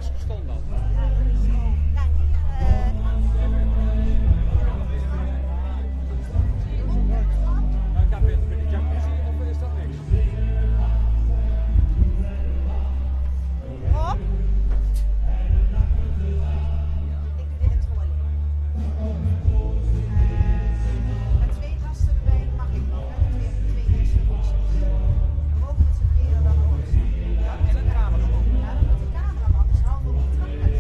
Waar stond dat? Ja, dat is zo. Ja, Nou, daar ben je de jacuzzi of is dat niks? Rob? Ik doe de intro alleen. Met 2 gasten erbij mag ik nog, hè? 2 eerste roosjes. Dan mogen we met z'n tweeën dan een roos. Ja, in een kamer gewoon. Ja, dan moet de cameraman dus handen op de trap gaan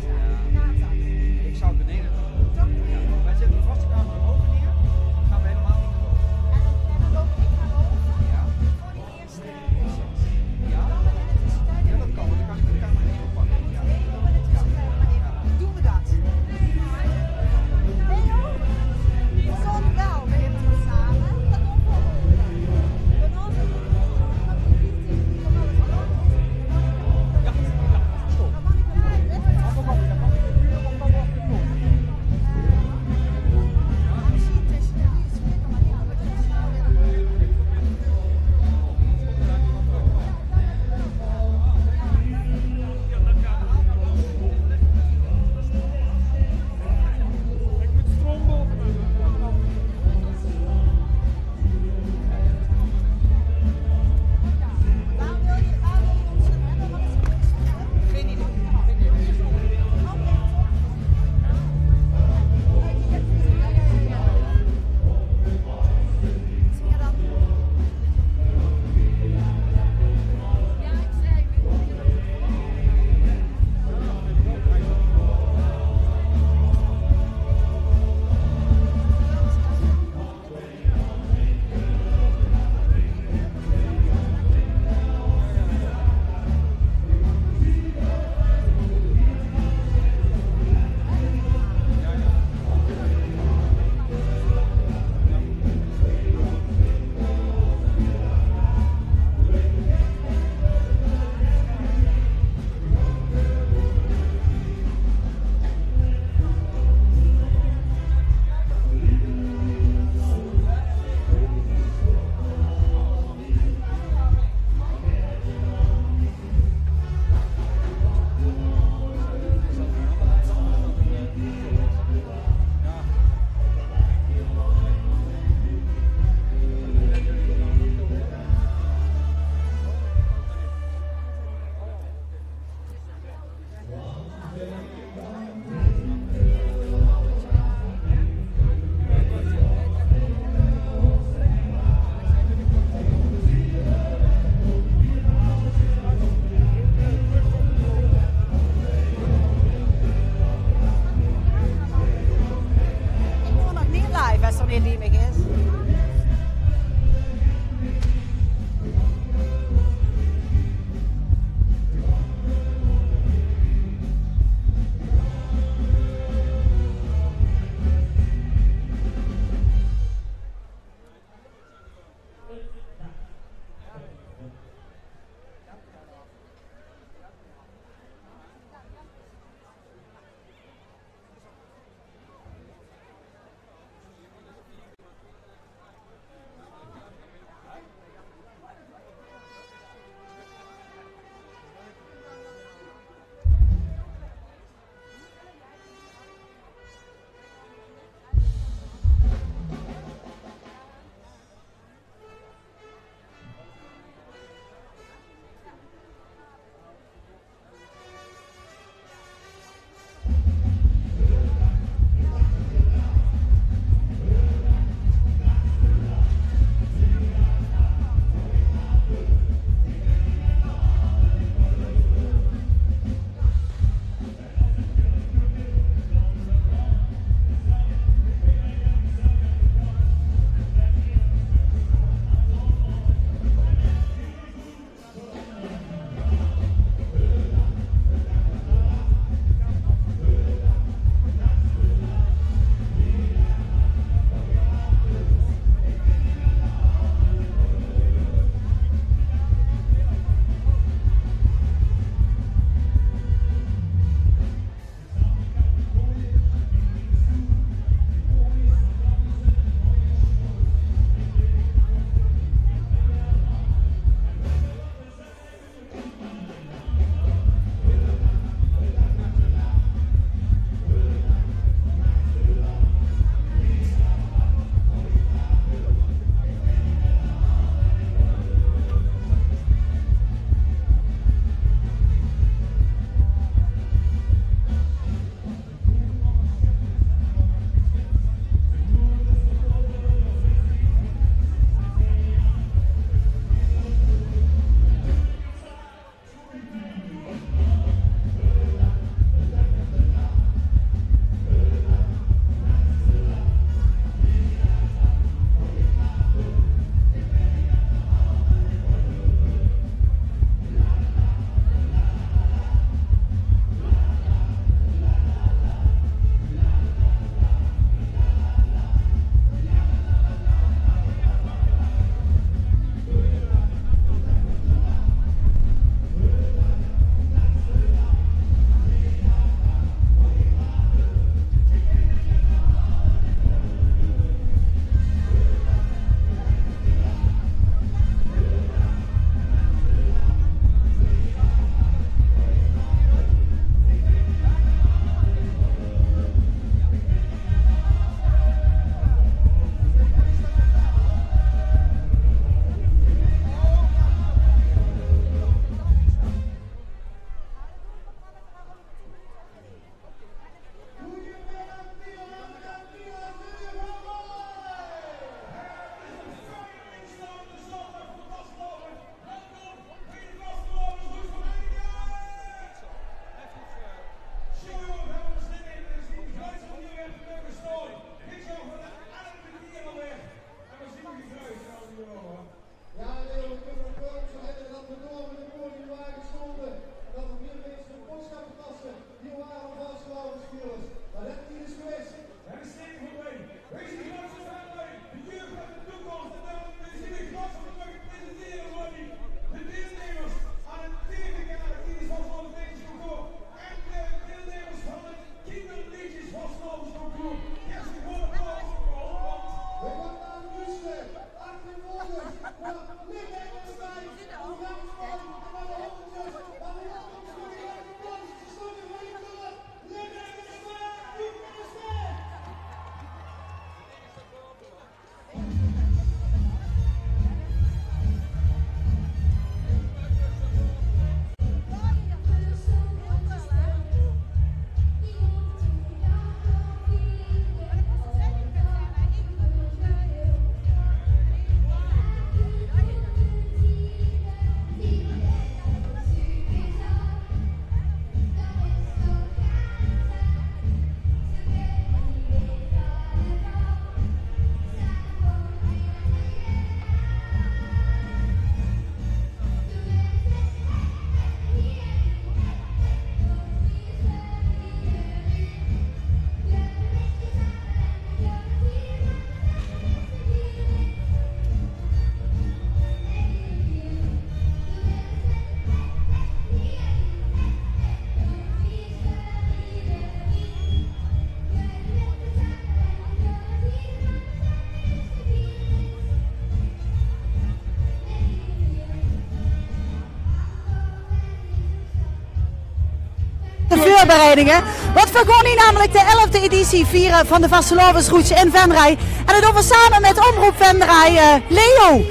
voorbereidingen. Want we gaan hier namelijk de 11e editie vieren van de Vastelovensroute in Venray. En dat doen we samen met Omroep Venray. Leo,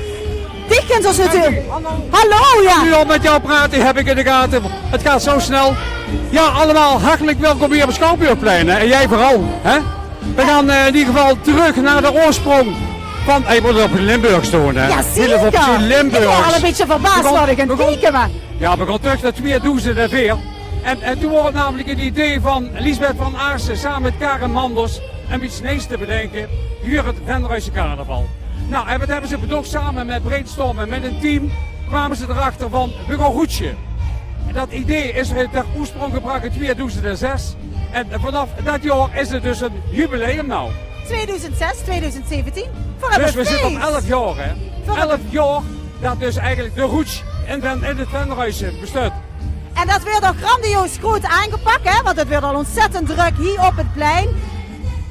die kent ons natuurlijk. Hallo, ja. Nu al met jou praten heb ik in de gaten. Het gaat zo snel. Ja, allemaal hartelijk welkom hier op het Schouwburgplein. Hè? En jij vooral. Hè? We gaan in ieder geval terug naar de oorsprong van... Je moet op Limburgs doen, hè? Ja, zeker. Op Limburgs. Ik ben al een beetje verbaasd wat ik aan het kijken ben. Ja, we gaan terug naar 2004. En toen was het namelijk het idee van Liesbeth van Aarsen samen met Karen Manders om iets nieuws te bedenken. Hier het Venrayse carnaval. Nou, en wat hebben ze bedacht samen met brainstormen met een team, kwamen ze erachter van, we gaan goedje. En dat idee is er ter oorsprong gebracht in 2006. En vanaf dat jaar is het dus een jubileum nou. 2006, 2017. Dus we zitten op 11 jaar, hè. 11 jaar dat dus eigenlijk de roets in het Venrayse bestaat. En dat werd al grandioos groot aangepakt, hè? Want het werd al ontzettend druk hier op het plein.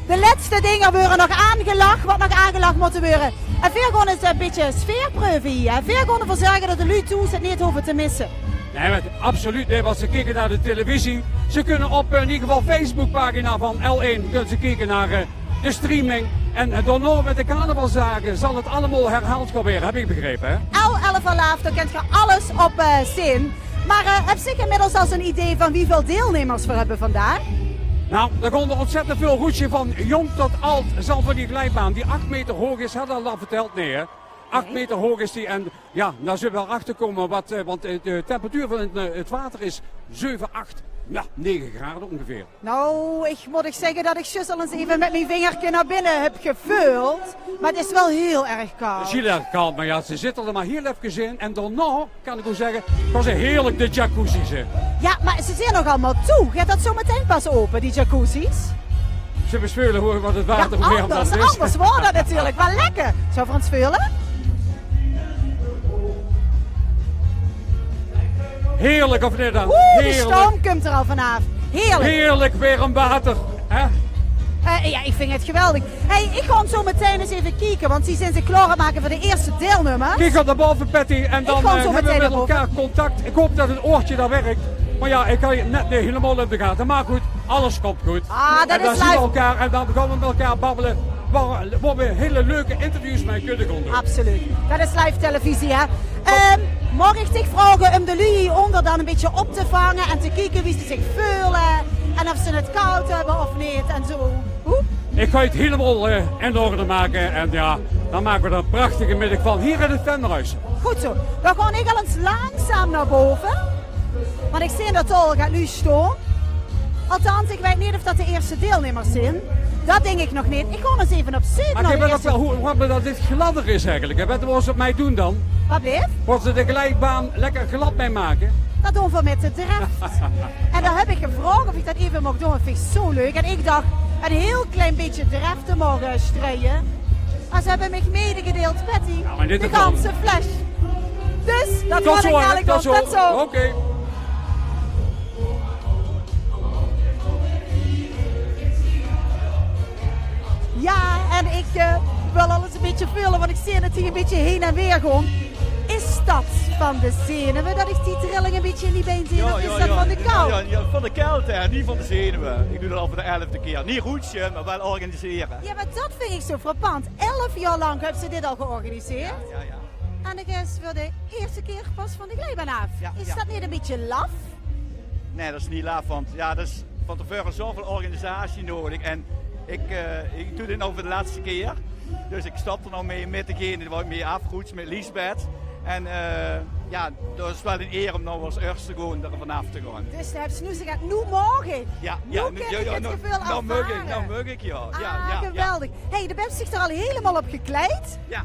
De laatste dingen worden nog aangelakt, wat nog aangelakt moet worden. En veel gaan is een beetje sfeerproeven hier. Veel gaan ervoor zorgen dat de lui toe het niet hoeven te missen. Nee, maar absoluut niet, want ze kijken naar de televisie. Ze kunnen op in ieder geval Facebookpagina van L1 kunnen ze kijken naar de streaming. En daarna met de carnavalsdagen zal het allemaal herhaald gaan weer, heb ik begrepen, hè? L11 dan kent je alles op zien. Maar heb je inmiddels al een idee van hoeveel deelnemers we hebben vandaag? Nou, er komt er ontzettend veel roetje van jong tot oud zal voor die glijbaan. Die 8 meter hoog is, had al verteld, nee hè. 8 meter hoog is die en ja, daar zullen we wel achter komen, want de temperatuur van het water is 7, 8, ja, 9 graden ongeveer. Nou, ik moet zeggen dat ik juist al eens even met mijn vingertje naar binnen heb gevuld. Maar het is wel heel erg koud. Het is heel erg koud, maar ja, ze zitten er maar heel even in. En daarna, kan ik wel zeggen, was ze heerlijk de jacuzzi's in. Ja, maar ze zijn nog allemaal toe. Gaat dat zo meteen pas open, die jacuzzi's? Ze bespeulen wat het water Ja, meer anders, dan is. anders wordt dat natuurlijk wel lekker. Zou voor ons spelen? Heerlijk of niet dan? Oeh, de Heerlijk. stoom komt er al vanaf. Heerlijk. Heerlijk weer een water. Hè? Ja, ik vind het geweldig. Hey, ik ga zo meteen eens even kijken, want ze zijn zich klaar maken voor de eerste deelnummer. Kijk op de boven, Patty, en dan ga zo hebben we meteen met naar boven. elkaar contact. Ik hoop dat het oortje daar werkt. Maar ja, ik kan je net niet helemaal in de gaten. Maar goed, alles komt goed. Ah, dat en dan is zien we live. elkaar en dan gaan we met elkaar babbelen. Waar we hele leuke interviews mee kunnen gaan doen. Absoluut. Dat is live televisie, hè. Mag ik zich vragen om de lui hieronder dan een beetje op te vangen en te kijken wie ze zich voelen en of ze het koud hebben of niet en zo. Hoe? Ik ga het helemaal in orde maken en ja, dan maken we er een prachtige middag van hier in het Venrayse. Goed zo. Dan ga ik al eens langzaam naar boven. Want ik zie dat al gaat nu staan. Althans, ik weet niet of dat de eerste deelnemers zijn. Dat denk ik nog niet. Ik ga eens even op zee Maar naar ik de weet ook eerste. wel hoe dat dit gladder is eigenlijk. En wat we op mij doen dan? Wat bleef? Wordt ze de glijbaan lekker glad mee maken? Dat doen we met de draft. En dan heb ik gevraagd of ik dat even mag doen. Dat vind ik zo leuk. En ik dacht, een heel klein beetje draft te mogen strijden. En ze hebben me medegedeeld, Patty, maar dit de is wel- ganse fles. Dus, dat Tot word ik zo, hè? eigenlijk Tot wel. zo. Tot zo. Oké. Ja, en ik wil alles een beetje vullen, want ik zie dat hij een beetje heen en weer gaat. Is dat van de zenuwen dat ik die trilling een beetje in die been zie? Of is dat van de kou? Ja, van de kou, hè, niet van de zenuwen. Ik doe dat al voor de 11e keer. Niet roetje, maar wel organiseren. Ja, maar dat vind ik zo frappant. 11 jaar lang hebben ze dit al georganiseerd. Ja. En ik is voor de eerste keer pas van de glijbaan af. Ja, Is ja. dat niet een beetje laf? Nee, dat is niet laat, want ja, dat is van tevoren zoveel organisatie nodig. En ik doe dit nou voor de laatste keer. Dus ik stap er nou mee met degene waar ik mee afroets, met Liesbeth. En ja, dat is wel een eer om nou als eerste gewoon er vanaf te gaan. Dus daar hebben ze nu gezegd, nu morgen. Ja, Nu kan ik het gevoel nou mag ik, ervaren. nou mag ik, ja. Ah, geweldig. Hey, de Beb zich er al helemaal op gekleed. Ja.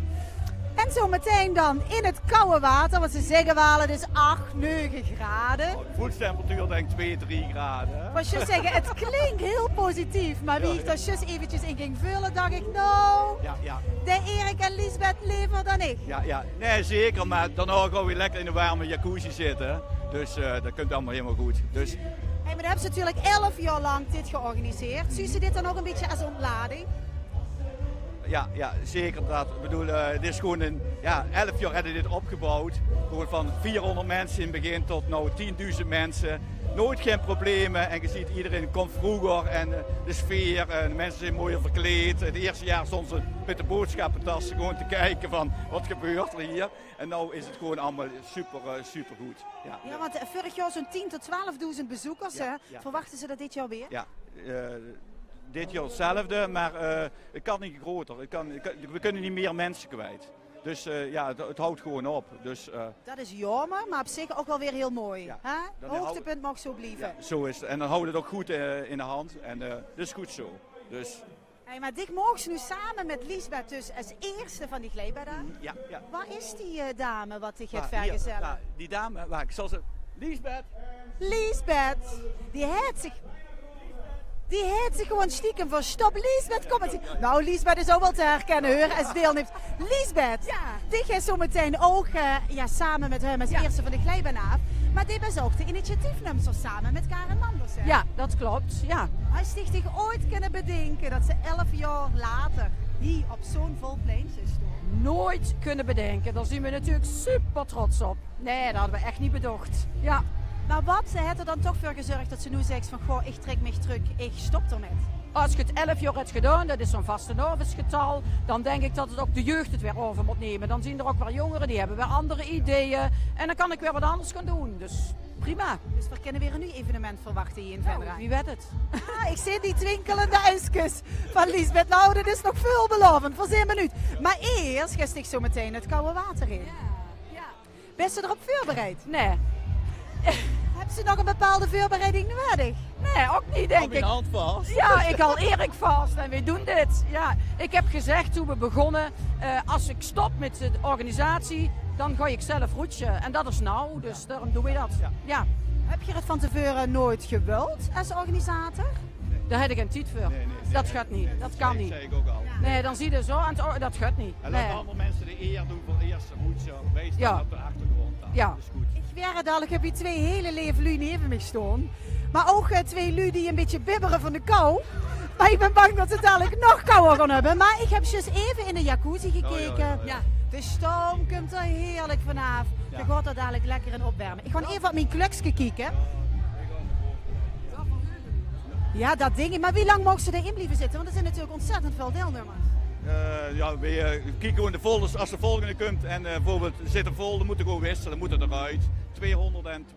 En zo meteen dan in het koude water, want ze zeggen wel het is 8, 9 graden. De voetstemperatuur denk ik 2, 3 graden. hè. Maar je zeggen, het klinkt heel positief, maar wie ik daar juist eventjes in ging vullen, dacht ik, nou, Ja. de Erik en Liesbeth liever dan ik. Ja. Nee, zeker. Maar daarna gaan we lekker in de warme jacuzzi zitten. Dus dat komt allemaal helemaal goed. Dus Hey, maar dan hebben ze natuurlijk 11 jaar lang dit georganiseerd. Zien ze dit dan ook een beetje als ontlading? ja, zeker dat. Ik bedoel, dit is gewoon 11 jaar hebben we dit opgebouwd. Gewoon van 400 mensen in het begin tot nou 10.000 mensen. nooit geen problemen. En je ziet iedereen komt vroeger en de sfeer en de mensen zijn mooier verkleed. Het eerste jaar stonden ze met de boodschappentassen gewoon te kijken van wat gebeurt er hier. En nu is het gewoon allemaal super goed. Ja, want vorig jaar zo'n 10.000 tot 12.000 bezoekers. Ja, Hè? ja. Verwachten ze dat dit jaar weer? Ja, dit jaar hetzelfde, maar het kan niet groter. We kunnen niet meer mensen kwijt. Dus het houdt gewoon op. Dus, Dat is jammer, maar op zich ook wel weer heel mooi. Ja, Hè? dan Hoogtepunt mag zo blijven. ja, zo is het. En dan houdt het ook goed in de hand. En dat is goed zo. Dus, Hey, maar Dick mogen ze nu samen met Liesbeth dus als eerste van die glijbaan aan. ja. Waar is die dame wat ik het Hier, vergezellen? die dame, waar ik zal ze... Liesbeth! Liesbeth, die heet zich gewoon stiekem verstopt. Liesbeth, kom eens. Nou, Liesbeth is ook wel te herkennen, hoor, als deelneemt. Liesbeth, die gaat zo meteen ook samen met hem als eerste van de glijbaan af. Maar dit is ook de initiatiefnummer samen met Karen Manders. Hè? Ja, dat klopt. Ja. Hij sticht zich ooit kunnen bedenken dat ze 11 jaar later hier op zo'n vol plein zou staan. Nooit kunnen bedenken. Daar zijn we natuurlijk super trots op. Nee, dat hadden we echt niet bedacht. Ja. Maar wat heeft er dan toch voor gezorgd dat ze nu zegt van goh, ik trek me terug, ik stop ermee? Als je het 11 jaar hebt gedaan, dat is zo'n vastenavondsgetal, dan denk ik dat het ook de jeugd het weer over moet nemen. Dan zien er ook weer jongeren, die hebben weer andere ideeën. En dan kan ik weer wat anders gaan doen. Dus prima. Dus we kunnen weer een nieuw evenement verwachten hier in Venray. Nou, wie weet het. Ah, ik zie die twinkelende ijskus van Liesbeth. Nou, dat is nog veelbelovend voor 7 minuten. Maar eerst ga ik zo meteen het koude water in. Ja. Ben je erop voorbereid? Nee. Heb ze nog een bepaalde voorbereiding nodig? Nee, ook niet, denk ik. hand vast. Ja, ik hou Erik vast en we doen dit. Ja, ik heb gezegd toen we begonnen, als ik stop met de organisatie, dan ga ik zelf roetsen. En dat is nou, dus daarom doen we dat. Ja. Heb je het van tevoren nooit gewild als organisator? Daar heb ik geen tijd voor. Nee, dat gaat niet, dat kan niet. Dat zei ik ook al. Nee, dan zie je zo, dat gaat niet. En laten Nee. andere mensen de eer doen voor de eerste roetje. Wij staan Ja. op de achtergrond. Ja. Dat is goed. Ik weet dadelijk heb je 2 hele leven lui neven me staan. Maar ook 2 lui die een beetje bibberen van de kou. Maar ik ben bang dat ze dadelijk nog kouder gaan hebben. Maar ik heb dus even in de jacuzzi gekeken. ja. De stoom komt er heerlijk vanaf. Ja. Je gaat er dadelijk lekker in opwarmen. Ik ga even op mijn kluksje kijken. Ja, dat ding. Maar wie lang mogen ze erin blijven zitten? Want er zijn natuurlijk ontzettend veel deelnemers. We kijken gewoon de folders als de volgende komt. En bijvoorbeeld zit een folder, moet er gewoon wisselen, dan moet het eruit. 220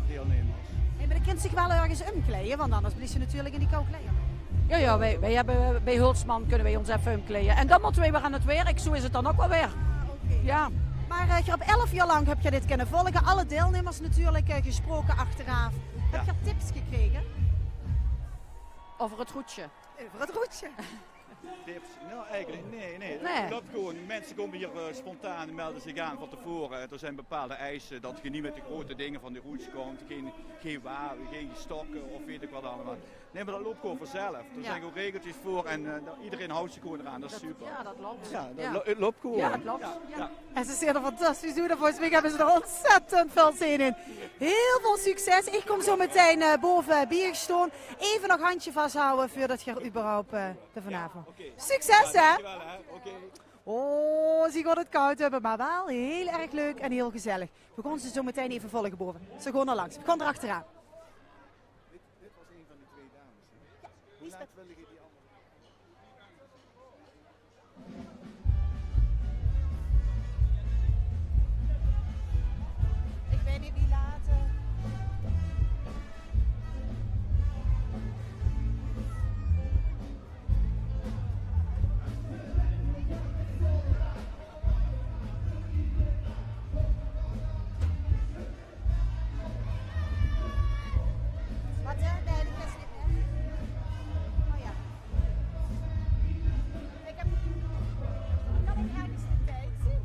deelnemers. Hey, maar de kind zich wel ergens omkleden, want anders blijft ze natuurlijk in die kou kleden. Ja, wij hebben bij Hulsman kunnen wij ons even omkleden. En dan moeten wij weer aan het werk, zo is het dan ook wel weer. Ja. Maar je hebt 11 jaar lang heb je dit kunnen volgen. Alle deelnemers natuurlijk gesproken achteraf. Heb je tips gekregen? Over het roetje. Over het roetje. Tips? Nou, eigenlijk nee. Nee. Dat gewoon, mensen komen hier spontaan, melden zich aan van tevoren. Er zijn bepaalde eisen dat je niet met de grote dingen van de routes komt. Geen wagen, geen stokken of weet ik wat allemaal. Nee, maar dat loopt gewoon vanzelf. Er zijn ook regeltjes voor en iedereen houdt zich gewoon eraan. Dat is super. Ja, dat loopt. Ja, het loopt gewoon. Ja, dat loopt. Ja. En ze zien er fantastisch doen. En volgens mij hebben ze er ontzettend veel zin in. Heel veel succes. Ik kom zo meteen boven bier staan. Even nog handje vasthouden voordat je er überhaupt vanavond. Oké. Succes, hè? Dankjewel, hè. Oké. Oh, ze gaan het koud hebben, maar wel heel erg leuk en heel gezellig. We gaan ze zo meteen even volgen boven. Ze gaan er langs. We gaan erachteraan. Dit was een van de 2 dames. Hoe laat wil je die andere? Ik weet niet wie later. Wat hè? Nee, die is niet meer. Oh ja. Kan ik ergens de tijd zien?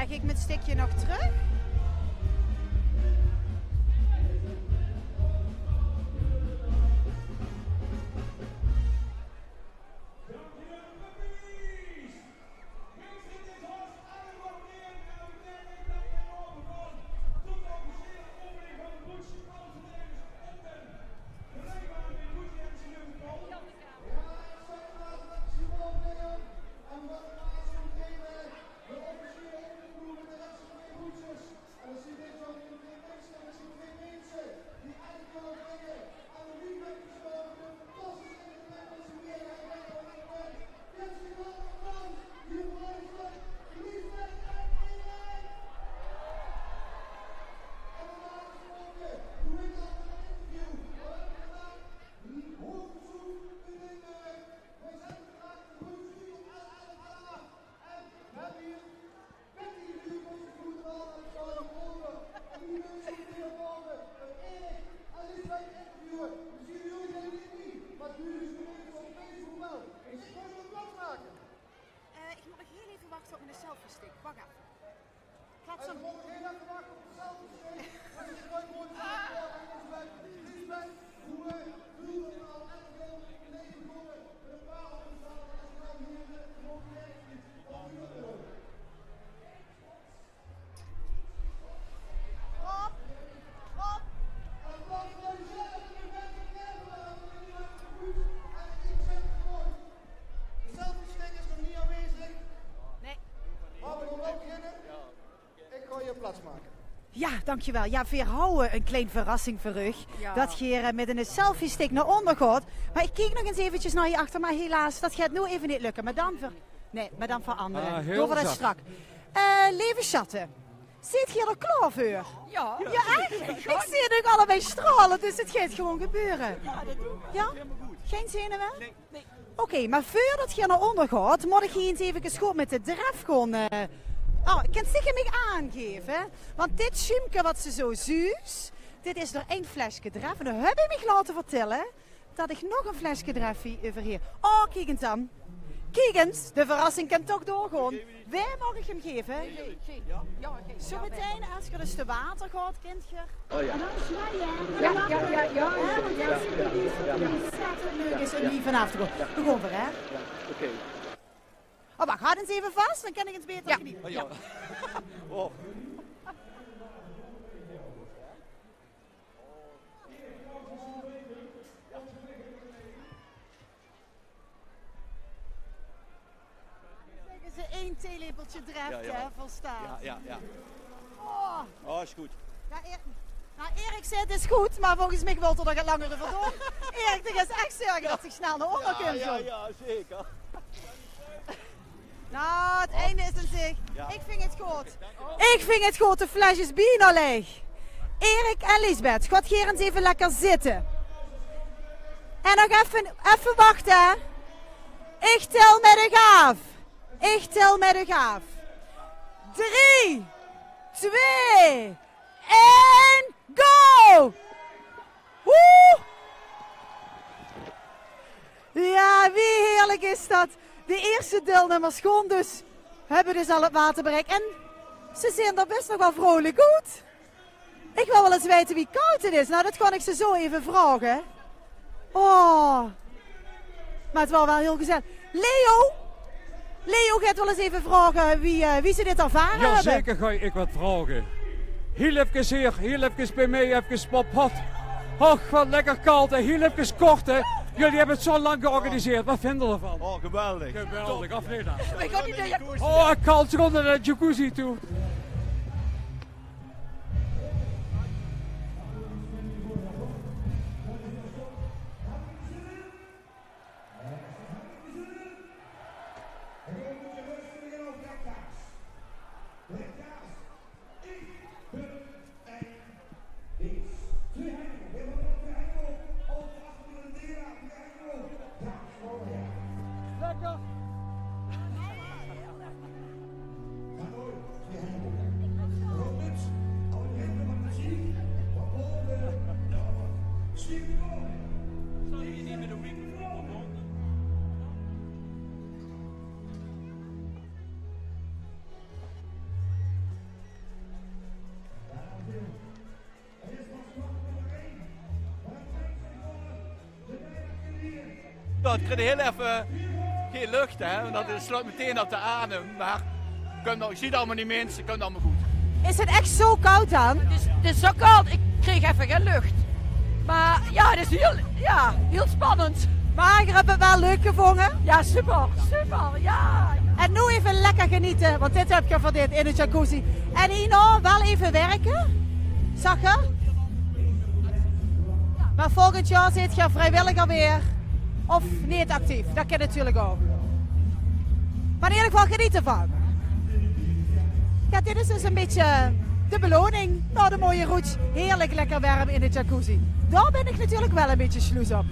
leg ik mijn stickje nog terug. Ik moet nog heel even wachten op mijn selfie stick. Wacht even. Ik laat zo... Ja, dankjewel. Ja, Veer, houden een klein verrassing voor u. Ja. Dat je hier met een selfie stick naar onder gaat. Maar ik kijk nog eens eventjes naar je achter, maar helaas, dat gaat nu even niet lukken. Maar dan voor... Nee, maar dan voor anderen. Ah, heel Door dat zacht. strak. Lieve chatten, ziet je er klaar voor? Ja. Ja, echt? Ik zie het ook allebei stralen, dus het gaat gewoon gebeuren. Ja? Geen zenuwen? Nee. Oké, maar voordat je naar onder gaat, moet ik je eens even goed met de draf gaan... Oh, ik kan het zeker me aangeven. Want dit schimmeke wat ze zo zuus, dit is door één flesje draf. En dan heb ik me laten vertellen dat ik nog een flesje drafje over hier. Oh, kijk eens dan. Kijk eens, de verrassing kan toch doorgaan. Waar mag ik hem geven? Zometeen, als je dus te water gaat, kindje. Oh ja. En dan zwaaien. Ja. Want dan zie je die ontzettend leuk is om hier vanaf te gaan. We gaan voor, hè? Oké. Oh, maar ga eens even vast, dan kan ik het beter genieten. Oh, ja. Oh. Zeggen ze 1 theelepeltje dreft, Ja. hè, volstaat. Ja. Oh, Oh, is goed. ja, nou, Erik zei het is goed, maar volgens mij wil er nog langer over door. Erik, dat is echt zorgen dat ik snel naar onder kunt gaan. Ja, zeker. Nou, het einde is een zich. Ja. Ik vind het goed. Ik vind het goed, de flesjes bier leeg. Erik en Lisbeth, gaat hier eens even lekker zitten. En nog even wachten, hè. Ik tel met de gaaf. 3, 2, 1, go! Woe! Ja, wie heerlijk is dat. De eerste deelnemers gewoon dus hebben dus al het water bereikt. En ze zien er best nog wel vrolijk uit. Ik wil wel eens weten wie koud het is. Nou, dat kan ik ze zo vragen. Oh. Maar het was wel heel gezellig. Leo gaat wel eens even vragen wie ze dit ervaren hebben. Jazeker ga ik wat vragen. Heel even hier, heel even bij mij, even pop. Och, wat lekker koud en heel even kort, hè. Jullie hebben het zo lang georganiseerd. Wat vinden we ervan? Oh, geweldig. Geweldig, of niet dan? Ik kan niet denken. Oh, ik kan het onder de jacuzzi toe. Lekker. dat krijg je heel even geen lucht, hè. En dat sluit meteen op de adem. Maar je ziet allemaal die mensen, kunnen allemaal goed. Is het echt zo koud dan? Het is zo koud, ik kreeg even geen lucht. Maar ja, het is heel spannend. Maar je hebt het wel leuk gevonden. Ja, super, ja. En nu even lekker genieten, want dit heb je verdiend in de jacuzzi. En hierna wel even werken. Zag je? Maar volgend jaar zit je vrijwilliger weer. Of niet actief, dat kan natuurlijk ook. Maar in ieder geval geniet ervan. Ja, dit is dus een beetje de beloning na de mooie route. Heerlijk lekker warm in de jacuzzi. Daar ben ik natuurlijk wel een beetje sloes op.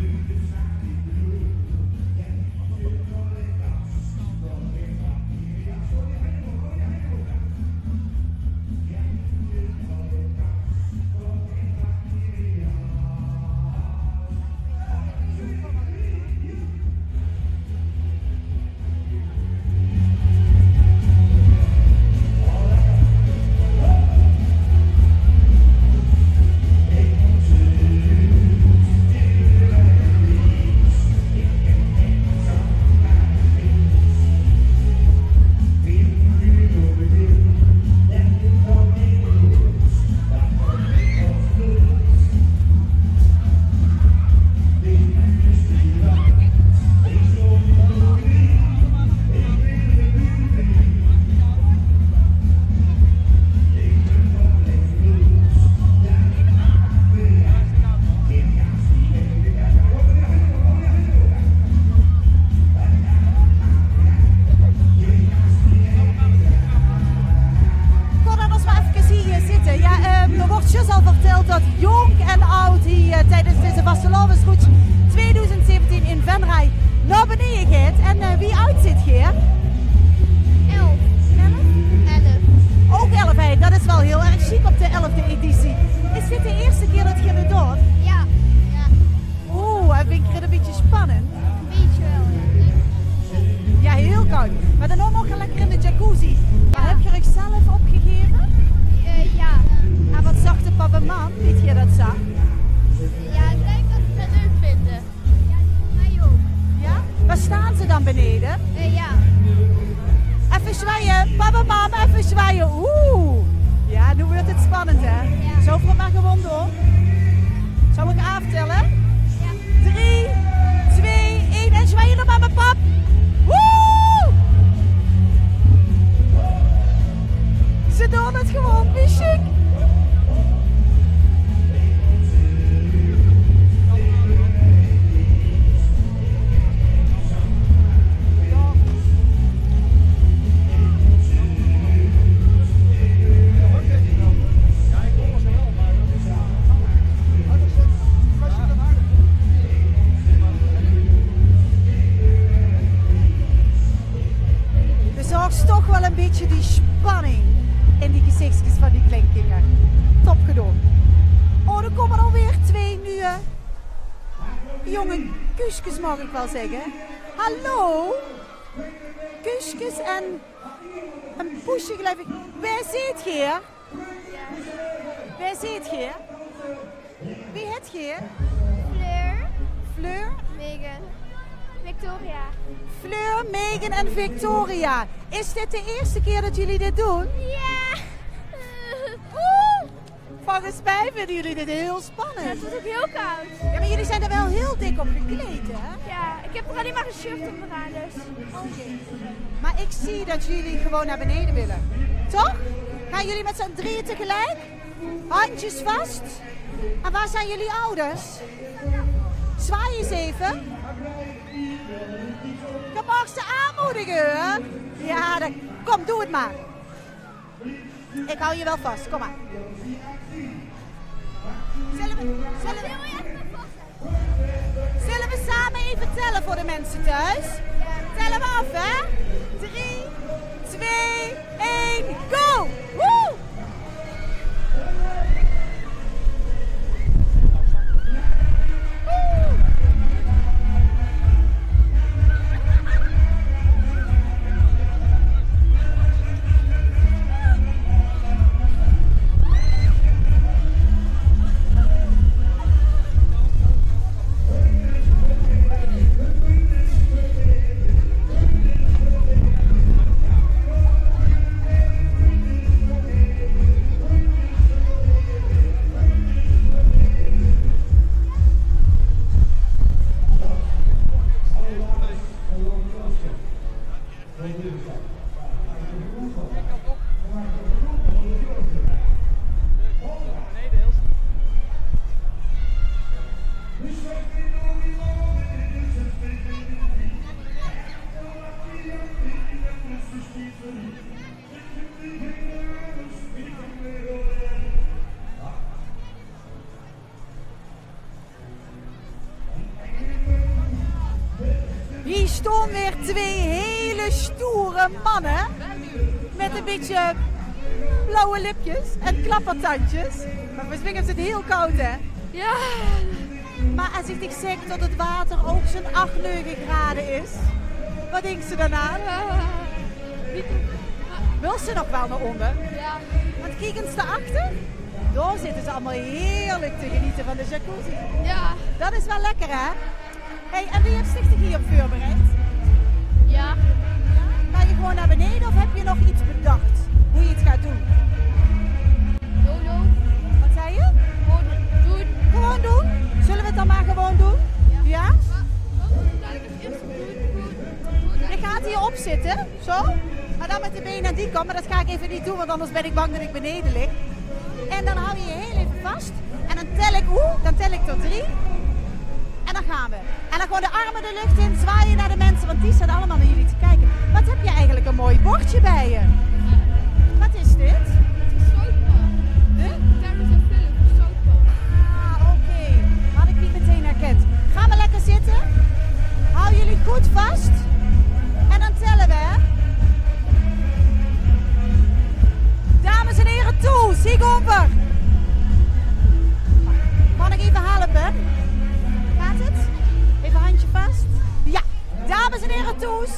Kuskus mag ik wel zeggen. Hallo? Kuskus en een poesje geloof ik. Waar zit je? Waar zit je? Wie heet je? Fleur. Fleur? Megan. Victoria. Fleur, Megan en Victoria. Is dit de eerste keer dat jullie dit doen? Ja. Volgens mij vinden jullie dit heel spannend. Ja, het wordt ook heel koud. Ja, maar jullie zijn er wel heel dik op gekleed, hè? Ja, ik heb er alleen maar een shirt onderaan, dus. Oké. Maar ik zie dat jullie gewoon naar beneden willen. Toch? Gaan jullie met z'n drieën tegelijk? Handjes vast. En waar zijn jullie ouders? Zwaai eens even. Je mag ze aanmoedigen, hè? Ja, kom, doe het maar. Ik hou je wel vast, kom maar. Zullen we samen even tellen voor de mensen thuis? Tellen we af, hè? 3, 2, 1, go! Woe! hier staan weer twee hele stoere mannen. Met een beetje blauwe lipjes en klappertandjes. Maar volgens mij is het heel koud, hè? Ja. Maar als ik zeg dat het water ook zo'n 8, 9 graden is, wat denkt ze daarna? Wil ze nog wel naar onder? Ja. Want kijk eens daarachter. Daar zitten ze allemaal heerlijk te genieten van de jacuzzi. Ja. Dat is wel lekker, hè? Hey, en wie heeft zich hierop voorbereid? Ja. Ga je gewoon naar beneden of heb je nog iets bedacht? Hoe je het gaat doen? Dodo. Wat zei je? Gewoon doen. Gewoon doen? Zullen we het dan maar gewoon doen? Ja? Je gaat hier op zitten, zo. Maar dan met de benen aan die kant. Maar dat ga ik even niet doen, want anders ben ik bang dat ik beneden lig. En dan hou je je heel even vast. En dan tel ik dan tel ik tot 3. En dan gaan we. En dan gewoon de armen de lucht in, zwaaien naar de mensen, want die staan allemaal naar jullie te kijken. Wat heb je eigenlijk een mooi bordje bij je? Wat is dit? Oké. Had ik niet meteen herkend. Gaan we lekker zitten. Hou jullie goed vast. En dan tellen we. Dames en heren, toe. Zie over. Mag ik even helpen? Gaat het? Even handje vast. Ja. Dames en heren, toes.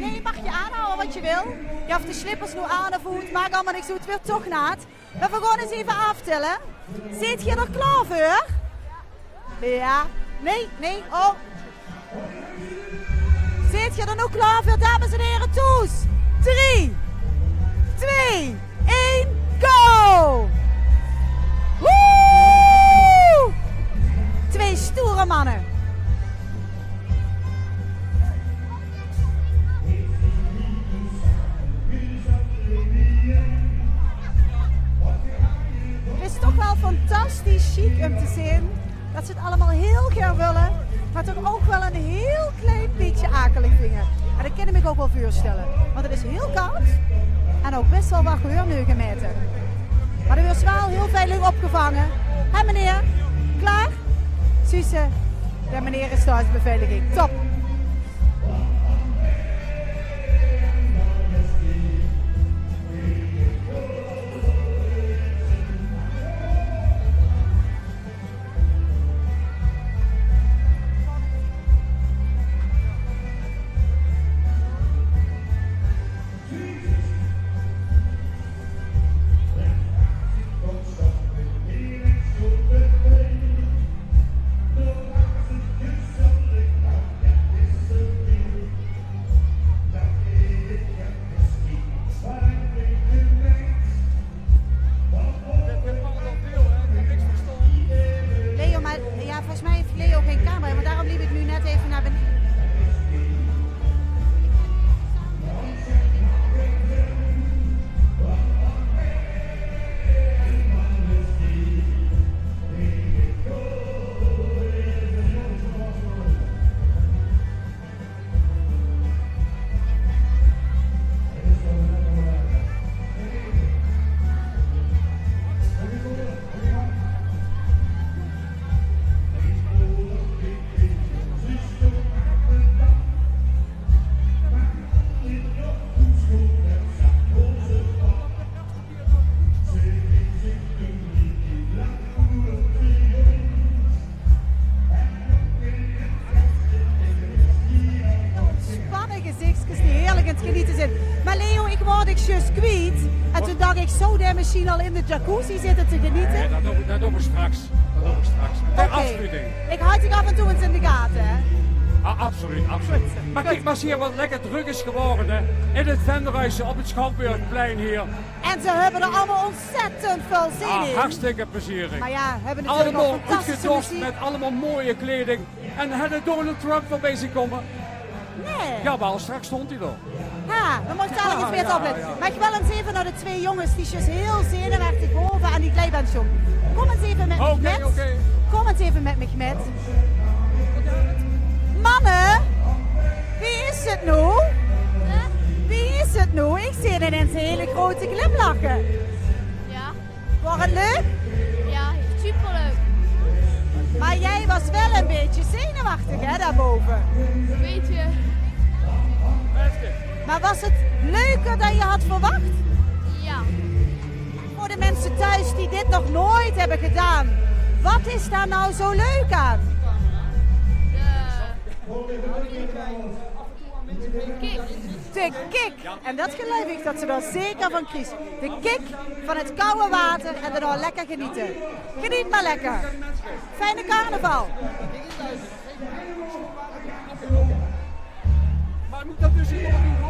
Nee, mag je aanhouden wat je wil. Je hoeft de slippers nu aan of hoe. Maakt allemaal niks, hoe het weer toch naad. We gaan gewoon eens even aftellen. Zit je er klaar voor? Ja. Nee, oh. Zit je er nu klaar voor, dames en heren, toes? 3, 2, 1, go! Woe! 2 stoere mannen. Het is toch wel fantastisch chic om te zien dat ze het allemaal heel graag willen, maar toch ook wel een heel klein beetje akelig vinden. En dat kan ik me ook wel voorstellen, want het is heel koud en ook best wel wat gehoorneugenmeter. Maar er is wel heel veilig opgevangen. Hé meneer, klaar? Suze, de meneer is thuisbeveiliging. Top! Misschien al in de jacuzzi zitten te genieten? Nee, dat doen we straks. Ter afsluiting. Ik houd zich af en toe eens in de gaten, hè? Absoluut. Maar kijk maar eens hier wat lekker druk is geworden, hè? In het Vendershuisje op het Schouwburgplein hier. En ze hebben er allemaal ontzettend veel zin in. Hartstikke plezierig. Maar ja, hebben natuurlijk allemaal nog fantastische uitgedost muziek. met allemaal mooie kleding. En hadden Donald Trump voorbij zien komen? Nee. Jawel, straks stond hij er. Ja, dan moet ik dadelijk eens weer opletten. Maar ik wil eens even naar de 2 jongens die dus heel zenuwachtig boven aan die glijbaan jongen. Kom eens even met me met. Kom eens even met me met. Mannen, wie is het nu? Wie is het nu? Ik zie ineens een hele grote glimlachen. Ja. Was het leuk? Ja, superleuk. Maar jij was wel een beetje beetje zenuwachtig, hè, daarboven. Een beetje. Maar was het leuker dan je had verwacht? Ja. Voor de mensen thuis die dit nog nooit hebben gedaan, wat is daar nou zo leuk aan? De kick. De kick. En dat geloof ik dat ze er zeker van kiezen. De kick van het koude water en dan lekker genieten. Geniet maar lekker. Fijne carnaval. Maar moet dat dus hier nog doen?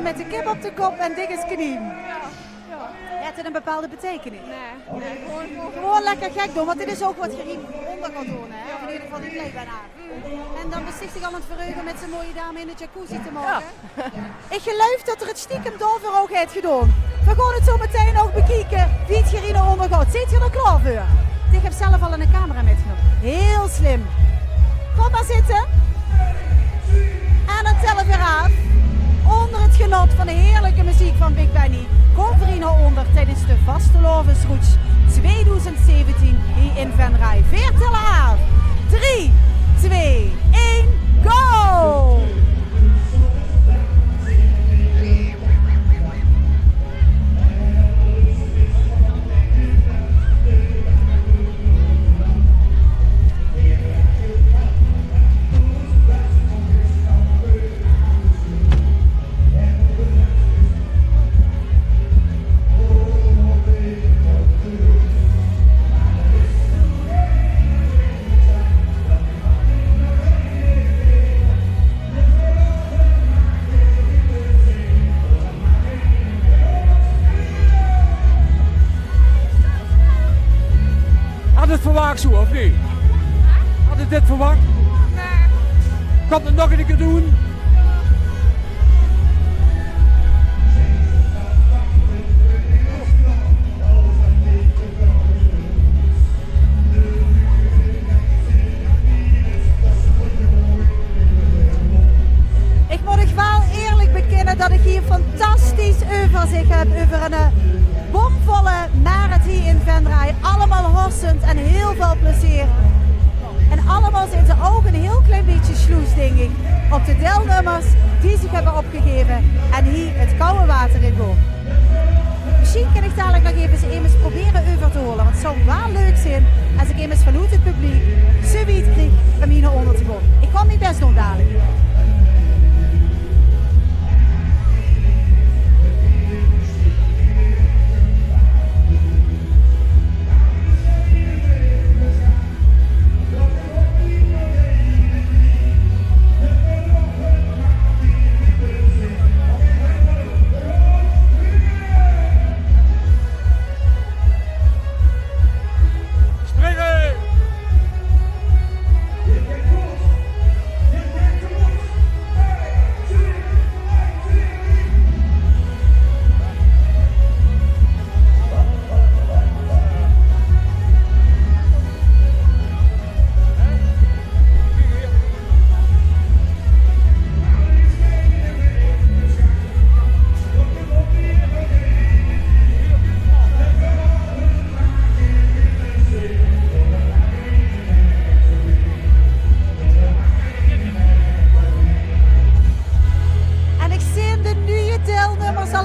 Met de kip op de kop en dik is knie. Heeft het een bepaalde betekenis? Nee, gewoon lekker gek doen, want dit is ook wat je hier onder gaat doen, hè? Of in ieder geval die kleed bijna. En dan bezichtig al het verheugen met zijn mooie dame in de jacuzzi te mogen. Ik geloof dat er het stiekem door ook heeft gedaan. We gaan het zo meteen ook bekijken wie het hier onder gaat. Zit je er klaar voor? Ik heb zelf al een camera metgenomen. Heel slim. Kom maar zitten. En dan tellen we af. Onder het genot van de heerlijke muziek van Big Benny. Kom vrienden onder tijdens de Vastelovensroets 2017 hier in Venray. 4 tellen af. 3, 2, 1, go! verwacht zo, of niet? Had je dit verwacht? Nee. Kan het nog een keer doen? Ik moet nog wel eerlijk bekennen dat ik hier fantastisch overzicht heb over een bomvolle marathon hier in Venray. Allemaal hossend en heel veel plezier. En allemaal zijn ze ook een heel klein beetje sloes, denk ik, op de deelnemers die zich hebben opgegeven en hier het koude water in gaan. Misschien kan ik dadelijk nog even eens proberen over te holen, want het zou wel leuk zijn als ik eens vanuit het publiek zoiets krijg om hier naar onder te gaan. Ik kan mijn best doen dadelijk.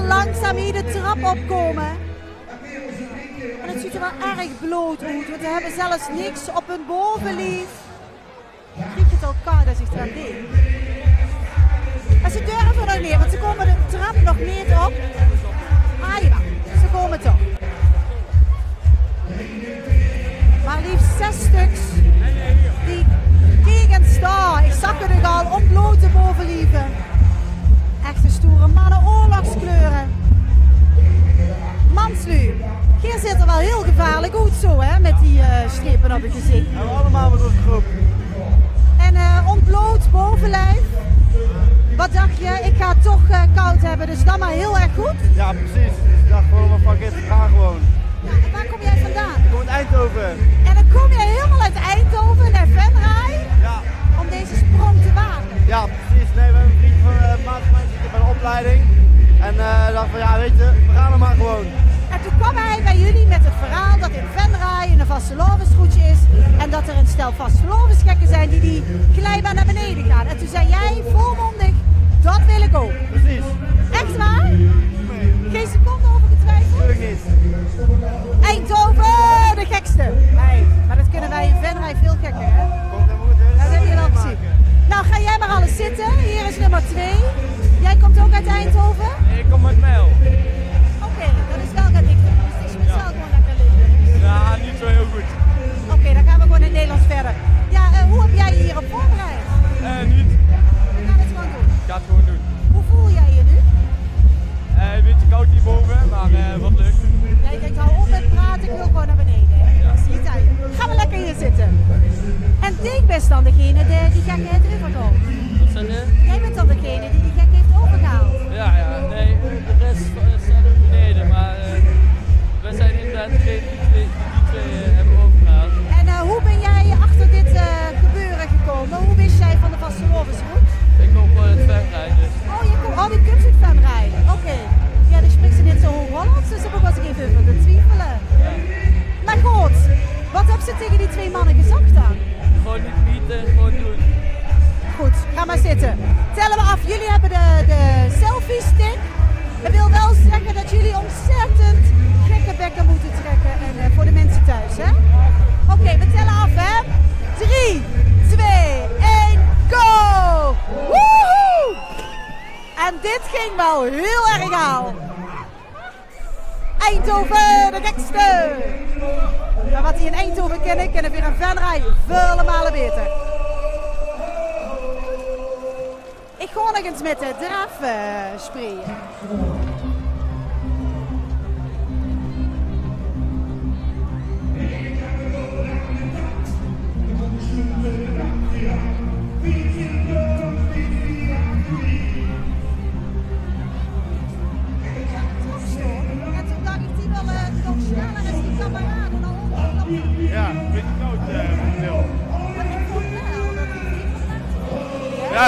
Langzaam hier de trap opkomen. En het ziet er wel erg bloot uit, want ze hebben zelfs niks op hun bovenlijf. Riekt het al koud als ik eraan denk. En ze durven nog niet, want ze komen de trap nog niet op. Ah ja, ze komen toch. Maar liefst 6 stuks die tegen staan. Ik zag het al, ontblote bovenlijven. Echte stoere mannen, oorlogskleuren. Manslu, hier zit er wel heel gevaarlijk uit zo, hè, met die strepen op het gezicht. En we allemaal met onze groep. En ontbloot bovenlijf. Wat dacht je? Ik ga het toch koud hebben, dus dan maar heel erg goed. Ja, precies. Ik dacht gewoon van fuck it, ga gewoon. Ja, en waar kom jij vandaan? Ik kom uit Eindhoven. En dan kom jij helemaal uit Eindhoven naar Venray Ja. om deze sprong te wagen. Ja, precies. Nee, we hebben een vriend van maat van mij zitten bij de opleiding. En dacht van ja, weet je, we gaan er maar gewoon. En toen kwam hij bij jullie met het verhaal dat in Venray een vastelovensroute is. En dat er een stel vastelovensgekken zijn die glijbaan naar beneden gaan. En toen zei jij volmondig, dat wil ik ook. Precies. Echt waar? Geen seconde over getwijfeld? Natuurlijk niet. Eindhoven, de gekste. Nee, maar dat kunnen wij in Venray veel gekker, hè? Komt helemaal goed, hè? Dat hebben jullie al gezien. Nou, ga jij maar alles zitten. Hier is nummer 2. Jij komt ook uit Eindhoven? Ik kom uit Mijl. Oké, dat is wel wat ik vind. Dus het is speciaal gewoon lekker Limburgs. Ja, niet zo heel goed. Oké, dan gaan we gewoon in het Nederlands verder. Ja, hoe heb jij je hierop voorbereid? Niet. We gaan het gewoon doen. Ik ga het gewoon doen. Hoe voel jij je nu? Een beetje koud hierboven, maar wat leuk. Jij denkt, hou op met praten, ik wil gewoon naar beneden. Ja. Zie je het aan je. Ga maar lekker hier zitten. En ik ben dan degene die gekheid overgehaald. Wat zijn de? Jij bent dan degene die die gek heeft overgehaald. Ja, nee, de rest staat ook beneden, maar wij zijn inderdaad degene die twee hebben overgehaald. En hoe ben jij achter dit gebeuren gekomen? Hoe wist jij van de vastelovensroute? Ik kom gewoon uit Venray, dus. Die kunt uit Venray. Oké. Ja, die spreekt ze niet zo Hollands, dus daar was ik even over te twijfelen. Ja. Maar goed, wat hebben ze tegen die 2 mannen gezegd dan? Gewoon niet bieten, gewoon doen. Goed, ga maar zitten. Tellen we af, jullie hebben de selfie stick. Dat wil wel zeggen dat jullie ontzettend gekke bekken moeten trekken en, voor de mensen thuis, hè? Oké, we tellen af, hè? 3, 2, 1, go! Woehoe! En dit ging wel heel erg aan. Eindhoven, de gekste! Maar wat die in Eindhoven kennen we in Venray vele malen beter. Ik ga nog eens met de draf sprayen.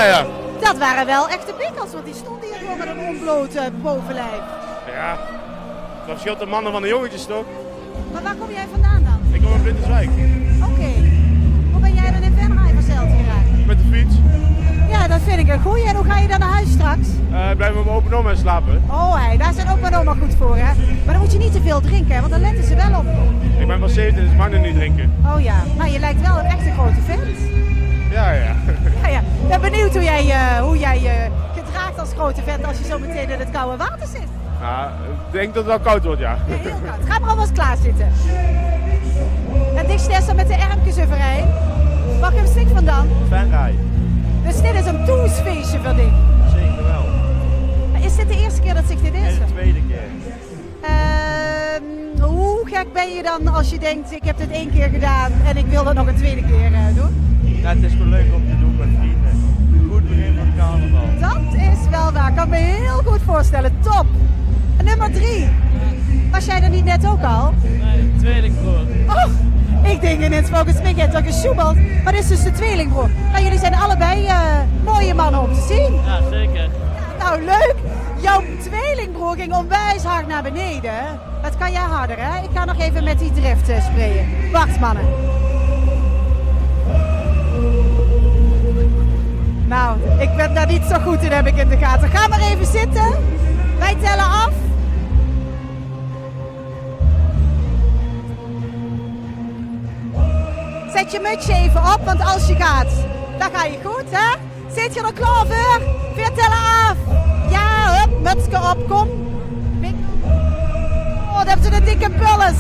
Ja. Dat waren wel echte bikkels, want die stonden hier gewoon met een ontbloot bovenlijf. Ja. Dat verschilt de mannen van de jongetjes toch? Maar waar kom jij vandaan dan? Ik kom uit Winterswijk. Oké. Hoe ben jij dan in Venray verzeild geraakt? Met de fiets. Ja, dat vind ik een goeie. En hoe ga je dan naar huis straks? Blijven we met open oma slapen. Oh, daar zijn opa en oma goed voor, hè? Maar dan moet je niet te veel drinken, hè? Want dan letten ze wel op. Ik ben pas 17, dus ik mag nu niet drinken. Oh ja, nou je lijkt wel een echte grote vent. Ja. Ja. Ik ben benieuwd hoe jij je gedraagt als grote vent als je zo meteen in het koude water zit. Nou, ik denk dat het wel koud wordt, ja. Nee, heel koud. Ga maar alvast klaar zitten. Het dichtst is er met de Ermkesuverij. Waar komt Stik vandaan? Venray. Dus dit is een toesfeestje voor dit. Zeker wel. Is dit de eerste keer dat zich dit is? En de tweede keer. Hoe gek ben je dan als je denkt, ik heb dit 1 keer gedaan en ik wil dat nog een tweede keer doen? Ja, het is gewoon leuk om te doen met vrienden. Goed begin van het carnaval. Dat is wel waar, ik kan me heel goed voorstellen. Top! En nummer 3. Was jij er niet net ook al? Nee, tweelingbroer. Oh, ik denk ineens volgens mij, je hebt toch gesjoemeld. Maar dit is dus de tweelingbroer. Nou, jullie zijn allebei mooie mannen om te zien. Ja, zeker. Nou, leuk. Jouw tweelingbroer ging onwijs hard naar beneden. Wat kan jij harder, hè? Ik ga nog even met die drift sprayen. Wacht, mannen. Nou, ik ben daar niet zo goed in, heb ik in de gaten. Ga maar even zitten. Wij tellen af. Zet je mutsje even op, want als je gaat, dan ga je goed, hè? Zit je er klaar voor? 4 tellen af. Ja, hup, mutsje op, kom. Oh, dan hebben ze een dikke puls.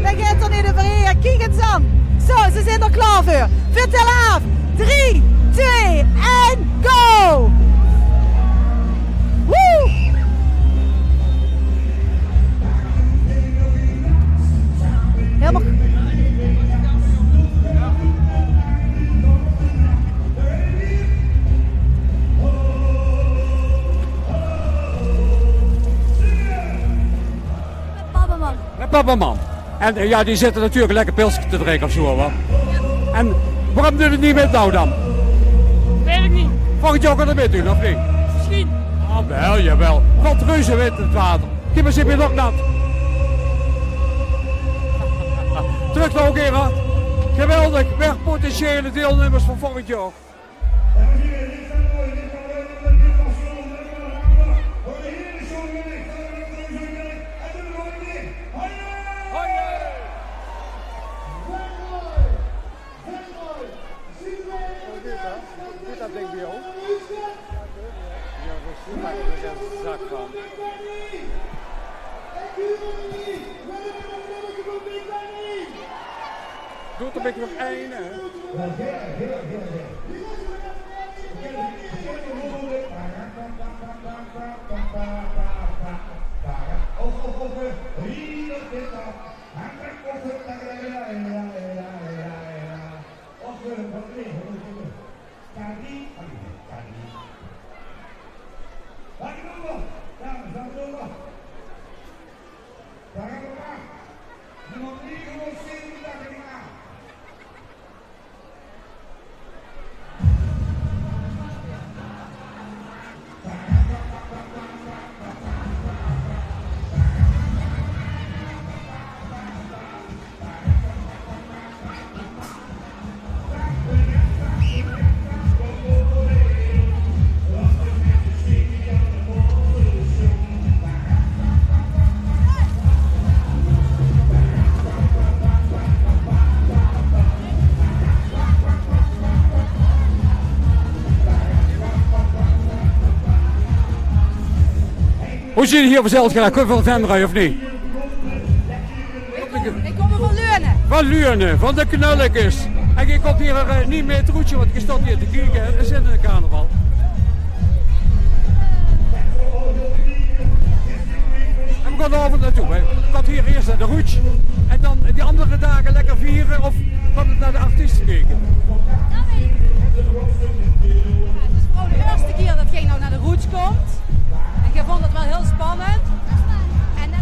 Dan gaat er niet over hier. Kijk eens aan. Zo, ze zijn er klaar voor. 4 tellen af. 3, 2 en go! Woe! Helemaal. Pappaman. En ja, die zitten natuurlijk lekker pils te drinken of zo. Hoor. En waarom doe je het niet met nou dan? Weet ik niet. Volgend jaar kan het met doen, of niet? Misschien. Ah, wel, jawel. Valt reuze wit in het water. Kijk maar, zit je nog nat. Terug nog een keer, wat. Geweldig, weer potentiële deelnemers van volgend jaar. Dat denk ik ook. Ja, we maken er zelfs een zak van. Doe het een beetje nog 1, hè? Hoe zie je hier verzeld geraakt? Kom je van Venray of niet? Ik kom van Leurne. Van Leurne, van de knulletjes. En je komt hier niet meer het roetje, want je staat hier te kijken en we zitten in de carnaval. En we gaan er over naartoe. Hè. Ik had hier eerst naar de roetje en dan die andere dagen lekker vieren of gaat het naar de artiesten kijken? Dat weet ik. Het is vooral de eerste keer dat jij nou naar de roets komt. En je vond het wel heel spannend. En net...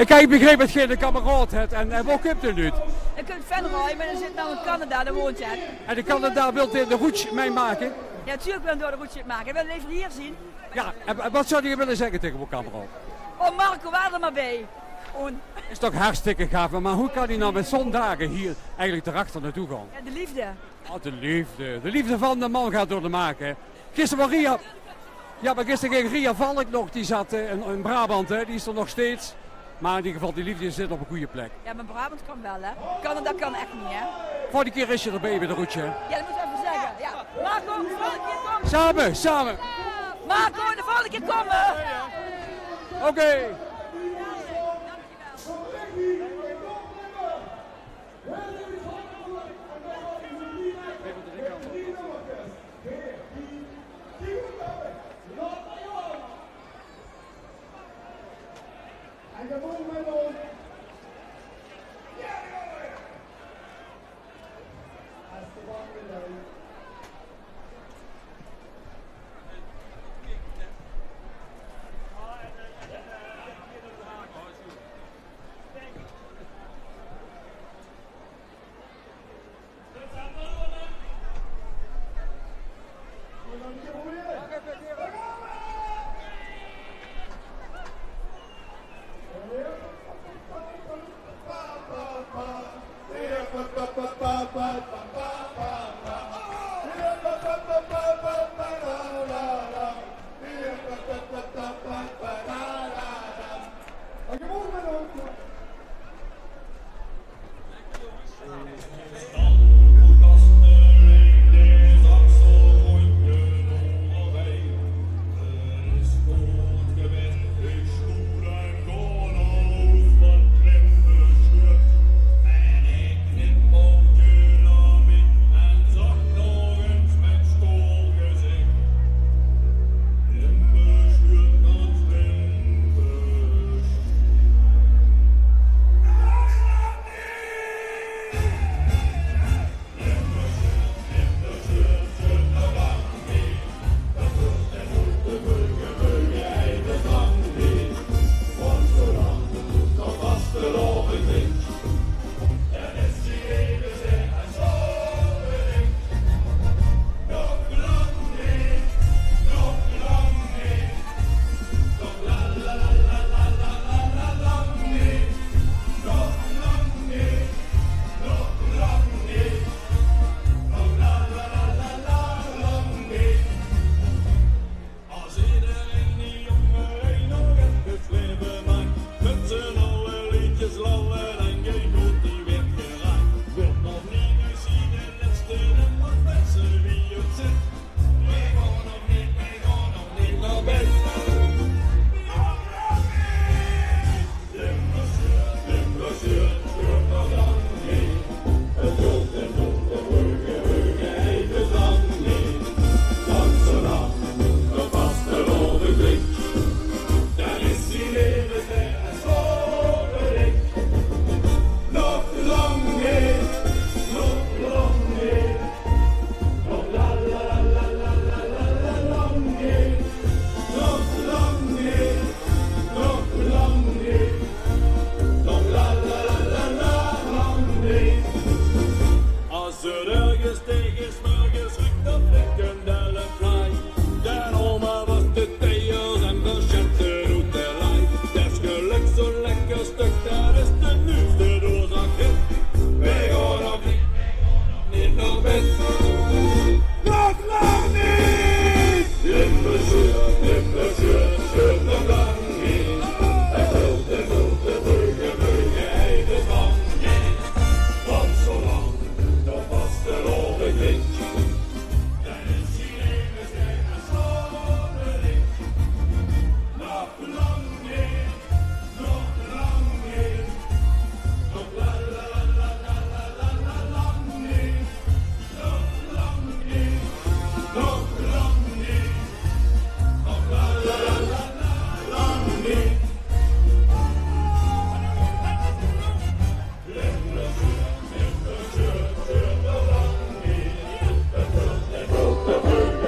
Ik heb begrepen dat je een kameraad hebt en waar komt u nu? Ik kan Venray, maar dan zit nou in Canada, daar woont hij. En de Canada wil de route meemaken? Ja, natuurlijk wil ik door de route maken. Ik wil het even hier zien. Ja, en wat zou je willen zeggen tegen mijn kameraad? Oh Marco, waar er maar bij. Is toch hartstikke gaaf, maar hoe kan hij nou met zo'n dagen hier eigenlijk erachter naartoe gaan? Ja, de liefde. Oh, de liefde. De liefde van de man gaat door de maken. Gisteren was Ria. Ja, maar gisteren ging Ria Valk nog. Die zat in Brabant, hè. Die is er nog steeds. Maar in ieder geval, die liefde zit op een goede plek. Ja, maar Brabant kan wel, hè. Canada kan echt niet, hè. Volgende keer is je erbij bij de roetje. Ja, dat moet ik even zeggen. Ja. Marco, de volgende keer komen. Samen. Marco, de volgende keer komen. Oké.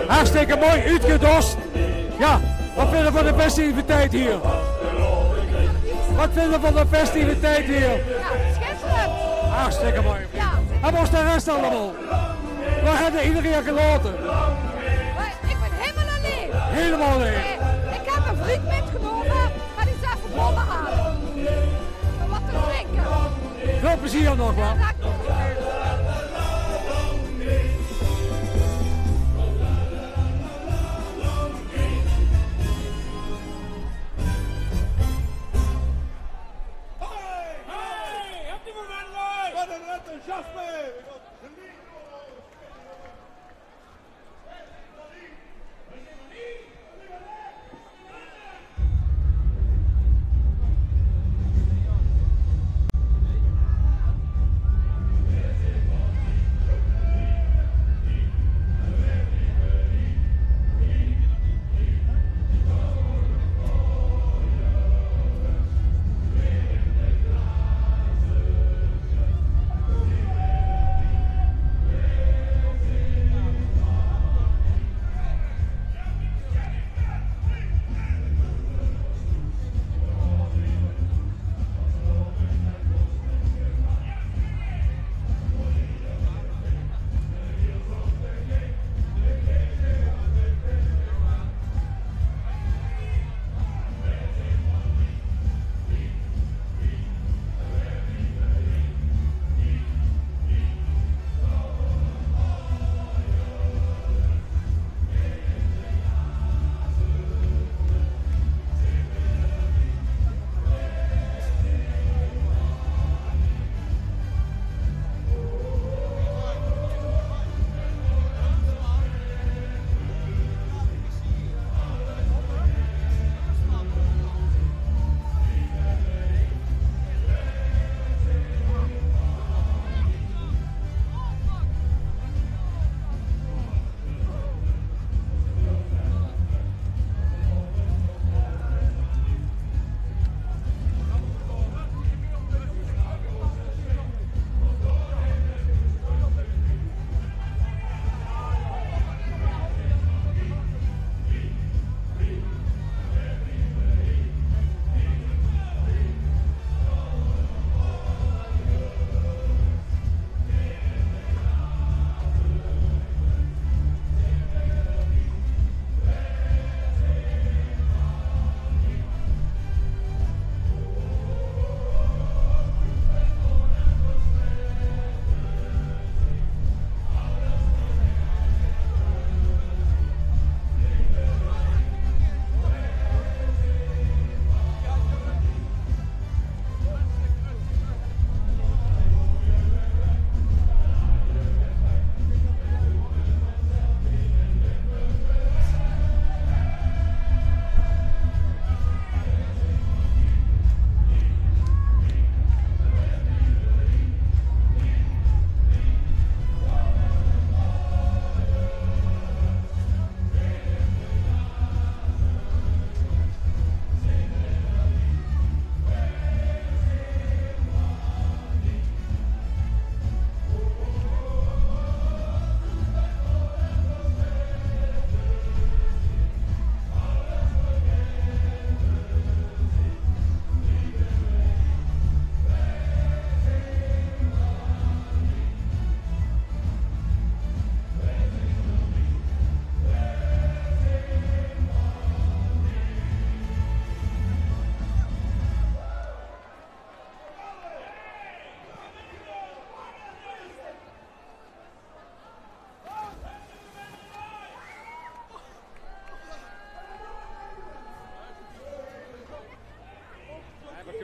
Hartstikke mooi uitgedost. Ja, wat vinden we van de festiviteit hier? Wat vinden we van de festiviteit hier? Ja, schitterend. Hartstikke mooi. Ja. En was de rest allemaal? Waar hebben we iedereen gelaten? Ik ben helemaal alleen. Helemaal alleen? Ik heb een vriend metgenomen, maar die is even bollen halen. En wat te drinken. Veel plezier nog, man.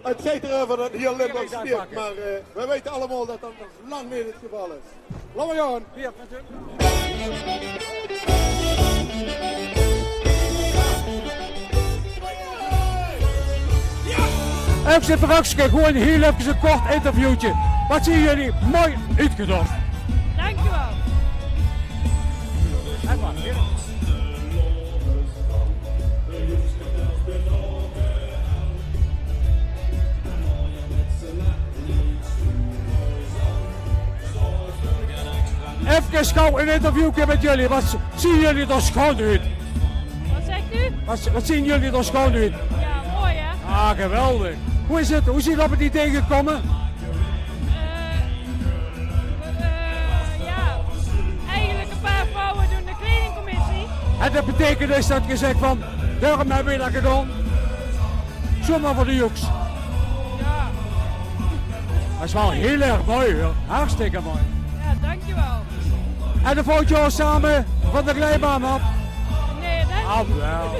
Het schitterend van het hier Limburgs speelt, maar we weten allemaal dat dat nog lang niet het geval is. Laten we gaan. Ja, natuurlijk. FC Verrakske, gewoon heel even een kort interviewtje. Wat zien jullie mooi uitgedacht. Dankjewel. Even gauw een interviewje met jullie. Wat zien jullie er schoon uit? Wat zegt u? Wat zien jullie er schoon uit? Ja, mooi hè? Ah, geweldig. Hoe is het? Hoe is je op het idee gekomen? Ja, eigenlijk een paar vrouwen doen de kledingcommissie. En dat betekent dus dat je zegt van, daarom hebben we dat gedaan. Zomaar voor de joeks. Ja. Dat is wel heel erg mooi hoor. Hartstikke mooi. Ja, dankjewel. En dan volgt jou samen van de glijbaan af. Nee, dat Ah, wel.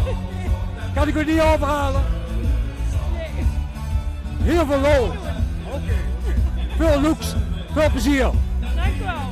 Kan ik u niet overhalen? Nee. Heel veel lol. Veel looks, veel plezier. Dankjewel.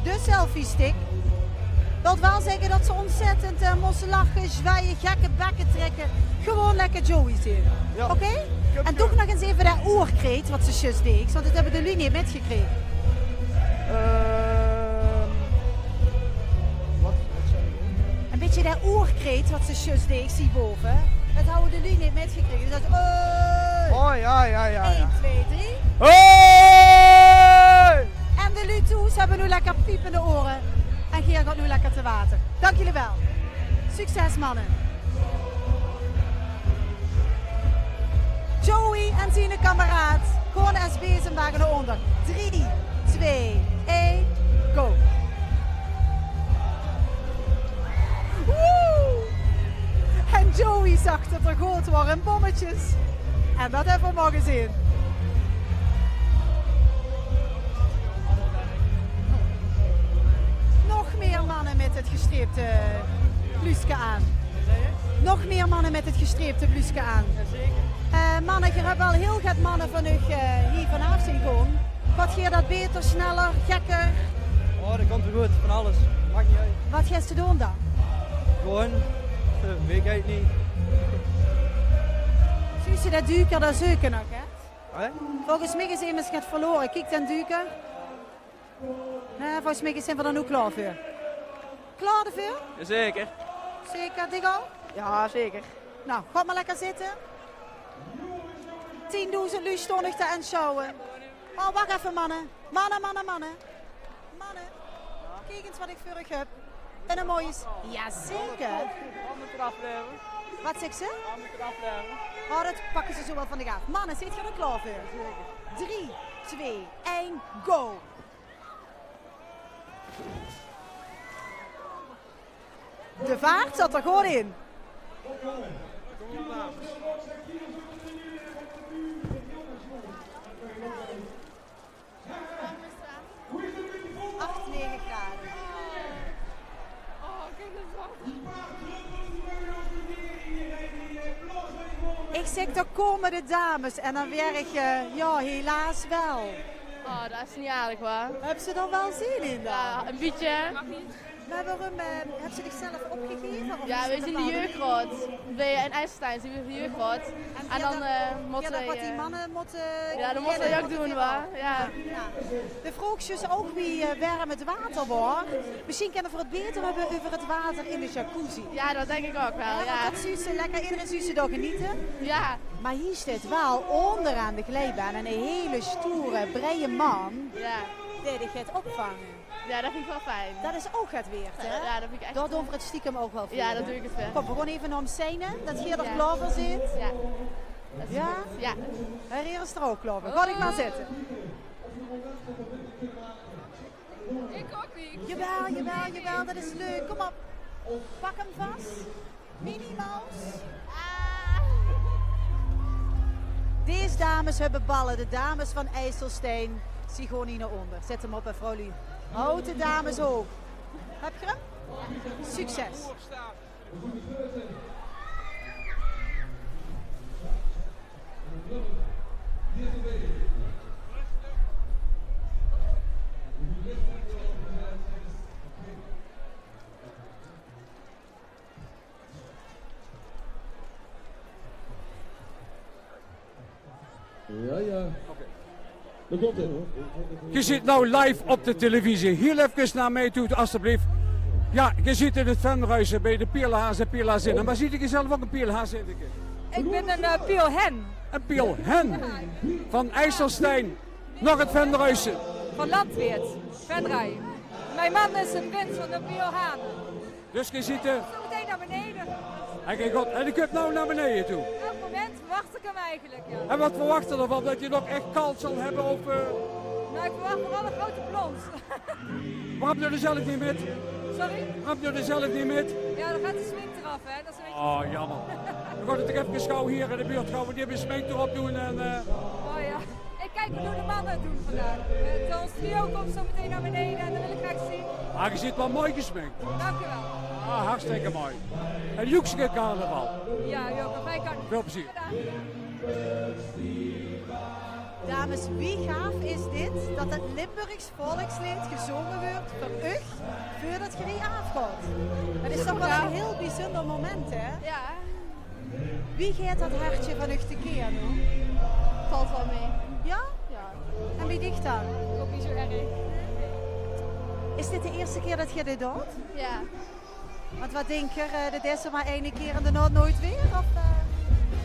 De selfie stick. Dat wil zeggen dat ze ontzettend moesten lachen, zwaaien, gekke bekken trekken. Gewoon lekker Joey zien. Ja. Oké? En doe nog eens even dat oerkreet wat ze juist deed, want dat hebben de jullie niet metgekregen. Wat zei je? Een beetje dat oerkreet wat ze juist deed, ik zie boven. Dat houden de jullie niet metgekregen. Dus dat Oh ja. 1, 2, 3. Hoi! En de Lutoes hebben nu lekker piepende oren. En Geer gaat nu lekker te water. Dank jullie wel. Succes mannen. Joey en zijn kameraad. Gewoon SB zijn wagen eronder. 3, 2, 1, go. Woe! En Joey zag dat er groot waren bommetjes. En dat hebben we mogen zien. Nog meer mannen met het gestreepte blouseje aan. Nog meer mannen met het gestreepte blouseje aan. Mannen, je hebt wel heel veel mannen van u hier vanaf zien gaan. Wat gaat dat beter, sneller, gekker? Oh, dat komt wel goed, van alles. Maakt niet uit. Wat ga je doen dan? Gewoon, weet ik niet. Zie je dat duiker, dat zeuken nog, hè? Hè? Volgens mij is iemand het verloren. Kijk dan duiker. Nee, volgens mij zijn we er nu klaar voor. Klaar ervoor? Zeker. Zeker, Diggo? Ja, zeker. Nou, ga maar lekker zitten. 10.000 lui stonden te aanschouwen. Oh, wacht even mannen. Mannen. Mannen. Kijk eens wat ik voor u heb. En een mooie... Jazeker. Handen eraf nemen. Wat zegt ze? Handen eraf nemen. Oh, dat pakken ze zo wel van de gaaf. Mannen, zit je er klaar voor? 3, 2, 1, go. De vaart zat er gewoon in. Kom op, dames. 8, 9 graden. Oh, kijk eens wat. Ik zeg, er komen de dames en dan werk je, ja, helaas wel. Oh, dat is niet aardig hoor. Hebben ze er wel zin in dan? Ja, een beetje. Maar waarom, hebben ze zichzelf opgegeven? Of Ja, is we het zijn een de bepaalde- jeugdraad. In IJsselstein zijn we de jeugdraad. En dan moeten ja, we... wat die mannen moeten... Ja, dat moeten we ook doen, waar. Ja. De vroegjes ook wie warm het water wordt. Misschien kunnen we het beter hebben over het water in de jacuzzi. Ja, dat denk ik ook wel, ja. Want dat zie ze lekker, iedereen ziet ze daar genieten. Ja. Maar hier staat wel onderaan de glijbaan een hele stoere, breie man. Ja. Die gaat opvangen. Ja, dat vind ik wel fijn. Dat is ook het weer, hè? Ja, dat vind ik echt... Dat over het stiekem ook wel veel. Ja, dat doe ik het wel. Kom, we gaan even naar hem scène, dat hier er Ja. klaar voor zit. Ja. Dat is Ja? goed. Ja. En hier is er ook klaar voor. Ga ik maar zitten. Ik ook niet. Jawel, dat is leuk. Kom op. Pak hem vast. Minnie Mouse. Deze dames hebben ballen. De dames van IJsselstein. Zie gewoon hier naar onder. Zet hem op bij Frolly. Houd de dames hoog. Heb je hem? Succes. Ja. Dat komt het hoor. Je zit nou live op de televisie. Heel even naar mij toe, alstublieft. Ja, je zit in het venhuis bij de Pielhaas en Pielhazinnen. Maar ziet je zelf ook een Pielhazinneke? Ik ben een Pielhen. Een Pielhen van IJsselstein. Nog het venhuis. Van Landweert, Venray. Mijn man is een prins van de Pielhaan. Dus je ziet... Zo meteen naar beneden. En je kunt nou naar beneden toe. Elk moment verwacht ik hem eigenlijk, ja. En wat verwacht je ervan? Dat je nog echt kalt zal hebben of... Nou, ik verwacht vooral een grote blond. Waarom doe je er zelf niet met? Sorry? Waarom doe je er zelf niet met? Ja, dan gaat de smink eraf, hè. Dat is een beetje... Oh, jammer. Dan wordt het toch even gauw hier in de buurt gaan. Die hebben smink erop doen en... Oh ja. Ik kijk hoe de mannen het doen vandaag. Ons trio komt zo meteen naar beneden en dat wil ik graag zien. Ah, je zit wel mooi gesminkt. Dank u wel. Ah, hartstikke mooi. En Joekske carnaval. Ja, Joke, wij kan. Veel plezier. Dames, wie gaaf is dit dat het Limburgs volkslied gezongen wordt voor u voordat je die afgaat? Dat is toch wel een heel bijzonder moment, hè? Ja. Wie gaat dat hartje van u tekeer nu? Valt wel mee. Ja? Ja. En wie dicht dan? Ook niet zo erg. Is dit de eerste keer dat je dit doet? Ja. Want wat denk je, dit is er maar één keer en daarna nooit weer? Of,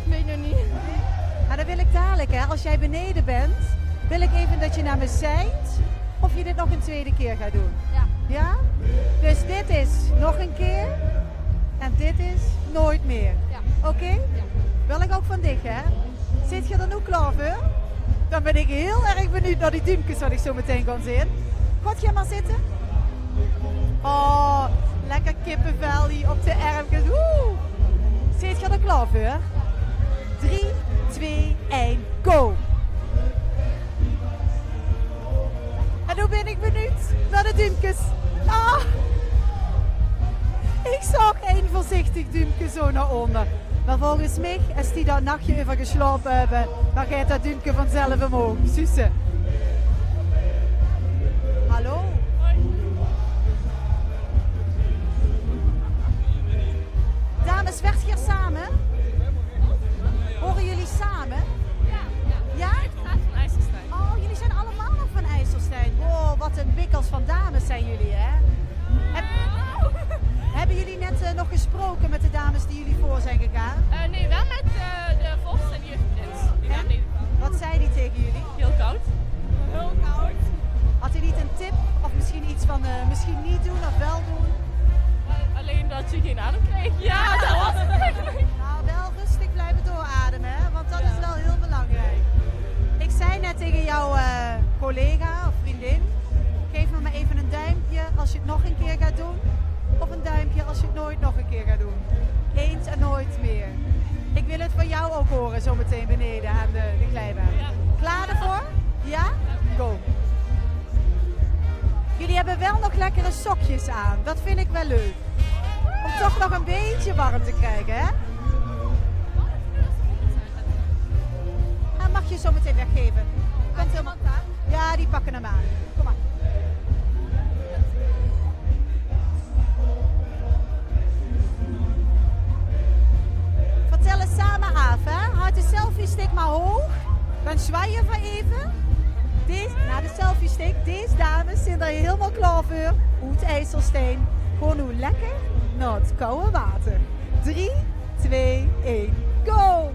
weet nog niet. Maar dan wil ik dadelijk, hè, als jij beneden bent, wil ik even dat je naar me zijt of je dit nog een tweede keer gaat doen. Ja. Ja? Dus dit is nog een keer en dit is nooit meer. Ja. Oké? Ja. Wil ik ook van dich, hè? Zit je er nu klaar voor? Dan ben ik heel erg benieuwd naar die duimpjes wat ik zo meteen kan zien. Gaat je maar zitten? Oh, lekker kippenvel hier op de armpjes. Woe! Zit je er klaar voor? 3, 2, 1, go! En nu ben ik benieuwd naar de duimpjes. Ah! Ik zag één voorzichtig duimpje zo naar onder. Maar volgens mij, als die dat nachtje even geslapen hebben, dan gaat dat duimpje vanzelf omhoog. Sussen. Hallo? Dames, werd hier samen? Horen jullie samen? Ja? Ik ga van IJsselstein. Oh, jullie zijn allemaal nog van IJsselstein. Wow, wat een wikkels van dames zijn jullie, hè? Hebben jullie net nog gesproken met de dames die jullie voor zijn gegaan? Nee, wel met de Vos en de jeugdprins. Wat zei die tegen jullie? Heel koud. Heel koud. Had hij niet een tip? Of misschien iets van misschien niet doen of wel doen? Alleen dat je geen adem kreeg. Ja, dat was het eigenlijk. Nou, wel rustig blijven doorademen, hè? Want dat is wel heel belangrijk. Ik zei net tegen jouw collega of vriendin, geef me maar even een duimpje als je het nog een keer gaat doen. Of een duimpje als je het nooit nog een keer gaat doen. Eens en nooit meer. Ik wil het van jou ook horen zometeen beneden aan de glijbaan. Ja. Klaar ervoor? Ja? Go. Jullie hebben wel nog lekkere sokjes aan. Dat vind ik wel leuk. Om toch nog een beetje warm te krijgen, hè? Mag je zo meteen weggeven. Komt helemaal aan? Ja, die pakken hem aan. Kom maar. Vertel het samen af, hè? Houd de selfie stick maar hoog. Dan zwaai je van even. Na de selfie stick, deze dames zijn er helemaal klaar voor. Uit IJsselstein. Gewoon nu lekker naar het koude water. 3, 2, 1, go!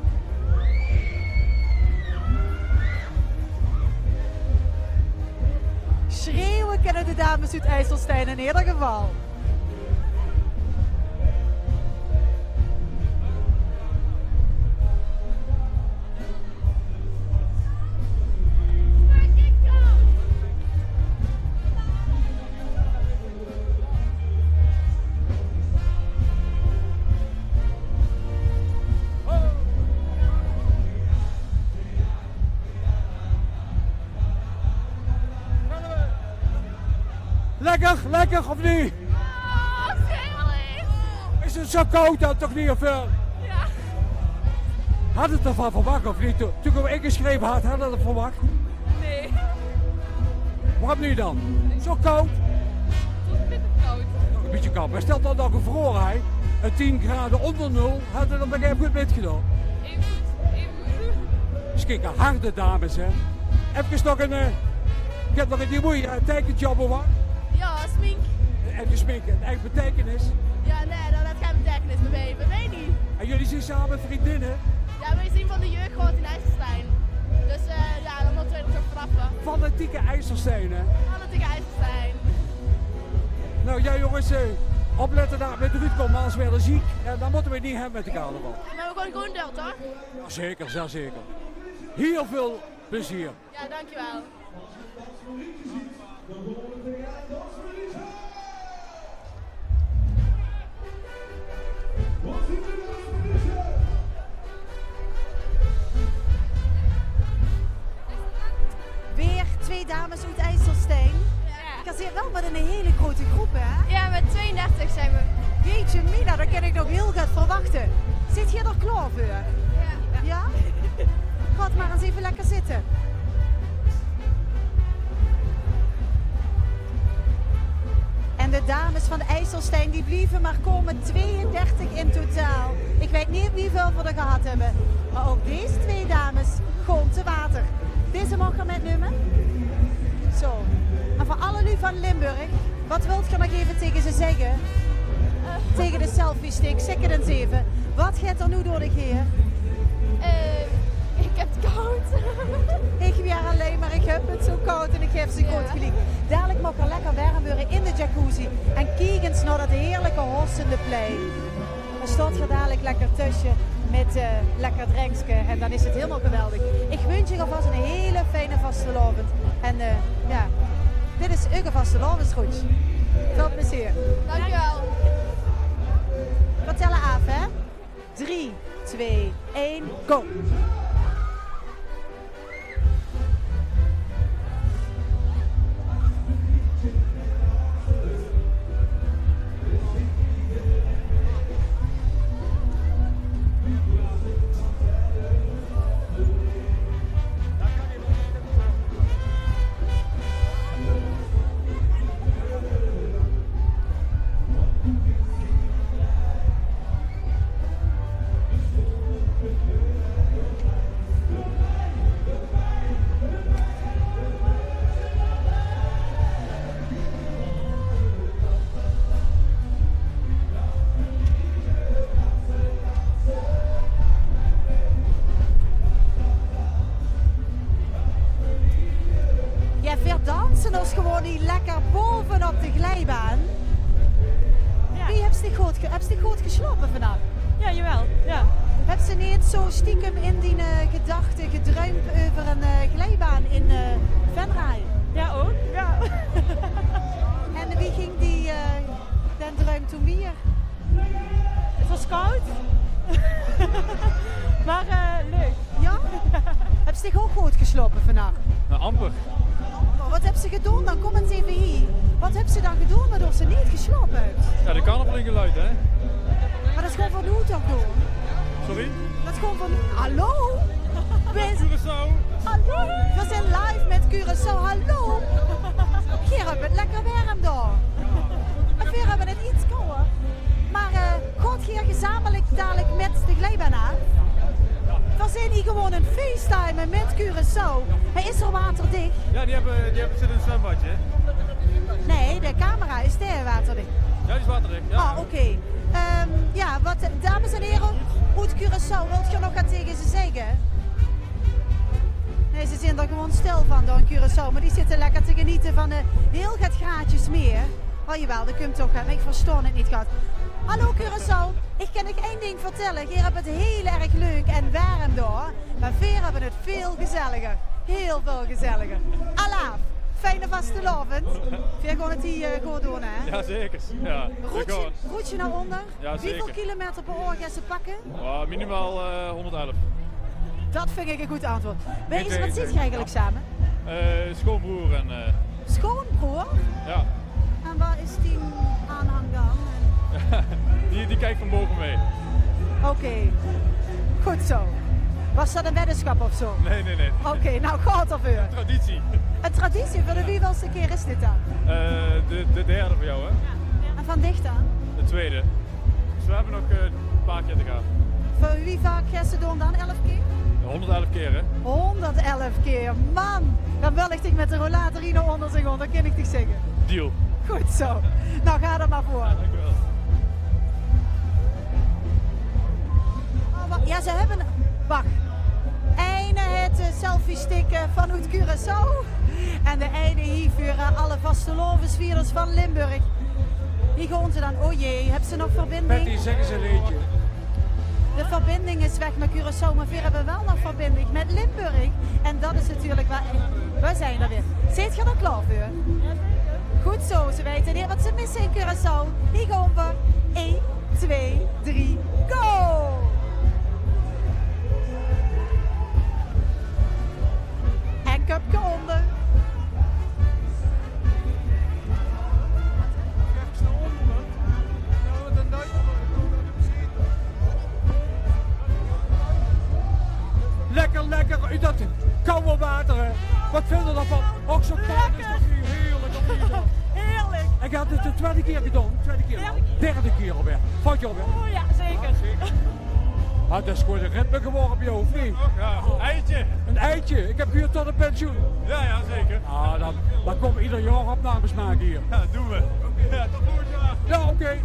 Schreeuwen kennen de dames uit IJsselstein in ieder geval. lekker? Lekker of niet? Oh, schijnlijk. Is het zo koud dan toch niet? Of, Ja. had het ervan verwacht of niet? Toen ik hem ingeschreven had het ervan verwacht? Nee. Waarom nu dan? Zo koud? Het was bitter koud. Nog een beetje koud. Maar stel dat dan gevroren hij. 10 graden onder 0, had het dan nog even goed metgedaan. Even goed. Dus kijk, harde dames hè. Even nog een, ik heb nog een mooie tekenjob of wat? Ja, smink. Even sminken, eigen betekenis. Ja, nee, dat heeft geen betekenis bij mij niet. En jullie zijn samen vriendinnen? Ja, wij zien van de jeugdgroot in IJsselstein. Dus ja, dan moeten we er toch trappen. Fanatieke IJsselstenen. Fanatieke IJsselstein. Nou ja jongens, opletten daar met de Ruud komt, anders weer ziek. En dan moeten we het niet hebben met de carnaval. Maar we gaan gewoon door, toch? Ja, zeker, zeer zeker. Heel veel plezier. Ja, dankjewel. Weer 2 dames uit IJsselstein. Ik zie wel met een hele grote groep, hè? Ja, met 32 zijn we. Jeetje mina, dat kan ik nog heel goed verwachten. Zit je er klaar voor? Ja. Ja? Ga maar eens even lekker zitten. En de dames van IJsselstein die blijven maar komen, 32 in totaal. Ik weet niet hoeveel we er gehad hebben. Maar ook deze 2 dames gewoon te water. Deze mag er met nummer. Zo. En voor alle nu van Limburg, wat wilt je nog even tegen ze zeggen? Tegen de selfie stick, zeg het eens even. Wat gaat er nu door de geer? Ik heb het koud. Ik weer alleen, maar ik heb het zo koud en ik heb ze goed geliefd. Dadelijk mag er lekker warm worden in de jacuzzi. En kijk eens naar dat heerlijke hossende plein. Dan staat je dadelijk lekker tussen met lekker drankje en dan is het helemaal geweldig. Ik wens je alvast een hele fijne vastelavond. En ja, dit is uw vastelavondsgoed. Veel plezier. Dankjewel. We tellen af, hè? 3, 2, 1, go! Als gewoon niet lekker bovenop de glijbaan. Ja. Wie heeft zich goed geslapen vandaag? Ja, jawel. Ja. Heb ze niet zo stiekem in die gedachten gedruimd over een glijbaan in Venray? Ja, ook. Ja. En wie ging die den druim toen weer? Het was koud. Maar leuk. Ja? Heb ze zich ook goed geslapen vandaag? Nou, amper. Wat heb ze gedaan dan? Kom eens even hier. Wat heb ze dan gedaan waardoor ze niet geslapen heeft? Ja, de carnaval geluid, hè? Maar dat is gewoon van nu toch doen? Sorry? Dat is gewoon van nu. Hallo? Curaçao. Hallo? We zijn live met Curaçao. Hallo? Hier hebben we het lekker warm daar. En hier hebben we het iets kouder. Maar gaat hier gezamenlijk dadelijk met de glijbaan aan? We zijn hier gewoon een FaceTime met Curaçao. Hij is er waterdicht. Ja, die hebben zitten in een zwembadje. Nee, de camera is daar waterdicht. Ja, die is waterdicht. Ja. Ah, oké. Ja, wat, dames en heren, uit Curaçao, wilt je nog wat tegen ze zeggen? Nee, ze zijn er gewoon stil van door in Curaçao, maar die zitten lekker te genieten van heel wat graadjes meer. Oh jawel, dat komt toch, maar ik versta het niet gehad. Hallo Curaçao, ik kan nog één ding vertellen. Hier hebben het heel erg leuk en warm daar, maar weer hebben het veel gezelliger. Heel veel gezelliger. Alaaf, fijne vastelavond. Weer gewoon het hier goed doen, hè? Ja, zeker. Ja, roetje naar onder. Ja, zeker. Hoeveel kilometer per uur gaan ze pakken? Minimaal 111. Dat vind ik een goed antwoord. Wees, wat zit je eigenlijk samen? Schoonbroer en... Schoonbroer? Ja. En waar is die aanhang dan? Die kijkt van boven mee. Oké, goed zo. Was dat een weddenschap of zo? Nee. Oké, nou gaat er weer. Traditie. Een traditie, voor de wievelste keer is dit dan? De derde voor jou, hè? En van dicht dan? De tweede. Dus we hebben nog een paar keer te gaan. Voor wie vaak ga je doen dan? 11 keer? 111 keer, hè? 111 keer, man! Dan wil ik dich met de rollator hier onder zich, dan kan ik dich zeggen. Deal. Goed zo. Nou, ga er maar voor. Ja, dankjewel. Ja, ze hebben... Wacht. Ene het selfie-sticken vanuit Curaçao. En de ene hier voor alle vastelovensvierders van Limburg. Hier gaan ze dan... Oh jee, hebben ze nog verbinding? Betty, zeg eens een liedje. De verbinding is weg met Curaçao, maar we hebben wel nog verbinding met Limburg. En dat is natuurlijk waar... We zijn er weer. Zit je er klaar voor? Goed zo, ze weten niet wat ze missen in Curaçao. Hier gaan we. 1, 2, 3, go! En cupje onder. Lekker uit dat koude water. Hè. Wat vinden we daarvan? Ook zo koud is dat hier heerlijk. Heerlijk. Ik had het de tweede keer gedaan. Derde keer alweer. Vond je alweer? Oh ja, zeker. Maar het is gewoon een ritme geworden bij jou, of niet? Ja, eitje. Een eitje. Ik heb hier tot een pensioen. Ja, zeker. Ah, dan komen we ieder jaar opnames maken hier. Ja, dat doen we. Ja, tot volgend jaar. Ja, oké.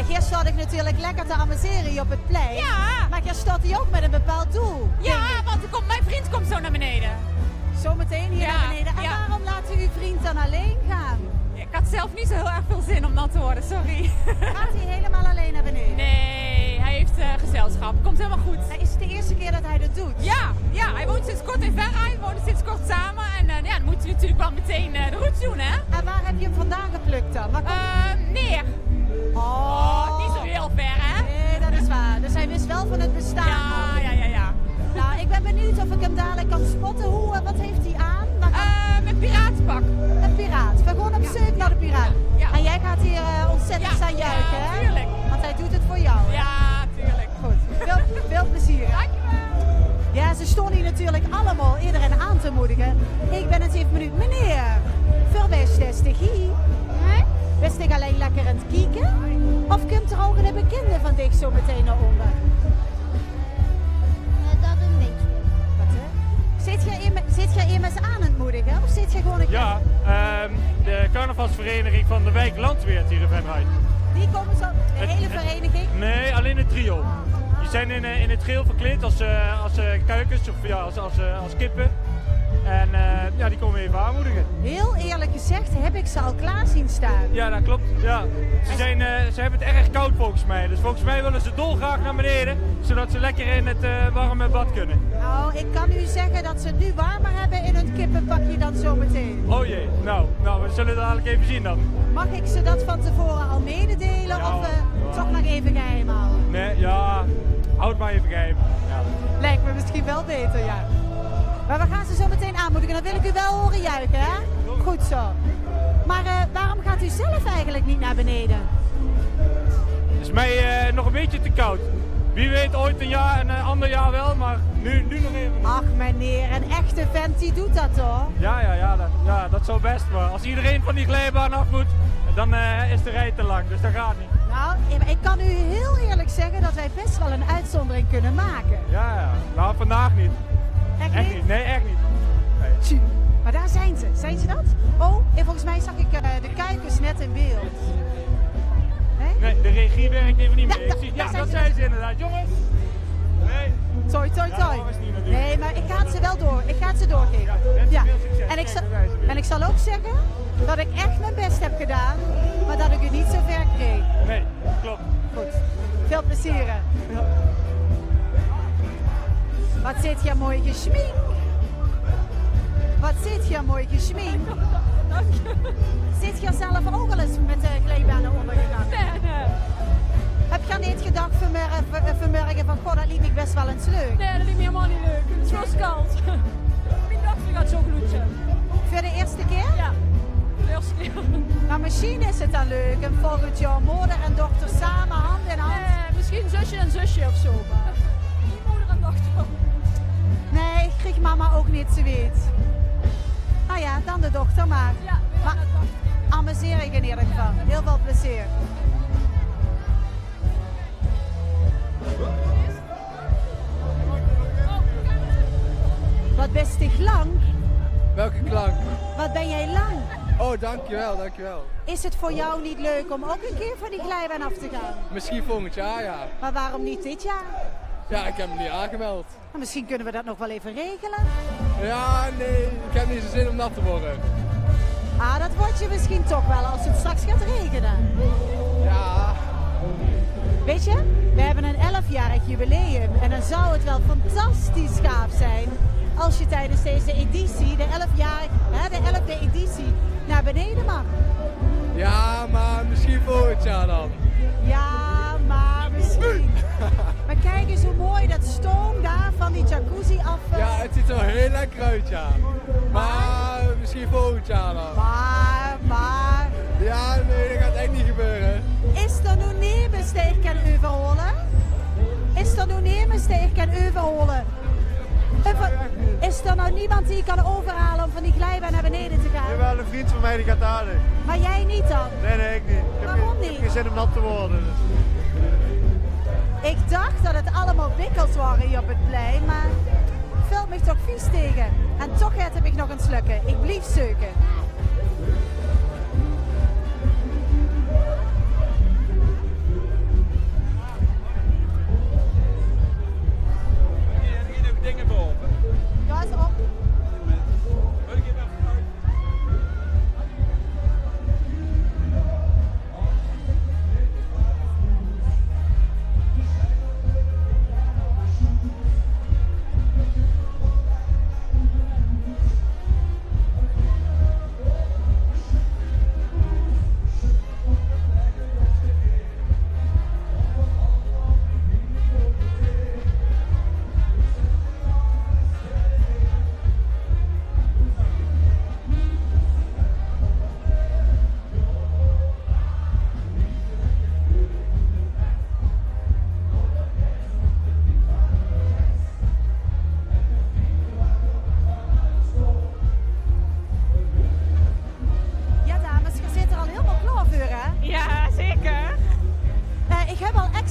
Gisteren had ik natuurlijk lekker te amuseren hier op het plein. Ja. Maar jij staat hier ook met een bepaald doel. Ja, want mijn vriend komt zo naar beneden. Zometeen hier naar beneden. En waarom laat u uw vriend dan alleen gaan? Ik had zelf niet zo heel erg veel zin om nat te worden, sorry. Gaat hij helemaal alleen naar beneden? Nee, hij heeft gezelschap. Komt helemaal goed. Is het de eerste keer dat hij dat doet? Ja, hij woont sinds kort in Verra. We wonen sinds kort samen. En dan moet hij natuurlijk wel meteen de route doen, hè? En waar heb je hem vandaan geplukt dan? Neer. Oh, niet zo heel ver, hè? Nee, dat is waar. Dus hij wist wel van het bestaan. Ja. Nou, ik ben benieuwd of ik hem dadelijk kan spotten. Wat heeft hij aan? Een piratenpak. Een piraat. We gaan op zoek naar de piraat. Ja. En jij gaat hier ontzettend staan juichen, hè? Tuurlijk. Want hij doet het voor jou, hè? Ja, tuurlijk. Goed. Veel plezier. Dankjewel. Ja, ze stonden hier natuurlijk allemaal iedereen aan te moedigen. Ik ben het even benieuwd. Meneer, verwijst is de gie? Wist ik alleen lekker aan het kijken? Of komt er ook een bekende van dich zo meteen naar onder? Dat een beetje. Wat hè? Zit jij immers aan het moedigen? Of zit je gewoon een Ja, de carnavalsvereniging van de wijk Landweert hier in Venray. Die komen zo, de hele vereniging? Nee, alleen het trio. Die zijn in het geel verkleed als kuikens of ja, als kippen. En ja, die komen even aanmoedigen. Heel eerlijk gezegd heb ik ze al klaar zien staan. Ja, dat klopt. Ja. Ze hebben het erg koud volgens mij. Dus volgens mij willen ze dolgraag naar beneden, zodat ze lekker in het warme bad kunnen. Nou, ik kan u zeggen dat ze het nu warmer hebben in hun kippenpakje dan zometeen. Oh jee, nou, we zullen het dadelijk even zien dan. Mag ik ze dat van tevoren al mededelen of toch nog even geheim houden? Nee, ja, houd maar even geheim. Ja. Lijkt me misschien wel beter, ja. Maar we gaan ze zo meteen aanmoedigen. Dan wil ik u wel horen juichen, hè? Goed zo. Maar waarom gaat u zelf eigenlijk niet naar beneden? Het is mij nog een beetje te koud. Wie weet ooit een jaar en een ander jaar wel, maar nu nog even. Ach meneer, een echte vent die doet dat toch? Ja, dat zou best. Maar als iedereen van die glijbaan af moet, dan is de rij te lang. Dus dat gaat niet. Nou, ik kan u heel eerlijk zeggen dat wij best wel een uitzondering kunnen maken. Ja. Nou, vandaag niet. Echt niet? Nee, echt niet. Nee. Maar daar zijn ze. Zijn ze dat? Oh, en volgens mij zag ik de kuikens net in beeld. Nee, de regie werkt even niet mee. Ja, dat zijn ze inderdaad. Jongens! Nee. Toi. Nee, maar ik ga het ze wel door. Ik ga het ze doorgeven. Ja. En ik zal ook zeggen dat ik echt mijn best heb gedaan, maar dat ik u niet zo ver kreeg. Nee, klopt. Goed. Veel plezier. Wat zit je mooi geschminkt? Wat zit je mooi geschminkt? Dank je. Zit je zelf ook al eens met de glijbanen ondergegaan? Nee. Heb je niet gedacht vanmorgen van, goh, dat liep ik best wel eens leuk? Nee, dat liep me helemaal niet leuk. Het was koud. Ik dacht, ik had zo gloedje. Voor de eerste keer? Ja, de eerste keer. Nou, misschien is het dan leuk en volgend jaar moeder en dochter samen, hand in hand. Nee, misschien zusje en zusje of zo, maar niet moeder en dochter. Nee, kreeg mama ook niet, ze weet. Nou ja, dan de dochter maar. Ja, maar amuseer ik in ieder geval. Heel veel plezier. Wat best ik lang? Welke klank? Wat ben jij lang? Oh, dankjewel. Is het voor jou niet leuk om ook een keer van die glijbaan af te gaan? Misschien volgend jaar, ja. Maar waarom niet dit jaar? Ja, ik heb me niet aangemeld. Maar misschien kunnen we dat nog wel even regelen. Ja, nee, ik heb niet zo zin om nat te worden. Ah, dat wordt je misschien toch wel als het straks gaat regenen. Ja. Weet je, we hebben een 11-jarig jubileum en dan zou het wel fantastisch gaaf zijn als je tijdens deze editie, de 11e editie, naar beneden mag. Ja, maar misschien volgend jaar dan. Ja, maar misschien. Maar kijk eens hoe mooi dat stoom daar van die jacuzzi af. Ja, het ziet er heel lekker uit, ja. Maar misschien volgend jaar dan. Maar. Ja, nee, dat gaat echt niet gebeuren. Is er nu niemand die ik kan overholen? Is er nu niemand die ik kan overholen? Is er nou niemand die ik kan overhalen om van die glijbaan naar beneden te gaan? Jawel, een vriend van mij die gaat aardig. Maar jij niet dan? Nee, ik niet. Waarom niet? Ik heb geen zin om nat te worden. Dus. Ik dacht dat het allemaal wikkels waren hier op het plein, maar valt me toch vies tegen. En toch heb ik nog een slukken. Ik blijf zoeken. Dingen boven. Ja, is op.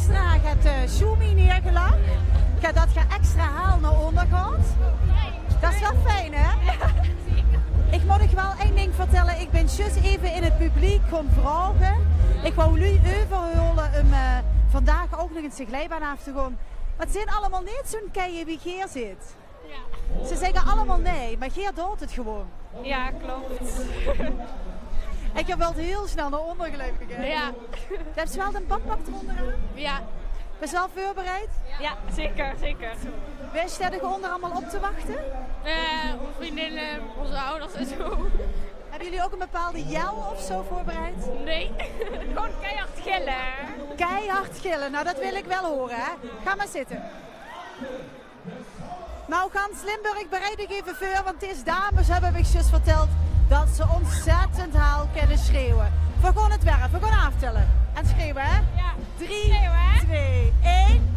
extra het shumi neergelegd. Dat je extra haal naar onder gaat. Dat is wel fijn, hè? Ik moet nog wel één ding vertellen. Ik ben juist even in het publiek gaan vragen. Ik wou jullie overholen om vandaag ook nog eens de glijbaan af te gaan. Maar het zijn allemaal niet zo'n keien wie Geer zit. Ja. Ze zeggen allemaal nee, maar Geer doet het gewoon. Ja, klopt. Ik heb wel heel snel naar onder gelopen. Ja. Heb je wel een badpak eronder aan? Ja. Ben je wel voorbereid? Ja, zeker, zeker. Wees je er onder allemaal op te wachten? Onze vriendinnen, onze ouders en zo. Hebben jullie ook een bepaalde jel of zo voorbereid? Nee, gewoon keihard gillen. Keihard gillen, nou dat wil ik wel horen, hè. Ga maar zitten. Nou, Gans Limburg bereid ik even voor, want deze dames hebben me juist verteld dat ze ontzettend haal kunnen schreeuwen. We gaan het werk, we gaan aftellen. En schreeuwen, hè? Ja. 3, schreeuwen, hè? 2, 1.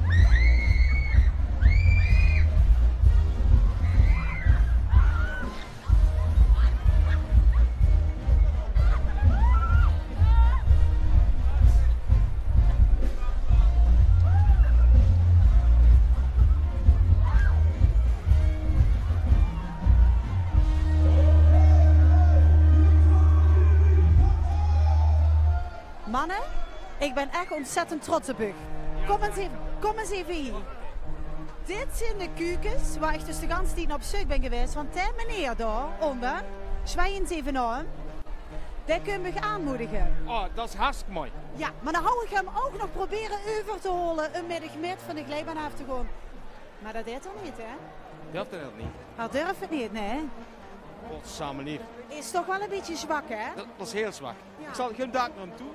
Mannen, ik ben echt ontzettend trots op u. Kom eens even hier. Dit zijn de kuikens waar ik dus de ganse tijd op zoek ben geweest. Want die meneer daar onder, zwaai eens even aan. Die kunnen we aanmoedigen. Oh, dat is hartstikke mooi. Ja, maar dan hou ik hem ook nog proberen over te holen een middag van de glijbaan af te gaan. Maar dat deed er niet, hè? Durft dat niet? Dat durft het niet, nee. Godsamme lief. Is toch wel een beetje zwak, hè? Dat is heel zwak. Ja. Ik zal geen dank naar hem toe.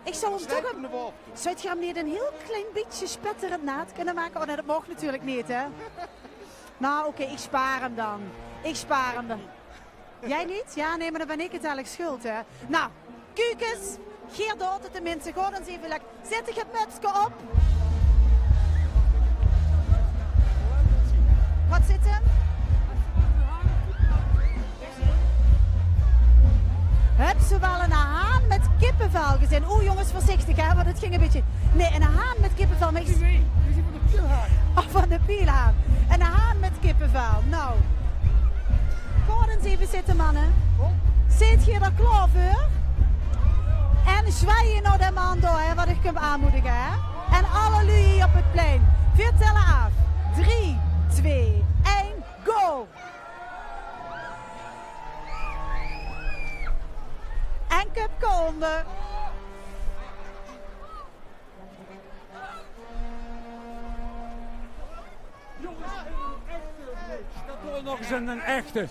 Ik zou hem toch zou je hem niet een heel klein beetje spetterend naad kunnen maken? Oh nee, dat mag natuurlijk niet, hè? Nou, oké, ik spaar hem dan. Ik spaar hem dan. Jij niet? Ja, nee, maar dan ben ik het eigenlijk schuld, hè? Nou, kuikens, Geer doet het tenminste. Gewoon eens even lekker. Zet ik het mutsje op? Wat zit hem? Heb ze wel een haan met kippenvel gezien? Oeh jongens, voorzichtig hè, want het ging een beetje... Nee, een haan met kippenvel. Maar ik... Nee, van de pielhaan. Oh, van de pielhaan. Een haan met kippenvel. Nou. Ga eens even zitten mannen. Zit je er klaar voor? En zwaai je naar de man door, hè, wat ik kan aanmoedigen, hè? En alle lui op het plein. 4 tellen af. 3, 2, 1, go! En cupje onder. Dat wordt nog eens een echte.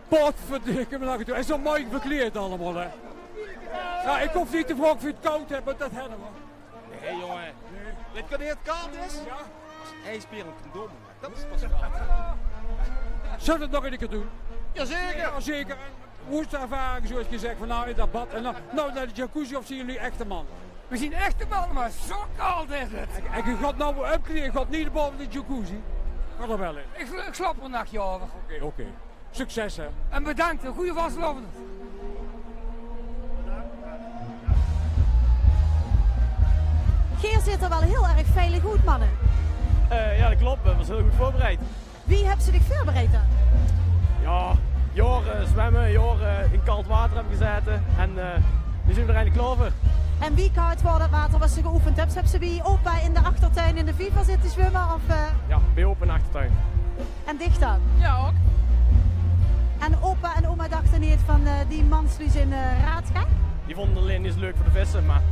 Potverdikke me nog toe. En zo mooi verkleed allemaal, hè. Ja, ik hoef niet te vragen of je het koud hebt, maar dat hebben we. Nee, jongen. Weet je wanneer het koud is? Ja. Als ijsbeer een condoom. Dat is pas koud. Zullen we het nog een keer doen? Jazeker. Ja, zeker. Hoe is de ervaring, zoals gezegd, van nou in dat bad en nou naar de jacuzzi, of zien jullie echte man? We zien echte mannen, maar zo koud is het. En je gaat nou upkleden, je gaat niet boven de jacuzzi. Ga er wel in. Ik slaap er een nachtje over. Oké. Succes, hè. En bedankt, een goede vastlovende. Geer zit er wel heel erg veilig goed, mannen. Ja, dat klopt. We zijn heel goed voorbereid. Wie heeft zich voorbereid dan? Ja, jaren zwemmen, jaren in koud water hebben gezeten. En nu zijn we er eindelijk klaar voor. En wie koud voor dat water was ze geoefend hebt? Hebben ze bij opa in de achtertuin in de FIFA zitten zwemmen? Of, Ja, bij opa in de achtertuin. En dicht dan? Ja, ook. En opa en oma dachten niet van die mansluis in Raadschap? Die vonden het alleen niet zo leuk voor de vissen, maar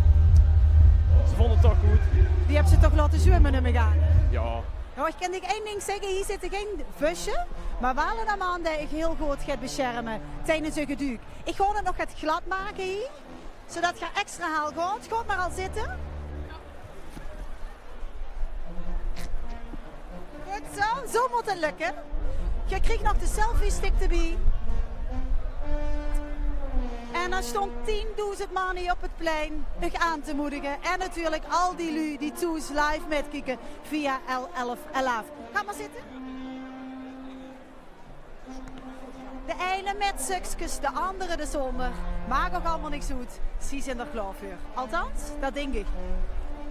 ze vonden het toch goed. Die hebben ze toch laten zwemmen in gaan? Ja. Nou, ik kan één ding zeggen, hier zitten geen visje, maar wel een man die ik heel goed gaat beschermen tijdens een geduik. Ik ga het nog het glad maken hier, zodat je extra haal gaat. Ga maar al zitten. Goed zo moet het lukken. Je krijgt nog de selfie stick erbij. En er stond 10.000 man hier op het plein nog aan te moedigen. En natuurlijk al die lui die toes live metkijken via L1111. Ga maar zitten. De ene met suksjes, de andere de zonder. Maakt ook allemaal niks goed. Ze zijn er klaar voor. Althans, dat denk ik.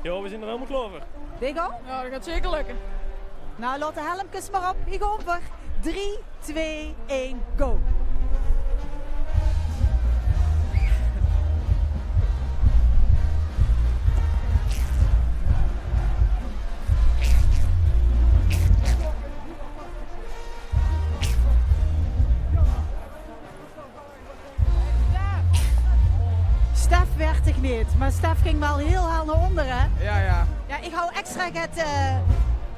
Ja, we zijn er helemaal klaar voor. Diggo? Ja, dat gaat zeker lukken. Nou, laat de helmpjes maar op. Ik ga over. 3, 2, 1, go. Stef werd ik niet, maar Stef ging wel heel hard naar onder, hè? Ja, ja. Ja, ik hou extra het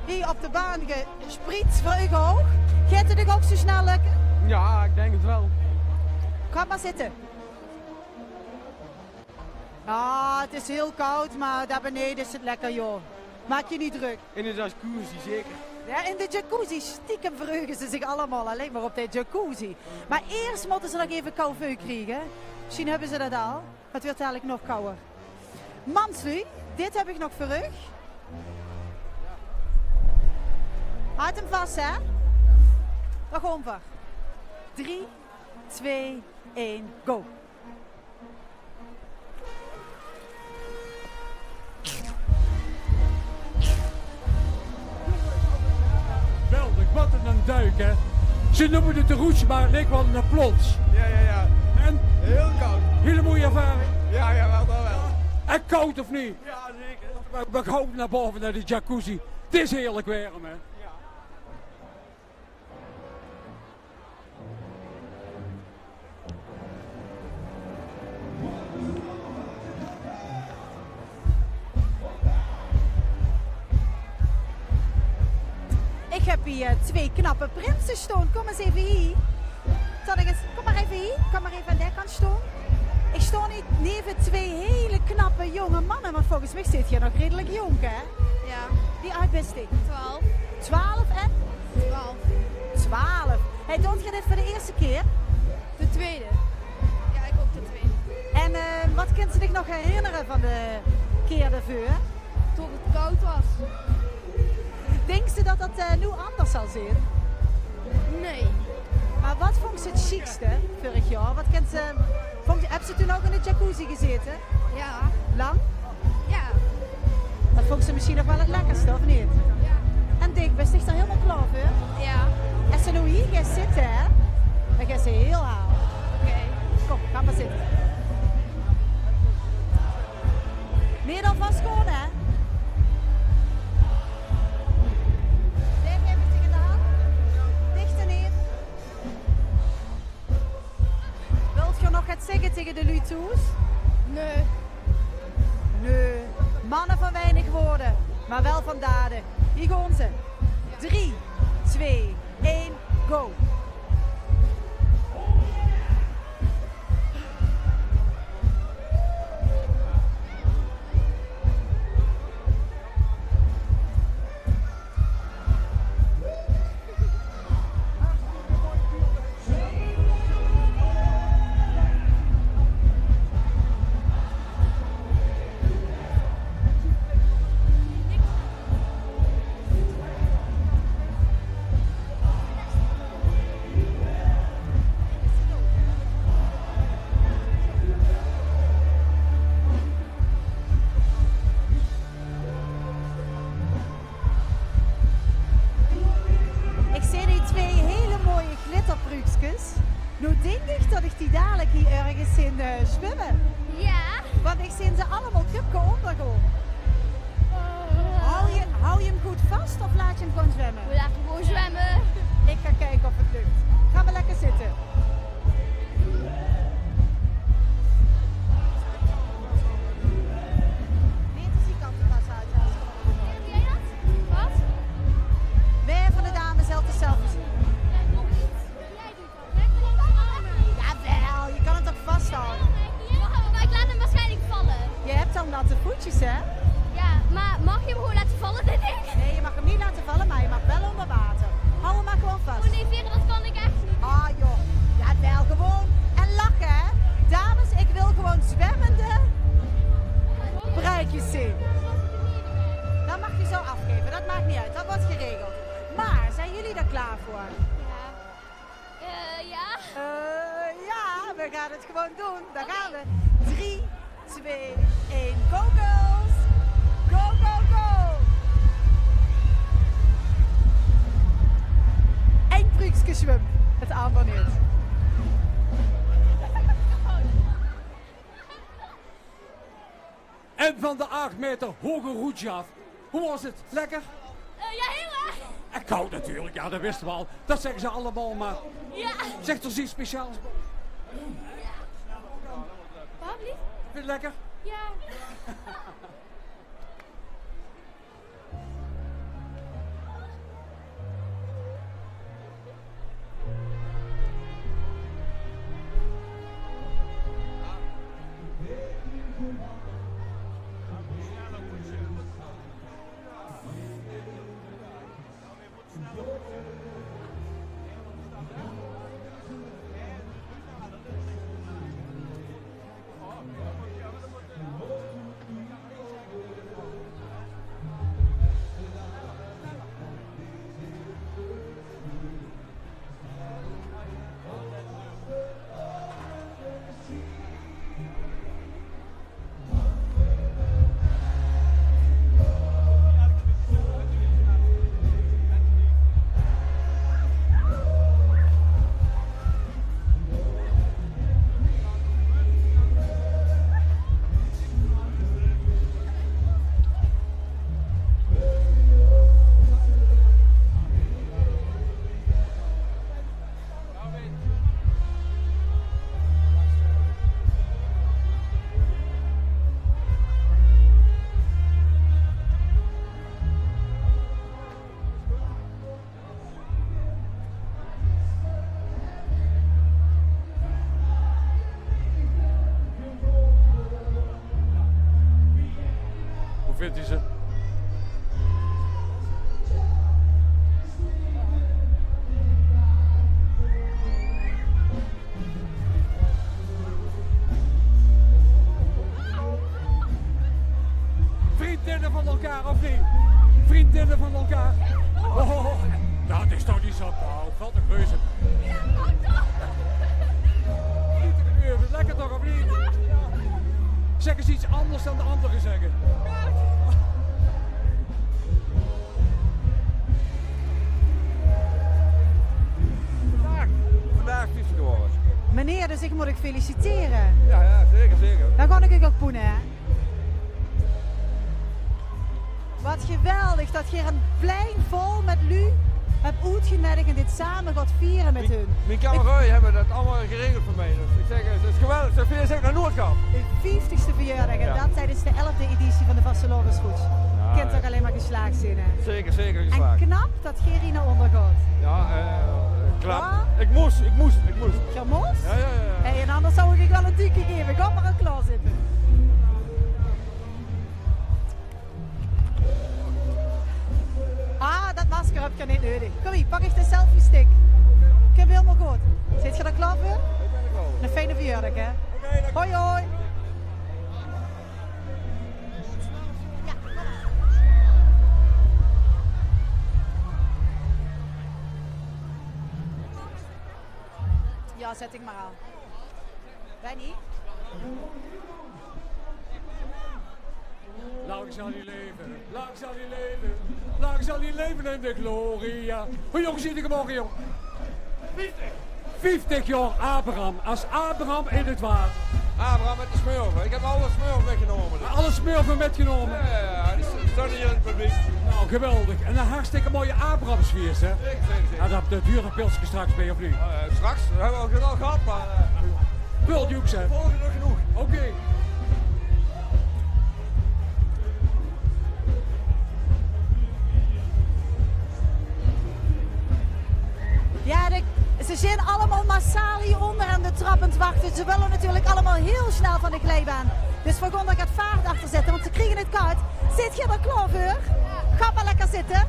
hier op de baan gespriet voor u hoog. Gaat het ook zo snel lukken? Ja, ik denk het wel. Ga maar zitten. Ah, het is heel koud, maar daar beneden is het lekker, joh. Maak je niet druk. In de jacuzzi, zeker. Ja, in de jacuzzi stiekem verheugen ze zich allemaal alleen maar op de jacuzzi. Maar eerst moeten ze nog even kou veu krijgen. Misschien hebben ze dat al. Het wordt eigenlijk nog kouder. Manslu, dit heb ik nog voor u. Houd hem vast, hè. Daar gaan we. 3, 2, 1, go. Geweldig, wat een duik, hè. Ze noemen het de roes, maar het leek wel een plots. Ja, ja, ja. En? Heel koud. Hele mooie ervaring. Ja, ja, wel, dat wel. En koud of niet? Ja, zeker. We gaan naar boven naar de jacuzzi. Het is heerlijk warm, hè. Ik heb hier 2 knappe prinsen staan. Kom eens even hier. Kom maar even hier. Kom maar even aan de kant staan. Ik sta niet neven 2 hele knappe jonge mannen. Maar volgens mij zit je nog redelijk jong, hè? Ja. Wie oud bent je? 12. 12 en? 12. 12. Hey, doet je dit voor de eerste keer? De tweede. Ja, ik ook de tweede. En wat kunt ze zich nog herinneren van de keer ervoor? Tot het koud was. Denk ze dat dat nu anders zal zijn? Nee. Maar wat vond ze het chicste vorig jaar? Wat kent ze... Heb ze toen ook in de jacuzzi gezeten? Ja. Lang? Ja. Dat vond ze misschien nog wel het lekkerste, of niet? Ja. En Dick, ben je er helemaal klaar voor? Ja. Als ze nu hier gaat zitten, hè, dan gaat ze heel halen. Oké. Kom, ga maar zitten. Meer dan vast gewoon, hè? Leg even tegen de hand. Dichter neer. Wilt je nog het zeggen tegen de Lutoes? Nee. Nee. Mannen van weinig woorden, maar wel van daden. Hier gaan ze. 3, 2, 1, go. Nou denk ik dat ik die dadelijk hier ergens in zwemmen. Ja. Want ik zie ze allemaal krupke ondergaan. Hou je hem goed vast of laat je hem gewoon zwemmen? We laten hem gewoon zwemmen. Ik ga kijken of het lukt. Ga maar lekker zitten. Wij van de dames helpt het zelf zien. Jawel, je kan het toch vasthouden? Maar ik laat hem waarschijnlijk vallen. Je hebt al natte voetjes, hè? Ja, maar mag je hem gewoon laten vallen, denk ik? Nee, je mag hem niet laten vallen, maar je mag wel onder water. Hou hem maar gewoon vast. Oh nee, Vera, dat kan ik echt niet. Ah joh, jawel, gewoon. En lachen, hè? Dames, ik wil gewoon zwemmende bruidjes zien. Dat mag je zo afgeven, dat maakt niet uit, dat wordt geregeld. Maar, zijn jullie er klaar voor? Ja. Ja. Ja, we gaan het gewoon doen. Daar gaan we. 3, 2, 1, go girls! Go! go, go! Eindbrücksgeschwimmen. Het aanbouw niet. En van de 8 meter hoge roetje af. Hoe was het? Lekker? Ja, heel erg. En koud natuurlijk, ja, dat wisten we al. Dat zeggen ze allemaal, maar Ja. zegt er iets speciaals? Wat lief? Vind je het lekker? Ja. Vindt u ze? Vriendinnen van elkaar of niet? Vriendinnen van elkaar? Oh, dat is toch niet zo koud. Valt een reuze. Lekker toch of niet? Zeg eens iets anders dan de anderen zeggen. Vandaag is het geworden. Meneer, dus ik moet ik feliciteren. Ja, zeker, zeker. Dan kan ik ook poenen, hè? Wat geweldig dat je hier een plein vol met lu hebt uitgenodigd en dit samen gaat vieren met hun. Mijn kameraden hebben dat allemaal geregeld voor mij. Dus ik zeg, het is geweldig. Ze vinden zich naar Noord gaan. De 50ste verjaardag en dat tijdens de 11e editie van de Vastelovensroute. Ja, Kind toch alleen maar geslaagd zijn, hè? Zeker, zeker geslaagd. En knap dat Gerrie naar onder gaat. Ja, klap. Ja? Ik moest. Je moest? Ja. Hey, en anders zou ik wel een tikje geven. Ga maar aan klaar zitten. Ah, dat masker heb je niet nodig. Kom hier, pak eens de selfie stick. Ik heb helemaal goed. Zit je er klaar voor? Een fijne verjaardag, hè? Hoi, hoi. Ja, zet ik maar aan. Benny? Lang zal hij leven, lang zal hij leven, lang zal hij leven in de gloria. Hoe jong zit ik morgen, jong? 50 jaar, Abraham. Als Abraham in het water. Abraham met de smurfen. Ik heb alle smurfen meegenomen. Dus. Alle smurfen metgenomen? Ja, die staan hier in het publiek. Nou, geweldig. En een hartstikke mooie Abrahamsfeest, hè? Zeker. En dat de dure pilsje straks mee, of niet? Straks, dat hebben we al gehad, maar... Puldjoeks, hè? Volgende nog genoeg. Oké. Ja, ze zijn allemaal massaal hieronder aan de trap aan het wachten. Ze willen natuurlijk allemaal heel snel van de glijbaan. Dus we gaan er het vaart achter zetten, want ze krijgen het koud. Zit je er klaar voor? Ga maar lekker zitten.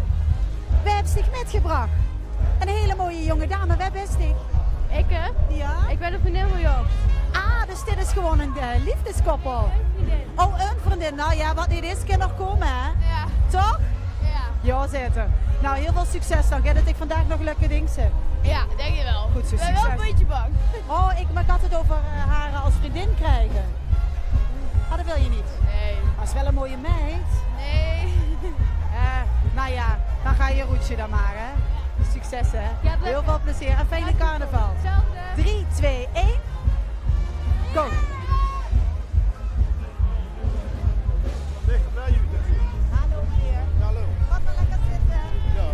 We hebben zich metgebracht. Een hele mooie jonge dame. Waar bent je? Ik hè? Ja? Ik ben een vriendin van jou. Ah, dus dit is gewoon een liefdeskoppel. Een vriendin. Oh, een vriendin. Nou ja, wat niet is, kan nog komen, hè? Ja. Toch? Ja. Ja, zitten. Nou, heel veel succes dan. Gaat het ik vandaag nog leuke dingen? Ja, denk je wel. Goed zo, ik ben wel een succes. beetje bang. Oh, ik had het over haar als vriendin krijgen. Ah, dat wil je niet? Nee. Dat is wel een mooie meid. Nee. Nou ja, dan ga je roetje dan maar, hè. Succes, hè. Heel veel plezier en fijne carnaval. 3, 2, 1. Go! Hallo meneer. Hallo. Wat wel lekker zitten. Ja.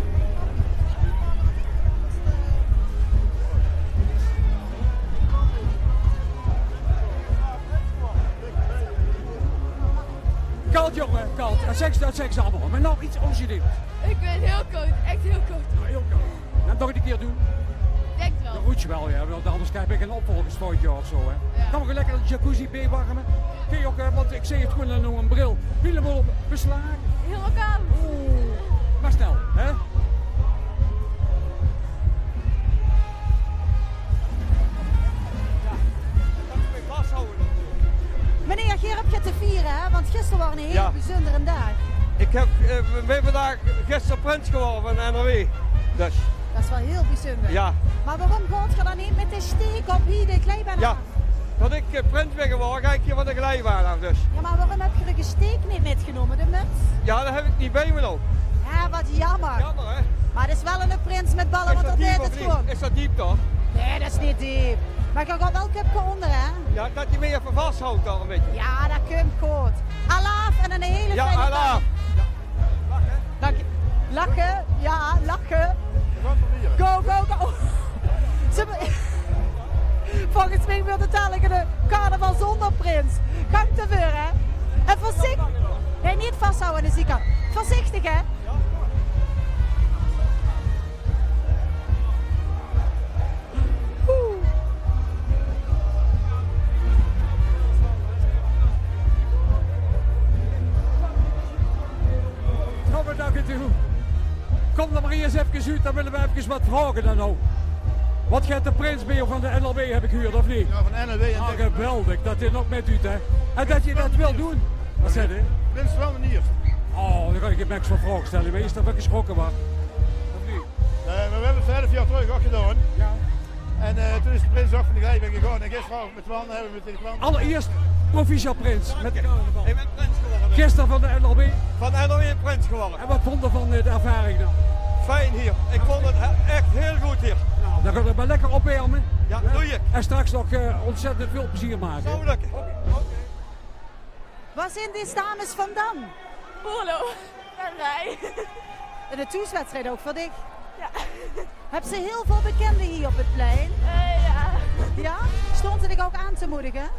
Koud jongen, koud. Dat zeg ze allemaal. Maar nou iets origineel. Ik ben heel koud, echt heel koud. Heel koud. En nog een keer doen. Denk het wel. Dat moet je wel, ja. Want anders krijg ik een opvolgingsfoutje of zo, hè. Ja. Kan we lekker de jacuzzi bijwarmen? Kun je ook, want ik zeg het gewoon nog een bril. Helemaal op beslagen. Heel koud. Oeh. Maar snel, hè? Meneer, hier heb je te vieren, hè? Want gisteren was een hele Ja. bijzondere dag. Ik ben vandaag gisteren prins geworden van de NRW. Dus Dat is wel heel bijzonder. ja, Maar waarom gaat je dan niet met de steek op hier de glijbaan ja. af? Dat ik prins ben geworden, ga ik hier van de glijbaan af dus. Ja, maar waarom heb je de gesteek niet metgenomen, de muts? Ja, dat heb ik niet bij me nog. Ja, wat jammer. Jammer hè? Maar het is wel een prins met ballen, want dat deed het gewoon. Is dat diep toch? Nee, dat is niet diep. Maar je gaat wel kupje onder, hè? Ja, dat je me even vasthoudt al een beetje. Ja, dat komt goed. Alaaf en een hele Ja, fijne alaaf. dag. Dank je. Lachen, ja, lachen. Go, go, go. Volgens mij wil het dadelijk de carnaval zonder prins. Gang te ver, hè? En voorzichtig. Nee, niet vasthouden in de ziekenhuis. Voorzichtig, hè? Kom maar daar toe. Kom dan maar eerst even uit, dan willen we even wat vragen dan nou. Wat gaat de prins bij van de NLB heb ik gehuurd, of niet? Ja, van NLB en geweldig, dat je nog met u, hè. En dat je dat wil doen. Wat zei je? Prins wel manier. Oh, dan kan ik je niks van vragen stellen. Maar is dat wel geschrokken, maar? Of niet? Maar we hebben het 11 jaar terug ook gedaan. Ja. En toen is de prins ook van de glijbaan gegaan. En gisteren met Twan hebben we tegen Twan. Allereerst provinciaal prins met de carnaval. Ik ben prins geworden. Gisteren van de NLB. Van de NRW prins geworden. En wat vond je van de ervaring dan? Fijn hier. Ik vond het echt heel goed hier. Nou, dan gaat het maar lekker opwarmen. Ja, doe je. En straks nog ontzettend veel plezier maken. Zo lukken. Waar zijn deze dames vandaan? Polo. En rij. En de toeswedstrijd ook voor dich. Ja. Heb ze heel veel bekenden hier op het plein? Ja. Ja? Stond ze dich ook aan te moedigen?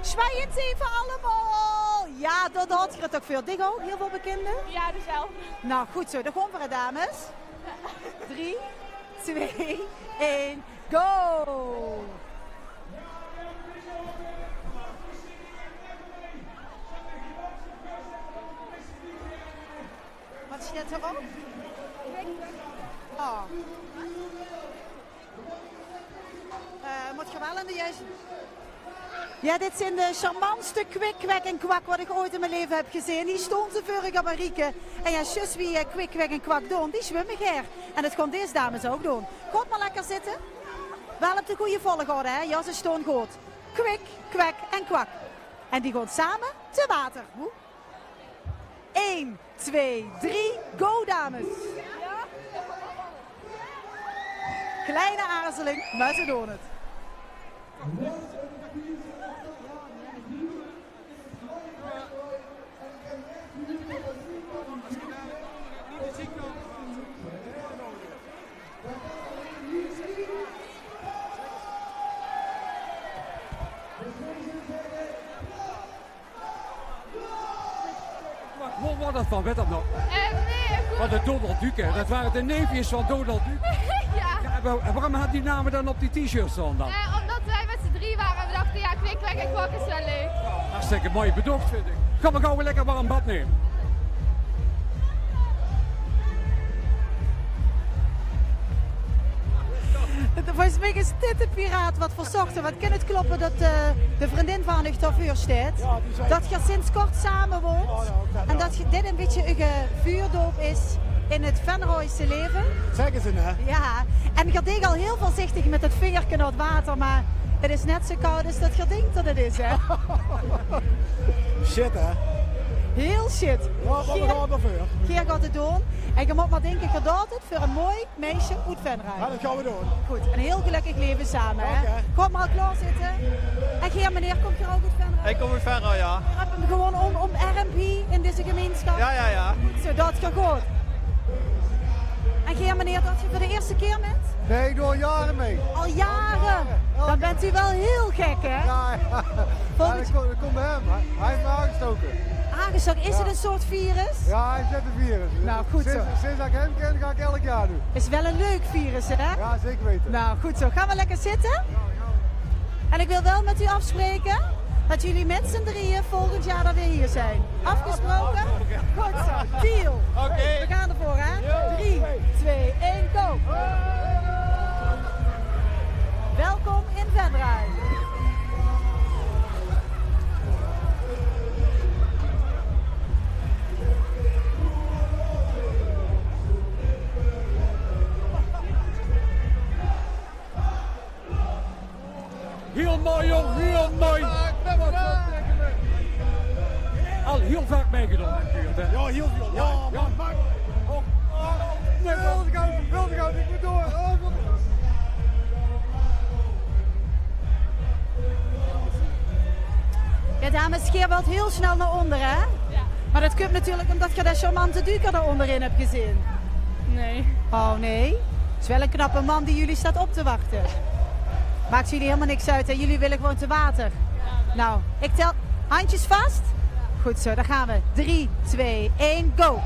Zwaai het even allemaal! Ja, dat had je het ook veel. Dich ook? Heel veel bekenden? Ja, dezelfde. Nou, goed zo. Dan gaan we, dames. 3, 2, 1, go! Wat staat erop? Oh. Moet je wel in de juiste... Ja, dit zijn de charmantste kwik, kwek en kwak wat ik ooit in mijn leven heb gezien. Die stond ze vurig op Marieke. En ja, zus wie kwik, kwek en kwak doen, die zwemmen her. En dat kon deze dames ook doen. Goed maar lekker zitten. Wel op de goede volgorde, hè. Ja, ze staan goed. Kwik, kwek en kwak. En die gaan samen te water. 1, 2, 3, go dames. Kleine aarzeling, maar ze doen het. Wat was dat van? Weet dat nog? Nee, goed. Van de Donald Duck, hè? Dat waren de neefjes van Donald Duck. Ja. Ja, waarom had die namen dan op die t-shirts staan dan? Omdat wij met z'n drie waren en we dachten, ja, kwik, kwek en kwak is wel leuk. Hartstikke mooi bedoeld, vind ik. Ga maar gauw lekker warm bad nemen. Volgens mij is dit de piraat wat verzocht. Wat kan het kloppen dat de vriendin van u toch vuur staat? Dat je sinds kort samen woont. En dat dit een beetje een vuurdoop is in het Venrooyse leven. Zeggen ze, hè? Ja, en je deed al heel voorzichtig met het vingertje naar het water, maar het is net zo koud als dat je denkt dat het is, hè? Shit, hè? Heel shit. Ja, maar we gaan ervoor. Geer gaat het doen. En je moet maar denken, je doet het voor een mooi meisje uit Venray. Ja, dat gaan we doen. Goed, een heel gelukkig leven samen. Hè? Okay. Kom maar klaar zitten. En Geer, meneer, komt je ook uit Venray? Ik kom uit Venray, ja. Je hebt hem gewoon omarmd hier in deze gemeenschap. Ja. Goed zo, dat gaat goed. En Geer, meneer, dat je voor de eerste keer met? Nee, ik doe al jaren mee. Al jaren? Dan bent u wel heel gek, hè? Ja. Dat komt bij hem. Hij heeft me aangestoken. Aangestoken? Is het een soort virus? Ja, hij zet een virus. Nou, goed zo. Sinds dat ik hem ken, ga ik elk jaar doen. Is wel een leuk virus, hè? Ja, zeker weten. Nou, goed zo. Gaan we lekker zitten? En ik wil wel met u afspreken dat jullie met z'n drieën volgend jaar dan weer hier zijn. Afgesproken? Goed zo. Deal. Oké. We gaan ervoor, hè? 3, 2, 1, go. Welkom in Venray. Heel mooi, jong, heel mooi. Al heel vaak meegedaan. Ja, heel veel. Ja, maar. Nee, wilde gaan, ik moet door. Ja, dames, Geer wilt heel snel naar onder, hè? Ja. Maar dat komt natuurlijk omdat je dat charmante duiker onderin hebt gezien. Nee. Oh nee? Het is wel een knappe man die jullie staat op te wachten. Maakt jullie helemaal niks uit en jullie willen gewoon te water. Nou, ik tel handjes vast. Goed zo, daar gaan we. 3, 2, 1, go!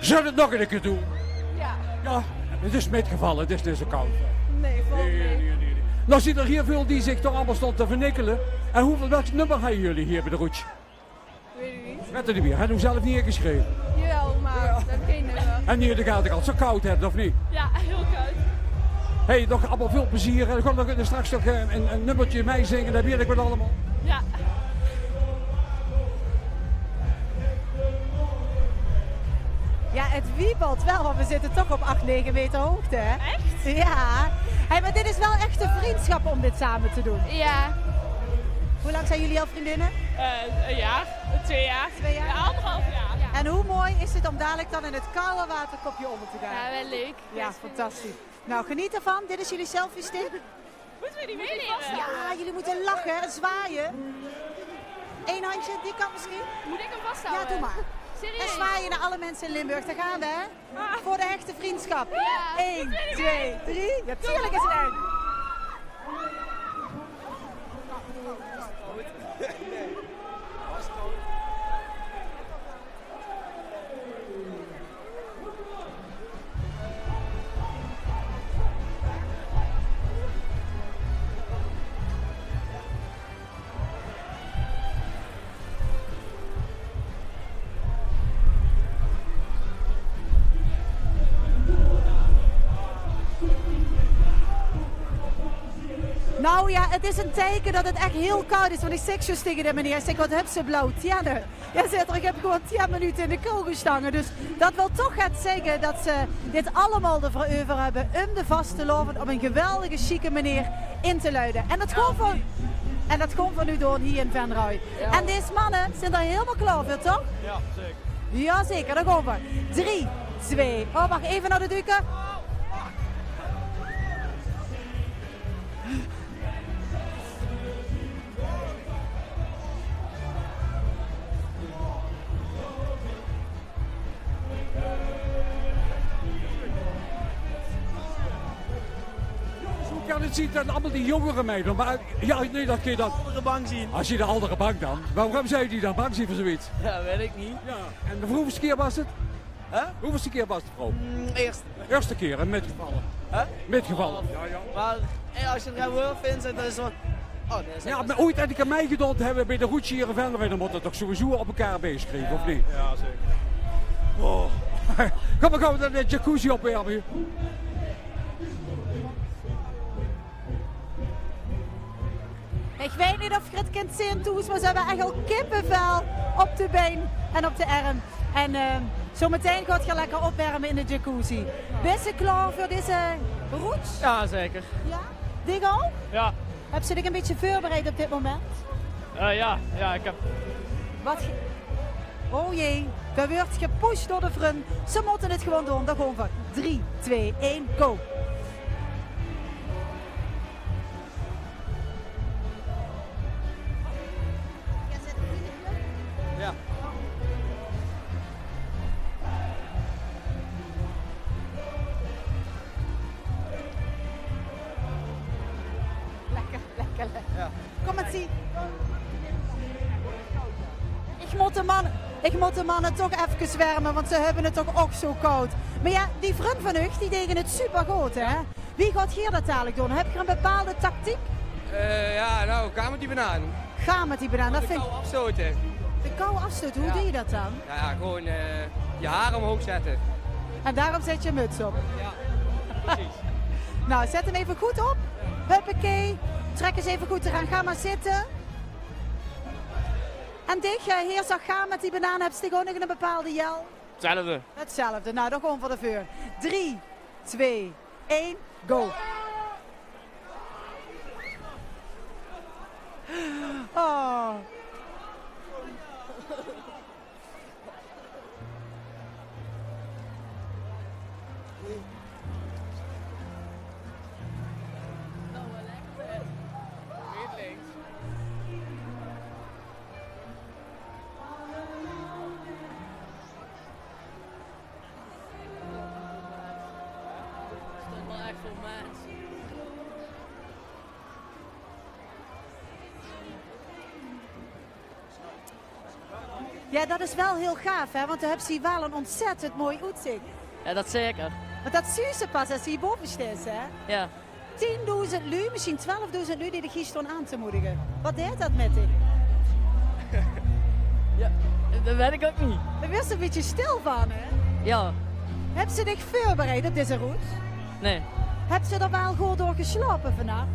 Zullen we het nog een keer doen? Ja. Ja, het is metgevallen, het is niet zo koud. Nee, volgens mij. Nee. Nou zie er hier veel die zich toch allemaal stond te vernikkelen. En welk nummer hebben jullie hier bij de Roetje? Weet ik niet. Met er niet meer, hebben we zelf niet ingeschreven. Jawel, maar dat heb geen nummer. En hier gaat het al zo koud hebben, of niet? Ja, heel koud. Hey, nog allemaal veel plezier. En dan komt nog straks nog een nummertje mee zingen, dat weet ik wat allemaal. Ja. Ja, het wiebelt wel, want we zitten toch op 8, 9 meter hoogte, hè? Echt? Ja. Hey, maar dit is wel echt een vriendschap om dit samen te doen. Ja. Hoe lang zijn jullie al vriendinnen? Een jaar, 2 jaar. 2 jaar? Ja, 1,5 jaar. Ja. En hoe mooi is het om dadelijk dan in het koude waterkopje onder te gaan? Ja, wel leuk. Ja, fantastisch. Nou, geniet ervan. Dit is jullie selfie stick. Moeten we die meenemen? Ja, jullie moeten lachen en zwaaien. Eén handje, die kant misschien? Moet ik hem vasthouden? Ja, doe maar. Serieus? En zwaaien naar alle mensen in Limburg. Daar gaan we, hè? Voor de hechte vriendschap. Ja. 1, 2, 3. Ja, tuurlijk is het uit. Nou ja, het is een teken dat het echt heel koud is. Want ik zeg zo tegen de meneer, ik zeg, wat heb ze blauw? Tienne. Ja, zegt er, ik heb gewoon 10 minuten in de kou gestangen. Dus dat wil toch gaat zeggen dat ze dit allemaal ervoor over hebben om de vast te lopen op een geweldige, chique manier in te luiden. En dat gewoon van u door hier in Venray. Ja. En deze mannen zijn er helemaal klaar voor, toch? Ja, zeker. Ja, zeker. Dan gaan we. 3, 2, oh, wacht even naar de duiken. Ja, dat ziet dan allemaal die jongere meiden. Maar ja, nee, dat kun je dan. Andere bank zien. Als je de andere bank dan. Waarom zou je die dan bang zien voor zoiets? Ja, weet ik niet. Ja. En de hoeveelste keer was het? Huh? Hoeveelste keer was het, vrouw? Eerst. Eerste keer en metgevallen. Huh? Metgevallen. Ja. Maar als je het gaat horen vindt, dan is het wel... Oh, nee, is ja, maar ooit dat ik aan mij gedaan hebben bij de Roetje hier in Venray, dan moet het toch sowieso op elkaar bezig krijgen, of niet? Ja, zeker. Oh. Kom maar, gaan we dan de jacuzzi opwermen. Ik weet niet of je het kunt zien, Toes, maar ze hebben echt al kippenvel op de been en op de arm. En Zometeen gaat je lekker opwarmen in de jacuzzi. Ben je klaar voor deze route? Ja, zeker. Ja? Dik ook? Ja. Heb je zich een beetje voorbereid op dit moment? Ja, ik heb... Oh jee, we wordt gepusht door de vriend. Ze moeten het gewoon doen. Dan gaan we. 3, 2, 1, go. Ja. Lekker. Ja. Kom maar zie. Ik moet de mannen toch even zwermen, want ze hebben het toch ook zo koud. Maar ja, die vriend van u, die deden het super goed, hè? Wie gaat hier dat dadelijk doen? Heb je een bepaalde tactiek? Ja, nou, ga met die banaan. Ga met die banaan, dat vind ik... afstoten. De kou afstoten, hoe doe je dat dan? Ja, gewoon je haar omhoog zetten. En daarom zet je muts op? Ja, precies. Nou, zet hem even goed op. Huppakee. Trek eens even goed eraan. Ga maar zitten. En hier zag gaan met die banaan. Heb je gewoon nog een bepaalde jel? Hetzelfde. Hetzelfde. Nou, dan gewoon voor de vuur. 3, 2, 1, go. Oh. Ja, dat is wel heel gaaf, hè? Want dan heb je wel een ontzettend mooi uitzicht. Ja, dat zeker. Want dat zie je pas als je hierboven staat, hè? Ja. 10.000 lui, misschien 12.000 lui die de gies stonden aan te moedigen. Wat deed dat met je? Ja, dat weet ik ook niet. Daar werd je een beetje stil van, hè? Ja. Heb je zich voorbereid op deze route? Nee. Heb je er wel goed door geslapen vannacht?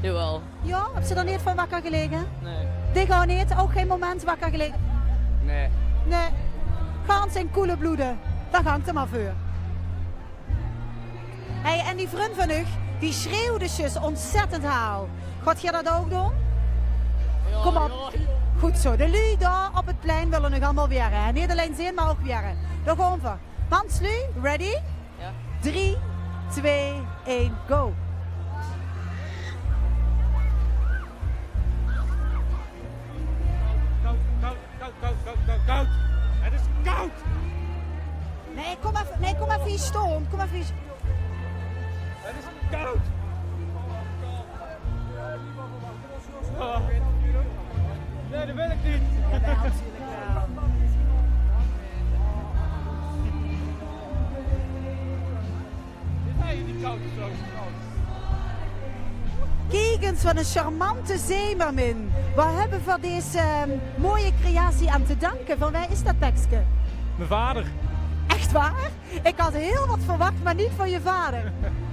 Jawel. Ja? Heb je er niet van wakker gelegen? Nee. Die gewoon niet? Ook geen moment wakker gelegen? Nee. Nee. Gans en koele bloeden. Dat hangt er maar voor. Hey, en die vriend van u, die schreeuwde zus ontzettend haal. Gaat je dat ook doen? Ja, kom op. Ja. Goed zo. De lui daar op het plein willen nog allemaal weer. Hè? Niet alleen zien, maar ook weer. Daar gaan we. Hans lui, ready? Ja. 3, 2, 1, go. Koud. Het is koud. Nee, kom even hier stoom. Kom even hier. Het is koud. Oh. Nee, dat wil ik niet. Kijk eens, wat een charmante zeemermin. Wat hebben we voor deze mooie creatie aan te danken? Van wie is dat tekstje? Mijn vader. Echt waar? Ik had heel wat verwacht, maar niet van je vader.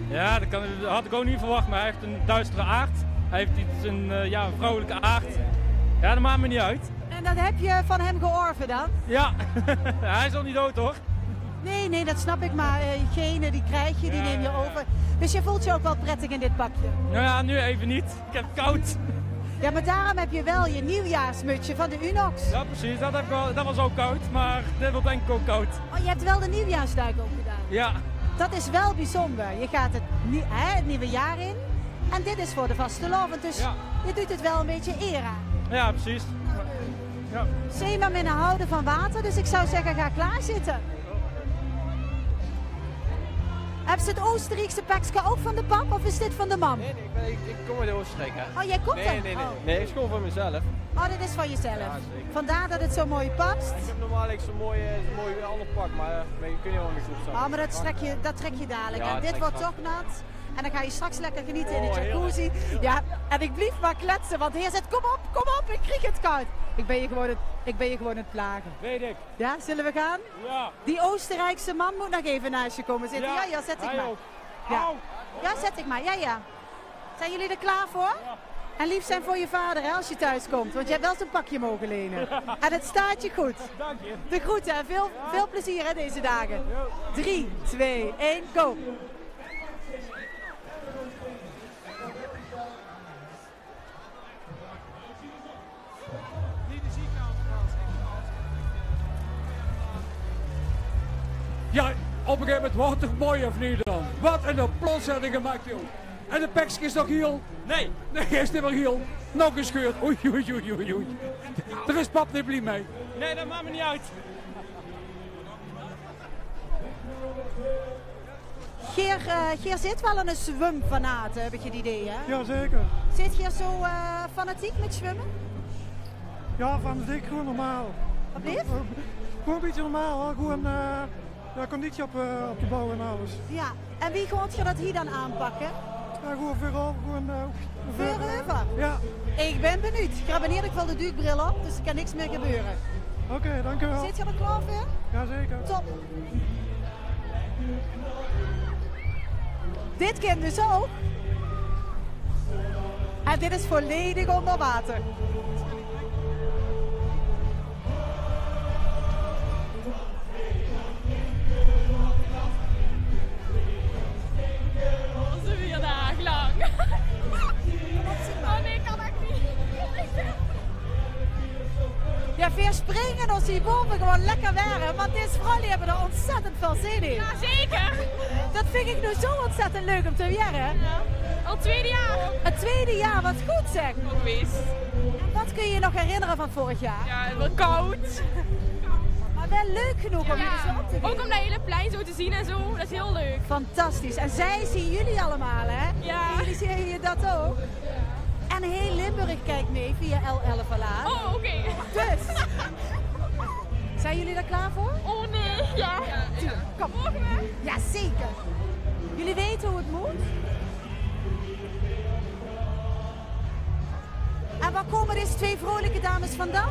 Ja, dat had ik ook niet verwacht, maar hij heeft een duistere aard. Hij heeft iets, een vrouwelijke aard. Ja, dat maakt me niet uit. En dat heb je van hem georven dan? Ja, hij is al niet dood hoor. Nee, dat snap ik, maar genen die krijg je, die neem je over. Dus je voelt je ook wel prettig in dit pakje? Nou ja, nu even niet. Ik heb het koud. Ja, maar daarom heb je wel je nieuwjaarsmutsje van de Unox. Ja, precies. Dat was ook koud, maar dit wordt denk ik ook koud. Oh, je hebt wel de nieuwjaarsduik ook gedaan? Ja. Dat is wel bijzonder. Je gaat het nieuwe jaar in en dit is voor de vastelovend, dus je doet het wel een beetje eer aan. Ja, precies. Ja. Zeemerminnen houden van water, dus ik zou zeggen ga klaarzitten. Heb je het Oostenrijkse pakje ook van de pap of is dit van de mam? Nee, ik kom uit Oostenrijk. Hè. Oh, jij komt er? Nee. Nee, ik is gewoon van mezelf. Oh, dit is van jezelf. Ja, zeker. Vandaar dat het zo mooi past. Ik heb normaal zo'n mooi ander pak, maar je kunt helemaal niet goed staan. Oh, maar dat trek je dadelijk. Ja, en dit wordt toch nat. En dan ga je straks lekker genieten in de Oh, jacuzzi. Ja, en ik blijf maar kletsen, want hier zit, kom op, ik krijg het koud. Ik ben je gewoon het plagen. Weet ik. Ja, zullen we gaan? Ja. Die Oostenrijkse man moet nog even naast je komen zitten. Ja, zet ik maar. Ook. Ja, zet ik maar. Ja. Zijn jullie er klaar voor? En lief zijn voor je vader, hè, als je thuis komt. Want je hebt wel zo'n pakje mogen lenen. En het staat je goed. Dank je. De groeten en veel plezier, hè, deze dagen. 3, 2, 1, go! Ja, op een gegeven moment wordt het toch mooi of niet dan? Wat een applaus hebben gemaakt, joh. En de pekske is nog heel? Nee. Nee, hij is niet meer heel. Nog een scheurt. Oei, oei, oei, oei, oei. Er is pap niet blij mee. Nee, dat maakt me niet uit. Geer zit wel in een zwemfanaat, heb ik het idee, hè? Jazeker. Zit je zo fanatiek met zwemmen? Ja, fanatiek, gewoon normaal. Wat bleef? Gewoon een beetje normaal, hoor. Gewoon conditie op de bouw en alles. Ja, en wie gaat je dat hier dan aanpakken? Ja, gewoon verover, gewoon... Verover? Ja. Ik ben benieuwd. Grabineer, ik val de duikbril op, dus er kan niks meer gebeuren. Oké, dankjewel. Zit je er klaar voor? Jazeker. Top. Dit kind dus ook. En dit is volledig onder water. Dat is 4 dagen lang. Oh nee, kan dat niet. Ja, veel springen als die boven gewoon lekker waren. Want deze vrouwen hebben er ontzettend veel zin in. Ja, zeker. Dat vind ik nu zo ontzettend leuk om te leren. Ja. Al 2e jaar. Het 2e jaar, wat goed zeg. Ook geweest. En wat kun je je nog herinneren van vorig jaar? Ja, wel koud. Maar wel leuk genoeg om jullie zo op te geven. Ook om dat hele plein zo te zien en zo, dat is heel leuk. Fantastisch. En zij zien jullie allemaal, hè? Ja. En jullie zien je dat ook? En heel Limburg kijkt mee via L11 Alarm. Oh, oké. Dus. Zijn jullie er klaar voor? Oh nee, ja. Kom. Mogen we? Ja, zeker. Jullie weten hoe het moet? En waar komen deze 2 vrolijke dames vandaan?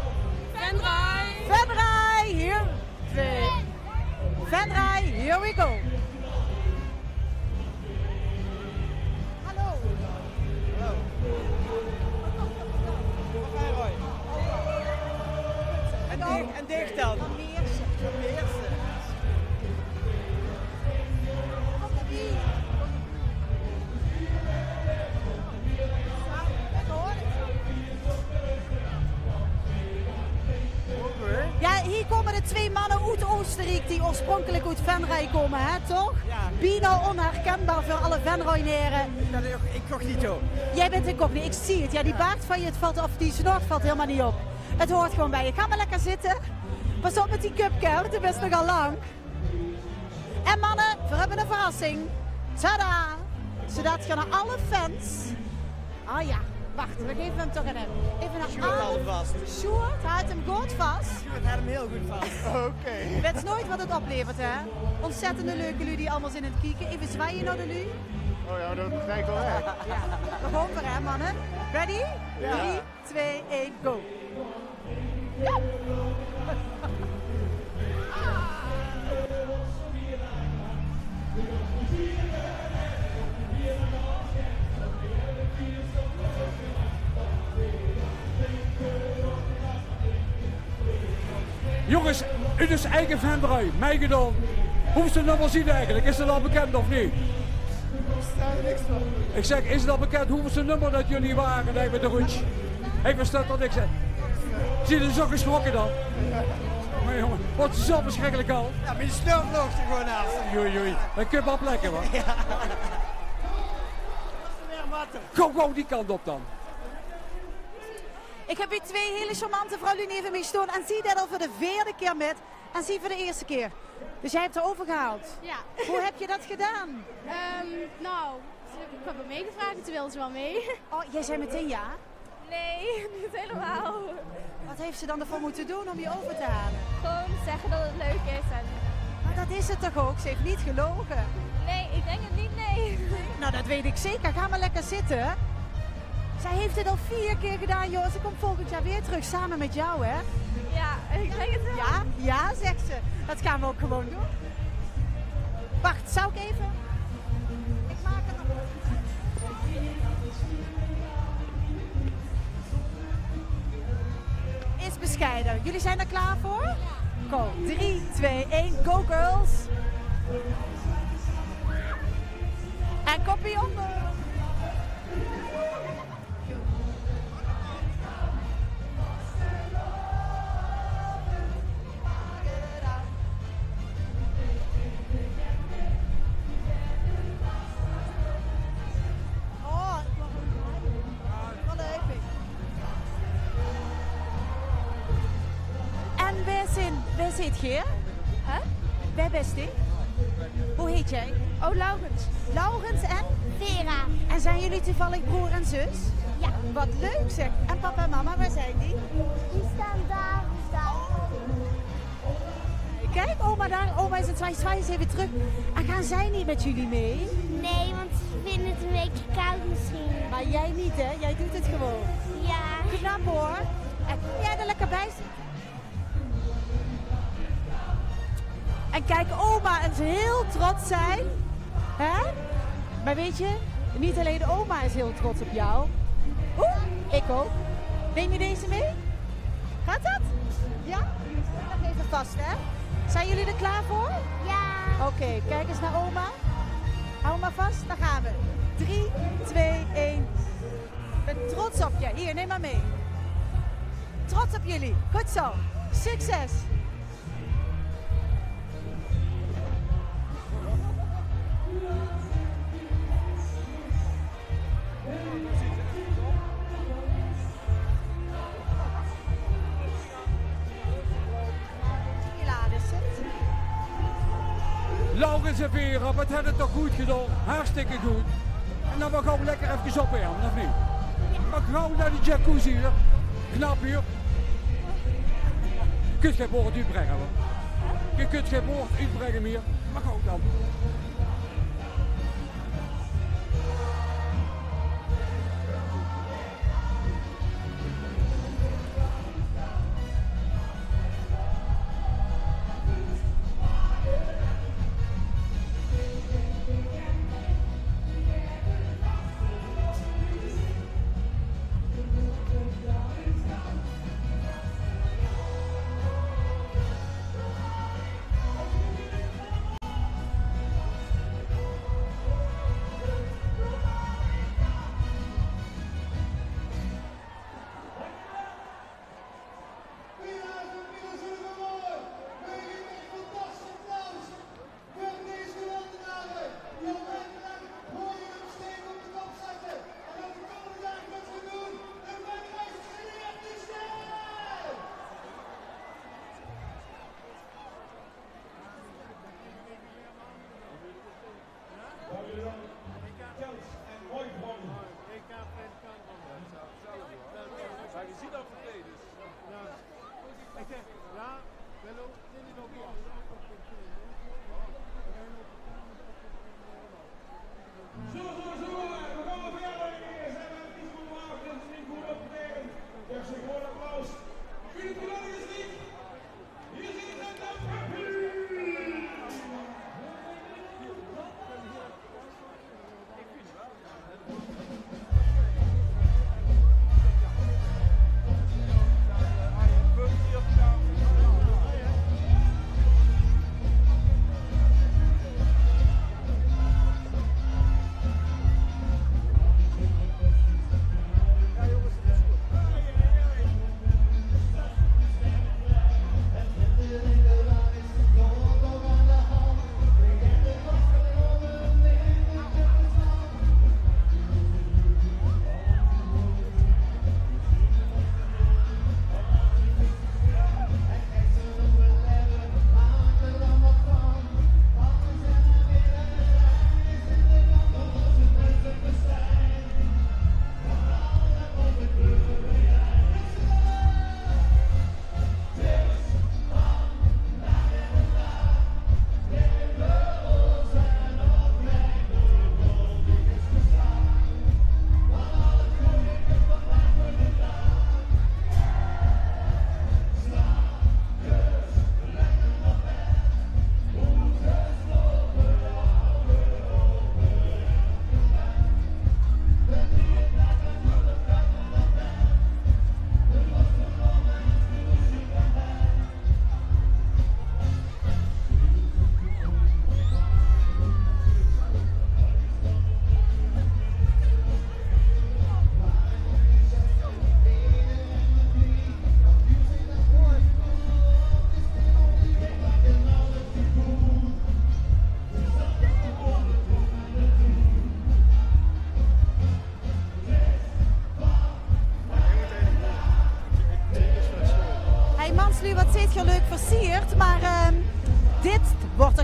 Venray. Venray, hier. 2. Venray, here we go. Hallo. En dicht dan. Van Meersen. Van Meersen. Ja, hier komen de 2 mannen uit Oostenrijk die oorspronkelijk uit Venray komen, hè, toch? Ja. Bijna onherkenbaar voor alle Venrayneren. Ik cognito. Jij bent incognito, ik zie het. Ja, die baard van je, het valt, of die snort valt helemaal niet op. Het hoort gewoon bij je. Ga maar lekker zitten. Pas op met die cupcake, want het is nogal lang. En mannen, we hebben een verrassing. Tada! Zodat je naar alle fans... Ah ja, wacht, we geven hem toch even naar Sjoerd houdt hem vast. Sjoerd houdt hem goed vast. Sjoerd houdt hem heel goed vast. Oké. Je weet nooit wat het oplevert, hè? Ontzettende leuke lui die allemaal zijn in het kijken. Even zwaaien naar de lui. Oh ja, dat krijg ik wel weg. Ja, we gaan voor hè, mannen. Ready? Ja. 3, 2, 1, go. Ja. Jongens, het is eigen Venray, mij gedaan. Hoe is het nummer zien eigenlijk? Is het al bekend of niet? Ik zeg, is het al bekend hoeveelste nummer dat jullie waren daar met de roets? Ik versta dat niks. Zie je zo geschrokken dan? Maar jongen, wat is zo verschrikkelijk al? Ja, maar je snel vloog er gewoon naast. Joei, joei. Dan kun je wel plekken, hoor. Ja. Kom gewoon die kant op dan. Ik heb hier 2 hele charmante vrouwen even mee staan. En zie dat al voor de 4e keer met. En zie voor de eerste keer. Dus jij hebt er overgehaald. Ja. Hoe heb je dat gedaan? Nou, ik heb er meegevraagd en toen wilde ze wel mee. Oh, jij zei meteen ja? Nee, niet helemaal. Wat heeft ze dan ervoor moeten doen om je over te halen? Gewoon zeggen dat het leuk is. En... Maar dat is het toch ook? Ze heeft niet gelogen. Nee, ik denk het niet, nee. Nou, dat weet ik zeker. Ga maar lekker zitten. Zij heeft het al 4 keer gedaan, joh. Ze komt volgend jaar weer terug samen met jou, hè? Ja, ik denk het wel. Ja, ja, zegt ze. Dat gaan we ook gewoon doen. Wacht, zou ik even... Ik maak het nog. scheiden. Jullie zijn er klaar voor? Go. 3, 2, 1. Go girls. En kopie onder. Waar zit je? Waar bent je? Hoe heet jij? Oh, Laurens. Laurens en? Vera. En zijn jullie toevallig broer en zus? Ja. Wat leuk zeg. En papa en mama, waar zijn die? Die staan daar. Kijk, oma daar. Oma is een zwaai eens even terug. En gaan zij niet met jullie mee? Nee, want ze vinden het een beetje koud misschien. Maar jij niet, hè? Jij doet het gewoon. Ja. Knap hoor. En kom jij er lekker bij? En kijk, oma is heel trots zijn. Hè? Maar weet je, niet alleen de oma is heel trots op jou. Ik ook. Neem je deze mee? Gaat dat? Ja? Nog even vast, hè? Zijn jullie er klaar voor? Ja. Oké, kijk eens naar oma. Hou maar vast, dan gaan we. 3, 2, 1. Ik ben trots op je. Hier, neem maar mee. Trots op jullie. Goed zo. Succes. Laurens en Vera, wat hebben het toch goed gedaan? Hartstikke goed. En dan gaan we lekker even opwarmen, of niet? Maar gaan we naar die jacuzzi hier. Knap hier. Je kunt geen woord uitbrengen hoor. Je kunt geen woord uitbrengen meer. Maar gaan we dan.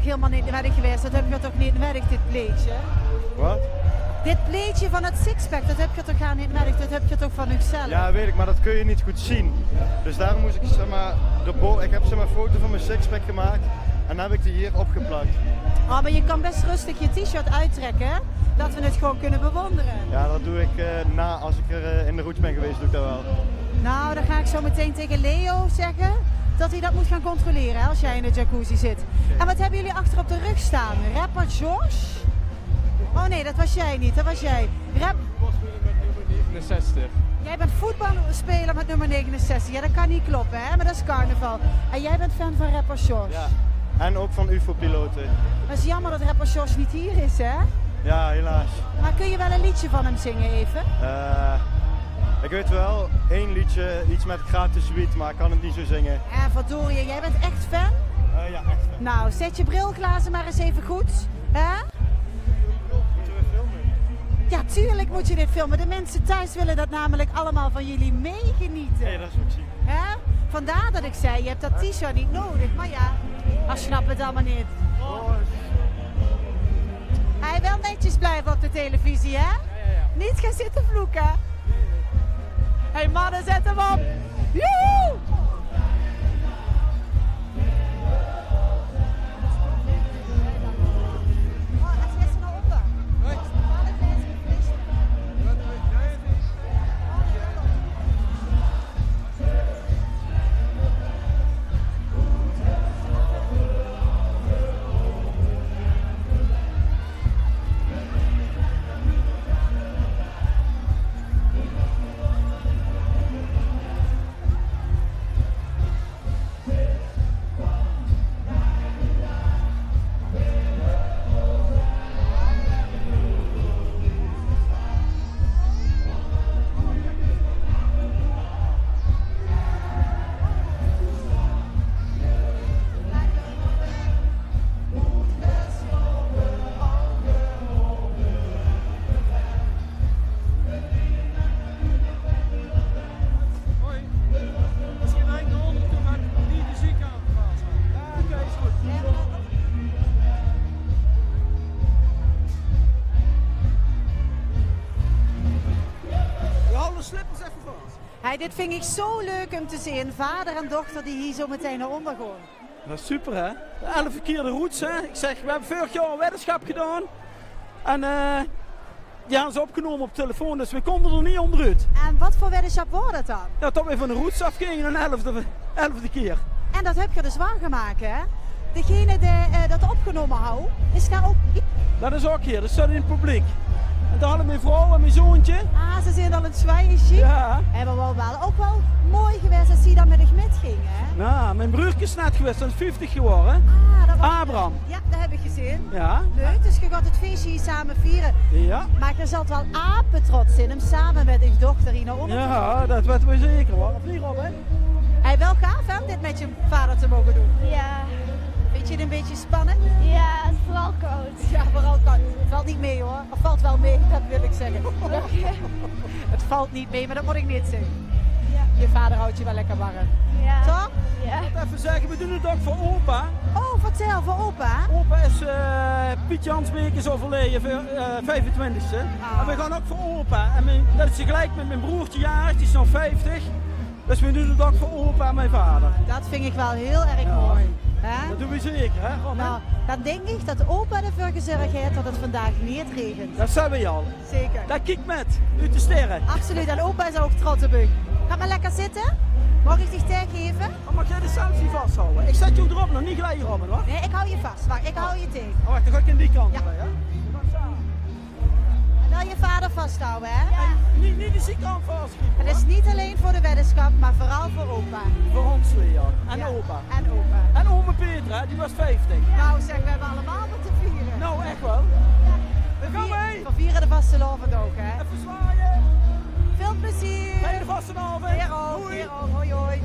helemaal niet nodig geweest. Dat heb je toch niet nodig, dit pleetje? Wat? Dit pleetje van het sixpack, dat heb je toch niet nodig? Dat heb je toch van uzelf? Ja, weet ik, maar dat kun je niet goed zien. Dus daarom moest ik zeg maar, ik heb zeg maar, een foto van mijn sixpack gemaakt en dan heb ik die hier opgeplakt. Oh, maar je kan best rustig je t-shirt uittrekken, dat we het gewoon kunnen bewonderen. Ja, dat doe ik als ik er in de roots ben geweest, doe ik dat wel. Nou, dan ga ik zo meteen tegen Leo zeggen dat hij dat moet gaan controleren hè, als jij in de jacuzzi zit. En wat hebben jullie achter op de rug staan? Rapper George? Oh nee, dat was jij niet, dat was jij. Voetbalspeler met nummer 69. Jij bent voetbalspeler met nummer 69. Ja, dat kan niet kloppen, hè? Maar dat is carnaval. En jij bent fan van rapper George? Ja. En ook van UFO-piloten. Maar het is jammer dat rapper George niet hier is, hè? Ja, helaas. Maar kun je wel een liedje van hem zingen even? Ik weet wel, 1 liedje, iets met gratis sweet, maar ik kan het niet zo zingen. Ja, verdorie, jij bent echt fan? Ja, echt fan. Nou, zet je brilglazen maar eens even goed, hè? Moeten we filmen? Ja, tuurlijk moet je dit filmen. De mensen thuis willen dat namelijk allemaal van jullie meegenieten. Nee, dat is ook zien. Hè? Vandaar dat ik zei, je hebt dat t-shirt niet nodig. Maar ja, als snapt het allemaal niet. Hij wil netjes blijven op de televisie, hè? Ja. Niet gaan zitten vloeken. Hé hey, mannen, zet hem op. Joehoe! Dit vind ik zo leuk om te zien. Vader en dochter die hier zo meteen naar onder gaan. Dat is super hè. 11 keer de roots hè. Ik zeg, we hebben vorig jaar een weddenschap gedaan. En die hebben ze opgenomen op telefoon, dus we konden er niet onderuit. En wat voor weddenschap wordt dat dan? Ja, dat we van de roots afgingen een 11e keer. En dat heb je dus waargemaakt hè. Degene die dat opgenomen houdt, is daar ook... Dat is ook hier, dat staat in het publiek. En daar hadden mijn vrouw en mijn zoontje. Ah, ze zijn al een zwijgje. Ja. En wel ook wel mooi geweest dat ze dan met de gmet ging, hè? Nou, mijn broertje is net geweest, dat is 50 geworden. Ah, dat was... Abraham. Ja, dat heb ik gezien. Ja. Leuk, dus je gaat het feestje hier samen vieren. Ja. Maar je zat wel apetrots in hem samen met je dochter hier naar onder. Ja, dat weten we zeker hoor. Of niet, Robin? Hij wel gaaf hè, om dit met je vader te mogen doen. Ja. Vind je het een beetje spannend? Ja, het is vooral koud. Ja, vooral koud. Het valt niet mee hoor. Of valt wel mee, dat wil ik zeggen. Het valt niet mee, maar dat moet ik niet zeggen. Ja. Je vader houdt je wel lekker warm. Ja. Toch? Ja. Ik moet even zeggen, we doen het ook voor opa. Oh, vertel, voor opa? Opa is, Piet Jansbeek is overleden, 25e. Ah. En we gaan ook voor opa. En dat is gelijk met mijn broertje jarig, die is nog 50. Dus we doen het ook voor opa en mijn vader. Dat vind ik wel heel erg mooi. He? Dat doen we zeker, hè? Robin? Nou, dan denk ik dat opa ervoor gezorgd heeft dat het vandaag niet regent. Dat zijn we al. Zeker. Dat kijkt met, uit de sterren. Absoluut, en opa is ook trots op u. Ga maar lekker zitten. Mag ik zich tijd geven? Oh, mag jij de selfie vasthouden? Ik zet je erop, nog niet gelijk Robin, hoor. Nee, ik hou je vast. Wacht, ik hou je tegen. Oh, wacht, dan ga ik in die kant. Ja. Bij, hè? En dan je vader vasthouden, hè? Ja. Niet de zijkant vastgieten. Het is niet alleen voor de weddenschap, maar vooral voor opa. Voor ons, Leon. En ja. opa. En opa. En oma Petra, die was 50. Nou zeg, we hebben allemaal wat te vieren. Nou, echt wel. We vieren de vastelavond ook, hè? Even zwaaien. Veel plezier. Fijne vastelavond. Weer ook. Hoi, hoi.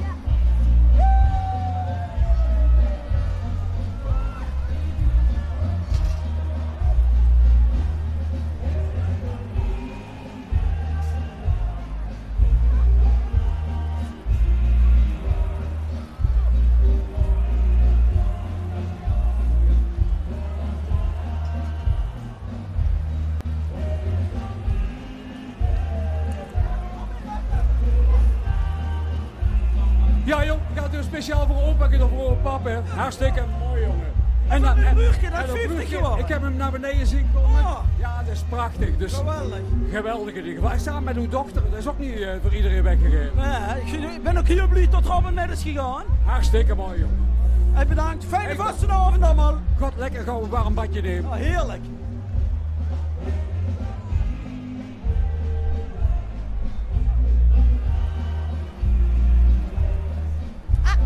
speciaal voor opa en voor papa. Hartstikke mooi, jongen. En dat brugje, dat en 50 brugje, jaar. ik heb hem naar beneden zien komen. Oh. Ja, dat is prachtig. Dus geweldig. Geweldige dingen. Wij staan met uw dochter, dat is ook niet voor iedereen weggegeven. Nee, ik ben ook heel blij dat Robin net is gegaan. Hartstikke mooi, jongen. En bedankt. Fijne vastenavond allemaal. God, lekker gauw een warm badje nemen. Oh, heerlijk.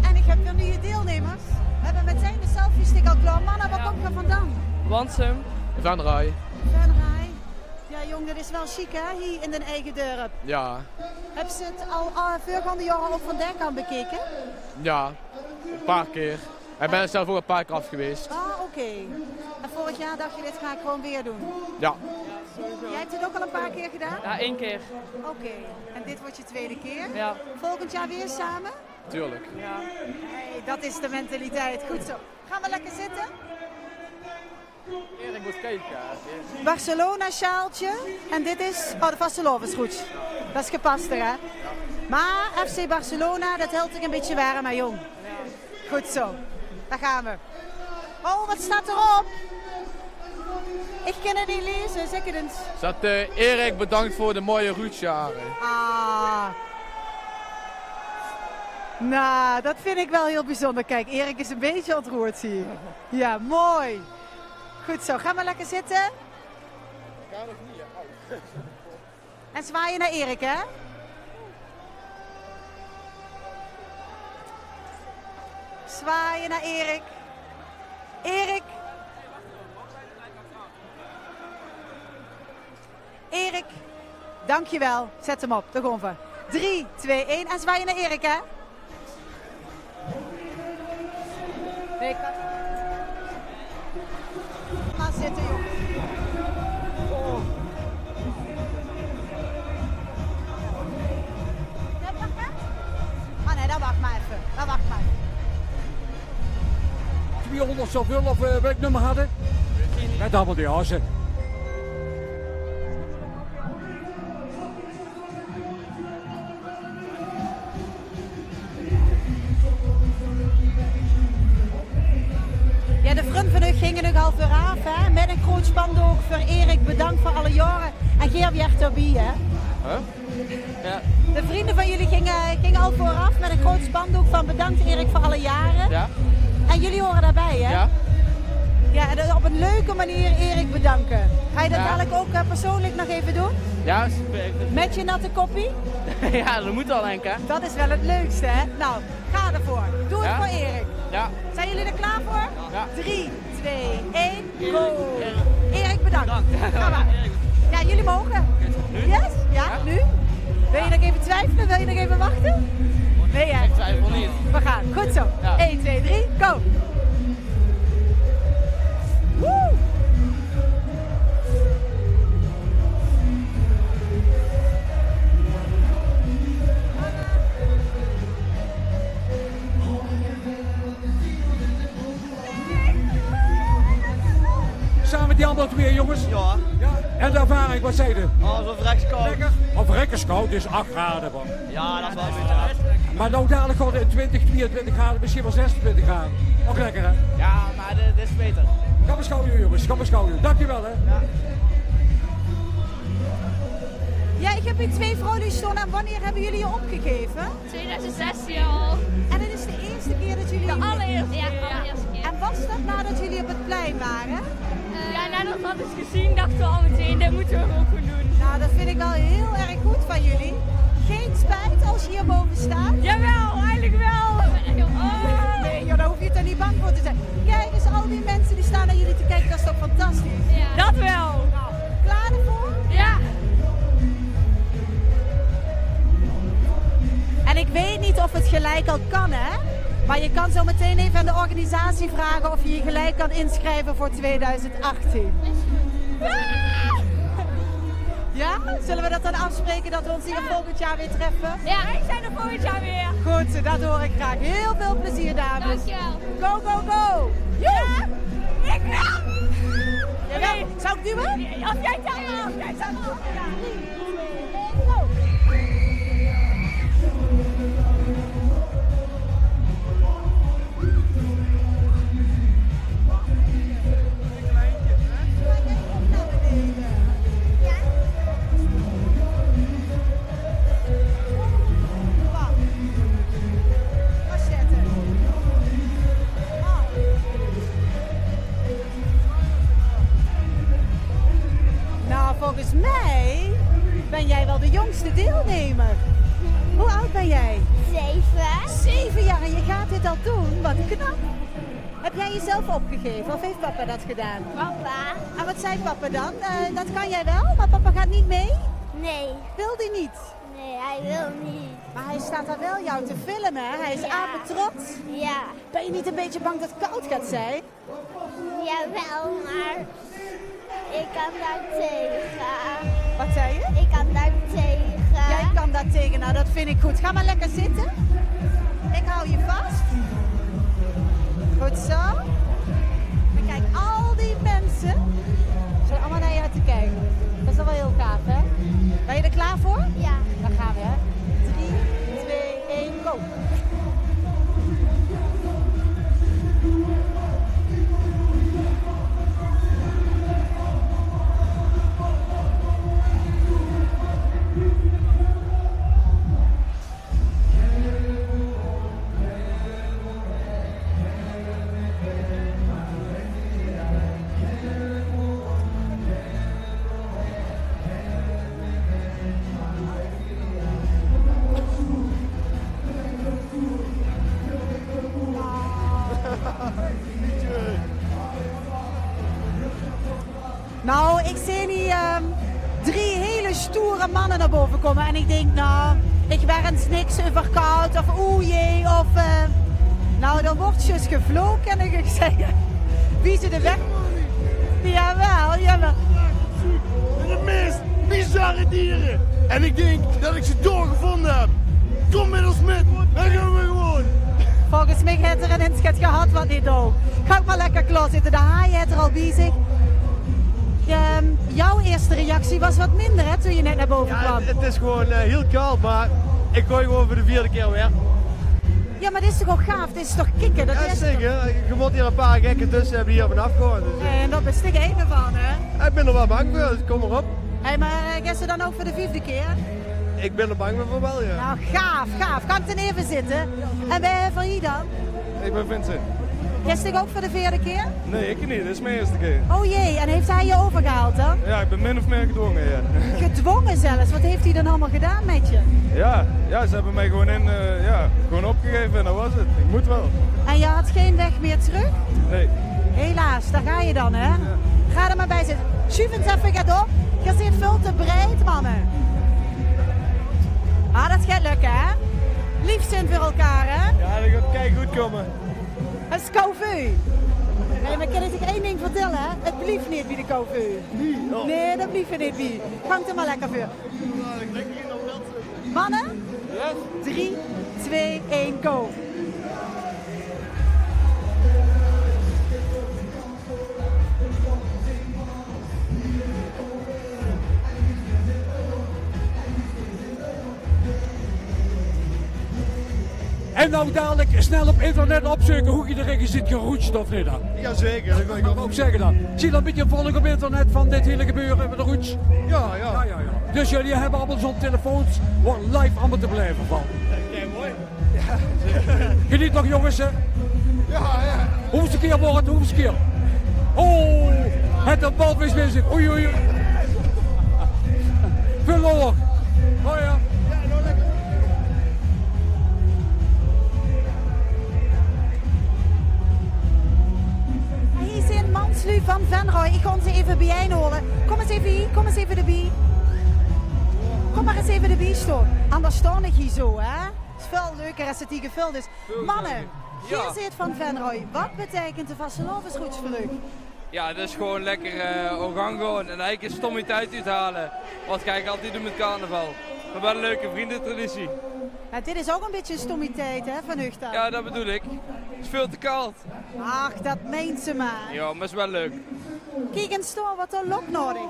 En ik heb weer nieuwe deelnemers. We hebben meteen de selfie-stick al klaar. Mannen, waar komt je vandaan? Wansum. Van Rij. Van Rij. Ja, jong, dat is wel chic, hè? Hier in de eigen dorp. Ja. Heb je het al voorgaande jaren ook van Dijk aan bekeken? Ja, een paar keer. Ik ben er zelf ook een paar keer af geweest. Ah, oké. En vorig jaar dacht je, dit ga ik gewoon weer doen? Ja. Jij hebt het ook al een paar keer gedaan? Ja, 1 keer. Oké. En dit wordt je tweede keer? Ja. Volgend jaar weer samen? Tuurlijk. Ja. Hey, dat is de mentaliteit. Goed zo. Gaan we lekker zitten? Erik moet kijken. Barcelona sjaaltje. En dit is... Oh, de vastelof is goed. Dat is gepaster, hè? Maar FC Barcelona, dat helpt ik een beetje warm, maar jong. Goed zo. Daar gaan we. Oh, wat staat erop? Ik kan het niet lezen, zeg het eens. Zat Erik, bedankt voor de mooie roetjaren. Ah. Nou, dat vind ik wel heel bijzonder. Kijk, Erik is een beetje ontroerd, zie je. Ja, mooi. Goed zo, ga maar lekker zitten. Ga nog niet, ja. En zwaaien naar Erik, hè? Zwaaien naar Erik. Erik. Erik. Dankjewel. Zet hem op, daar gaan we. 3, 2, 1 en zwaaien naar Erik, hè? Nee, ik kan... Ga zitten, jongens. Oh. Dat wacht maar? Oh nee, dat wacht maar even. Dat wacht maar. 200 zoveel of welk nummer hadden? Met allemaal die hazen. Ja, de vrienden van u gingen nog al vooraf, hè? Met een groot spandoek voor Erik, bedankt voor alle jaren. En Geer weer erbij, hè? Huh? Ja. De vrienden van jullie gingen al vooraf met een groot spandoek van bedankt Erik voor alle jaren. Ja. En jullie horen daarbij, hè? Ja. Ja, en op een leuke manier Erik bedanken. Ga je dat dadelijk ook persoonlijk nog even doen? Ja, met je natte koppie? Ja, dat moet wel, denk ik. Dat is wel het leukste, hè? Nou, ga ervoor. Doe het Ja. voor Erik. Ja. Zijn jullie er klaar voor? Ja. 3, 2, 1, go! Erik, bedankt. Ga maar. Ja, jullie mogen. Yes? Ja, nu? Wil je nog even twijfelen? Wil je nog even wachten? Nee, hè? Ik twijfel niet. We gaan. Goed zo. Ja. 1, 2, 3, go! Woe! Samen met die andere twee jongens? Ja. En de ervaring, wat zei je? Oh, zo vrekskoud. Lekker? Of rekkerskoud is 8 graden, man. Ja, dat is wel een beetje hard. Maar nou dadelijk gewoon 20, 22 graden, misschien wel 26 graden. Ook lekker, hè? Ja, maar dit is beter. Ga beschouwen, jongens. Ga beschouwen. Dankjewel, hè? Ja. Ja, ik heb hier 2 vrouwen staan. En wanneer hebben jullie je opgegeven? 2016 al. En het is de eerste keer dat jullie... De allereerste keer. Ja, allereerste keer. En was dat nadat jullie op het plein waren? Ja, nadat we hadden gezien, dachten we al meteen, dat moeten we ook goed doen. Nou, dat vind ik wel heel erg goed van jullie. Geen spijt als je hierboven staat? Jawel, eigenlijk wel. Oh, nee, joh, daar hoef je toch niet bang voor te zijn. Kijk eens, al die mensen die staan naar jullie te kijken, dat is toch fantastisch? Ja. Dat wel. Nou, klaar ervoor? Ja. En ik weet niet of het gelijk al kan, hè? Maar je kan zo meteen even aan de organisatie vragen of je je gelijk kan inschrijven voor 2018. Ja? Zullen we dat dan afspreken dat we ons hier volgend jaar weer treffen? Ja, ik zijn er volgend jaar weer. Goed, dat hoor ik graag. Heel veel plezier, dames. Dankjewel. Go, go, go! Ja! Ik wil! Jawel. Zou ik duwen? Of jij staat af, jij staat af. Ja. 3, 2, 1, go! volgens mij ben jij wel de jongste deelnemer. Hoe oud ben jij? 7. 7 jaar en je gaat dit al doen? Wat knap. Heb jij jezelf opgegeven of heeft papa dat gedaan? Papa. En wat zei papa dan? Dat kan jij wel, maar papa gaat niet mee? Nee. Wil hij niet? Nee, hij wil niet. Maar hij staat daar wel jou te filmen, hè? Hij is apetrots. Ja. Ben je niet een beetje bang dat het koud gaat zijn? Jawel, maar ik kan daar tegen. Wat zei je? Ik kan daar tegen. Jij kan daar tegen, nou dat vind ik goed. Ga maar lekker zitten. Ik hou je vast. Goed zo. En kijk, al die mensen zullen allemaal naar je uit te kijken. Dat is wel heel gaaf, hè? Ben je er klaar voor? Ja. Dan gaan we, hè? 3, 2, 1, go! Nou, ik zie hier 3 hele stoere mannen naar boven komen. En ik denk, nou, ik wens niks verkoud of oeh jee. Of, nou, dan wordt dus gevlogen en dan ga ik zeggen, wie ze de weg... Jawel, jawel. De meest bizarre dieren. En ik denk dat ik ze doorgevonden heb. Kom met ons met, dan gaan we gewoon. Volgens mij heeft er een inschat gehad wat niet ook. Ga ook maar lekker klaar zitten, de haaien heeft er al bezig. Jouw eerste reactie was wat minder hè, toen je net naar boven kwam. Het is gewoon heel koud, maar ik gooi gewoon voor de 4e keer weer. Ja, maar dit is toch ook gaaf? Dit is toch kicken? Dat is zeker. Je moet hier een paar gekken tussen hebben die hier vanaf gewoon. Dus, en dat is er één van, hè? Ik ben er wel bang voor, dus kom maar op. Hey, maar ga je dan ook voor de 5e keer? Ik ben er bang voor wel, ja. Nou, gaaf. Kan ik dan even zitten? En ben je van hier dan? Ik ben Vincent. Jij ook voor de 4e keer? Nee, ik niet. Dit is mijn eerste keer. Oh jee, en heeft hij je overgehaald dan? Ja, ik ben min of meer gedwongen, ja. Gedwongen zelfs? Wat heeft hij dan allemaal gedaan met je? Ja, ze hebben mij gewoon gewoon opgegeven en dat was het. Ik moet wel. En je had geen weg meer terug? Nee. Helaas, daar ga je dan, hè? Ja. Ga er maar bij zitten. Schuif eens even gaat op. Je zit veel te breed, mannen. Ah, dat gaat lukken, hè? Lief zijn voor elkaar, hè? Ja, dat gaat kijk goed komen. Het is kouveu. Nee, maar kan ik je één ding vertellen, hè? Het blieft niet bij de kouveu. Nee, dat blieft niet bij. Hangt er maar lekker voor. Mannen? 3, 2, 1, go. En nou dadelijk snel op internet opzoeken hoe iedereen zit geroetst of niet dan. Jazeker, dat wil ik ook zeggen dan. Zie je dan een beetje volgen op internet van dit hele gebeuren met de roets? Ja. Dus jullie hebben allemaal zo'n telefoons waar live allemaal te blijven van. Kijk, mooi. Ja, geniet nog jongens, hè? Ja. Hoeveelste keer wordt het? Hoeveelste keer? Oh, het een balvis bezig. Oei. Veel oorlog. Oh ja. Manslu van Venrooy, ik ga ze even bijeenholen. Kom eens even hier, kom eens even erbij. Kom maar eens even erbij staan. Anders sta ik hier zo, hè. Het is veel leuker als het hier gevuld is. Mannen, hier zit van Venrooy. Wat betekent de vastelovensroets voor u? Ja, dat is gewoon lekker orgaan gewoon. En eigenlijk een stommiteit uithalen. Wat ga ik altijd doen met carnaval. Maar wel een leuke vriendentraditie. Ja, dit is ook een beetje een stommiteit, hè, van Uchthuis. Ja, dat bedoel ik. Het is veel te koud. Ach, dat meent ze maar. Ja, maar is wel leuk. Kijk eens door, wat er loopt nodig.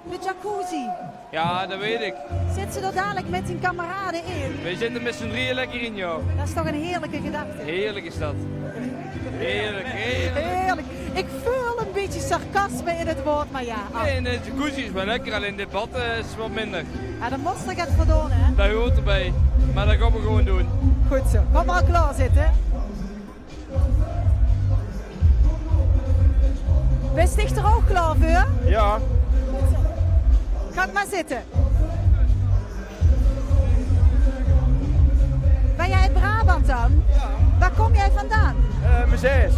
De jacuzzi. Ja, dat weet ik. Zit ze er dadelijk met zijn kameraden in? We zitten met z'n drieën lekker in, joh. Dat is toch een heerlijke gedachte. Heerlijk is dat. Heerlijk. Ik voel een beetje sarcasme in het woord, maar ja. Nee, de jacuzzi is wel lekker, alleen dit bad is wat minder. Ja, de monster gaat verdoen, hè? Dat hoort erbij, maar dat gaan we gewoon doen. Goed zo, kom maar klaar zitten. Ben je er ook klaar voor? Ja. Ga maar zitten. Ben jij uit Brabant dan? Ja. Waar kom jij vandaan? Museus.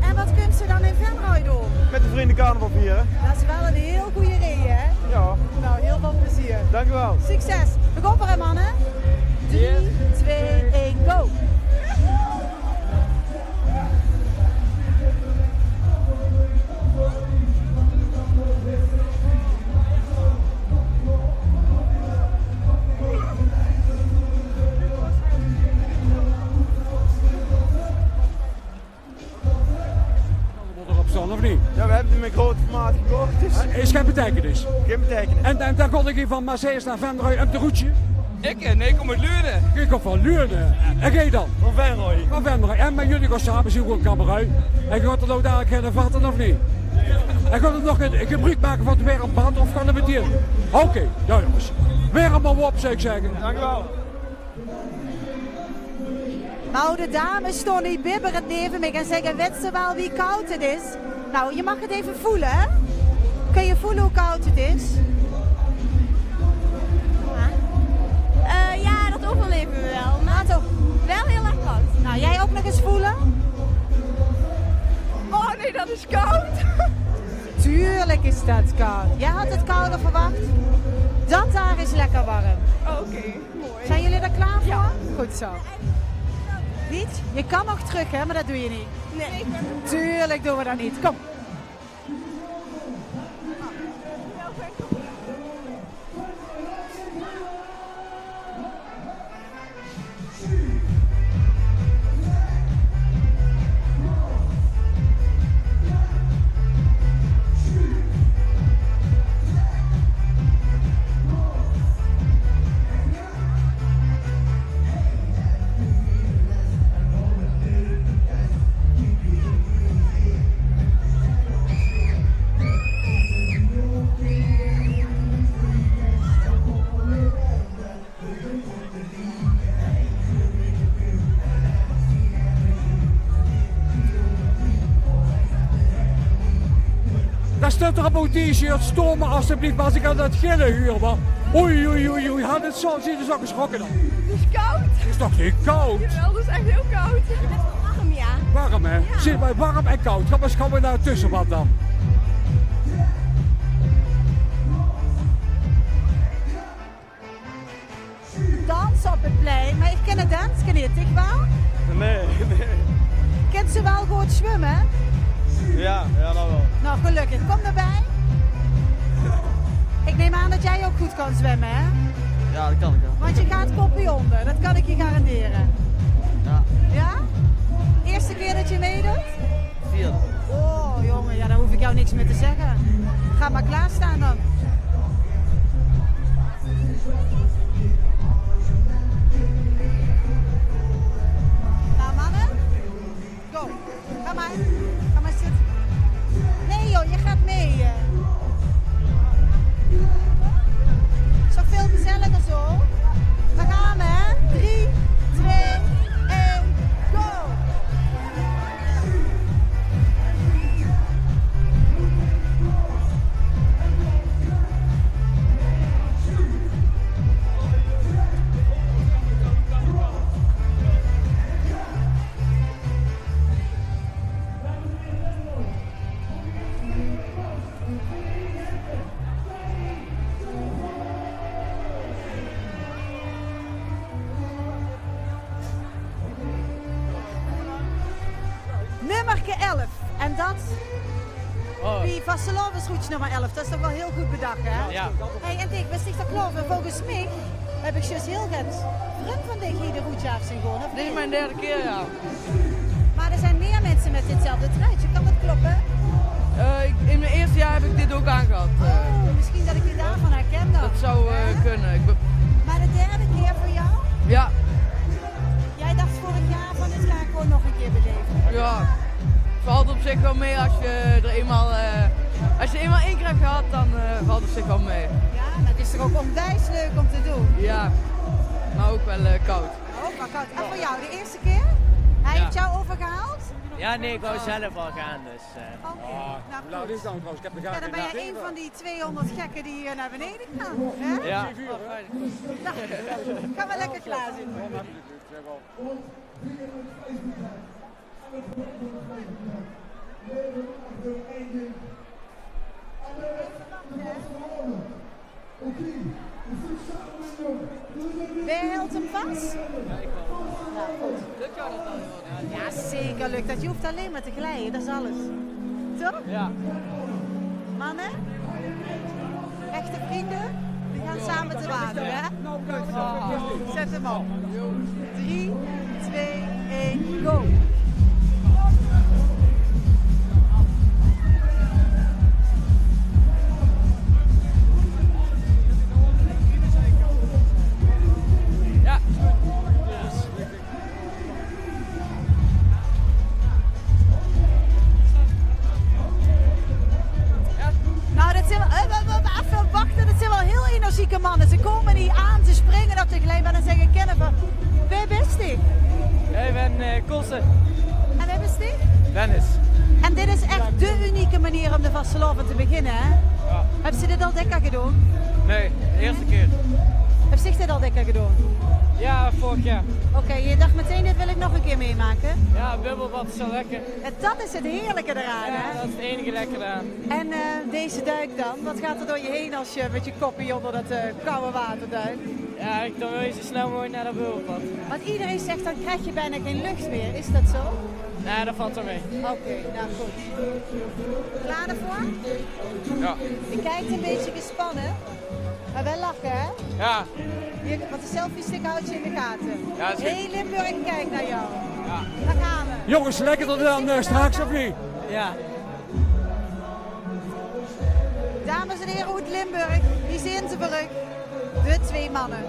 En wat kunt ze dan in Venray doen? Met de vrienden carnaval vieren. Dat is wel een heel goede reden, hè? Ja. Nou, heel veel plezier. Dank u wel. Succes. We gaan voor mannen. 3, 2, 1, go. Of niet? Ja, we hebben hem in groot formaat gekocht. Dus... Is geen betekenis? Geen betekenis. En dan kon ik hier van Marseille naar Venray op de roetje? Nee, ik kom uit Luurden. Ik kom van Luurden. En jij dan? Van Venray. Van Venray. En met jullie gaan samen zien hoe een kamerui. En gaat er nou dadelijk geen vatten of niet? En gaat er nog een gebruik maken van het wereldband of kan het meteen? Oké, nou jongens. Weer een op, zou ik zeggen. Dank u wel. Nou, de dames staan niet bibberend neven me en zeggen, weet ze wel wie koud het is? Nou, je mag het even voelen, hè? Kun je voelen hoe koud het is? Ja, dat overleven we wel. Maar toch wel heel erg koud. Nou, jij ook nog eens voelen? Oh nee, dat is koud. Tuurlijk is dat koud. Jij had het kouder verwacht? Dat daar is lekker warm. Oké, mooi. Zijn jullie er klaar voor? Ja. Goed zo. Niet? Je kan nog terug, hè, maar dat doe je niet. Nee. Tuurlijk doen we dat niet. Kom. Daar staat er op een t-shirt, stoor me alsjeblieft, maar als ik aan dat gillen huur, maar oei, oei, oei, oei, had het zo, zie je dus ook geschrokken dan. Het is koud. Het is toch niet koud? Jawel, het is echt heel koud. Het is wel warm, ja. Warm, hè? Ja. Zie je, warm en koud. Ga maar eens gaan we naar tussen wat dan. Dans op het plein, maar ik ken het dans, ken je het ik wel? Nee. Kent ze wel goed zwemmen? Ja, dat wel. Nou, gelukkig. Kom erbij. Ik neem aan dat jij ook goed kan zwemmen, hè? Ja, dat kan ik wel. Want je gaat koppie onder, dat kan ik je garanderen. Ja. Ja? Eerste keer dat je meedoet? Vierde. Oh, jongen, ja, daar hoef ik jou niks meer te zeggen. Ga maar klaarstaan dan. Nou, mannen. Go. Ga maar. Ga maar zitten. Nee joh, je gaat mee. Zo veel gezelliger zo. We gaan hè. 3, 2, 1, go! Nummerke 11. En dat, die vastelovensroetje nummer 11, dat is toch wel heel goed bedacht, hè? Ja. Hey, en Dick, wist ik dat klopt? En volgens mij heb ik juist heel goed vriend van Dick hier de roetje af zien gewoon. Dit is mijn derde keer, ja. Maar er zijn meer mensen met ditzelfde truitje, kan dat kloppen? In mijn eerste jaar heb ik dit ook aangehad. Oh, misschien dat ik je daarvan herken dan. Dat zou kunnen. Maar de derde keer voor jou? Ja. Jij dacht vorig jaar van dit ga ik gewoon nog een keer beleven. Ja. Het valt op zich wel mee als je er eenmaal, als je eenmaal één keer hebt gehad, dan valt het op zich wel mee. Ja, dat is toch ook onwijs leuk om te doen? Ja, maar ook wel koud. Ook wel koud. En voor jou, de eerste keer? Hij heeft jou overgehaald? Ja, nee, ik wou zelf al gaan, dus... Oké, nou Hoe laat is het dan trouwens? Ik heb de Ja, dan ben je een van die 200 gekken die hier naar beneden gaan. Hè? Ja. Nou, ga maar lekker klaar zitten. Jij hield hem vast? Ja, ik wel. Nou, goed. Lukt jou dat dan? Ja, zeker lukt dat. Je hoeft alleen maar te glijden, dat is alles. Toch? Ja. Mannen? Echte vrienden? Die gaan samen te water, hè? Goed. Zet hem op. 3, 2, 1, go! Nou, dat zijn wel, even wachten, dat zijn wel heel energieke mannen. Ze komen niet aan, ze springen op de glijbaan en zeggen, kennen van, wie bent je? Ik ben Kosse. En wie bent je? Dennis. En dit is echt de unieke manier om de vasteloven te beginnen, hè? Ja. Hebben ze dit al dikker gedaan? Nee, de eerste keer. Heb je dit al dikker gedaan? Ja, vorig jaar. Oké, je dacht meteen, dit wil ik nog een keer meemaken? Ja, bubbelbad is zo lekker. En dat is het heerlijke eraan, Ja, hè? dat is het enige lekker eraan. En deze duik dan? Wat gaat er door je heen als je met je koppie onder dat koude water duikt? Ja, dan wil je zo snel mogelijk naar dat bubbelbad. Want iedereen zegt, dan krijg je bijna geen lucht meer. Is dat zo? Nee, dat valt er mee. Oké, nou goed. Klaar ervoor? Ja. Je kijkt een beetje gespannen. Maar wel lachen, hè? Ja. Want de selfie-stick houdt je in de gaten. Ja, dat is goed. Heel Limburg kijkt naar jou. Ja. Daar gaan we. Jongens, lekkerder dan straks of niet? Ja. Dames en heren, uit Limburg, die zien ze verruk. De twee mannen.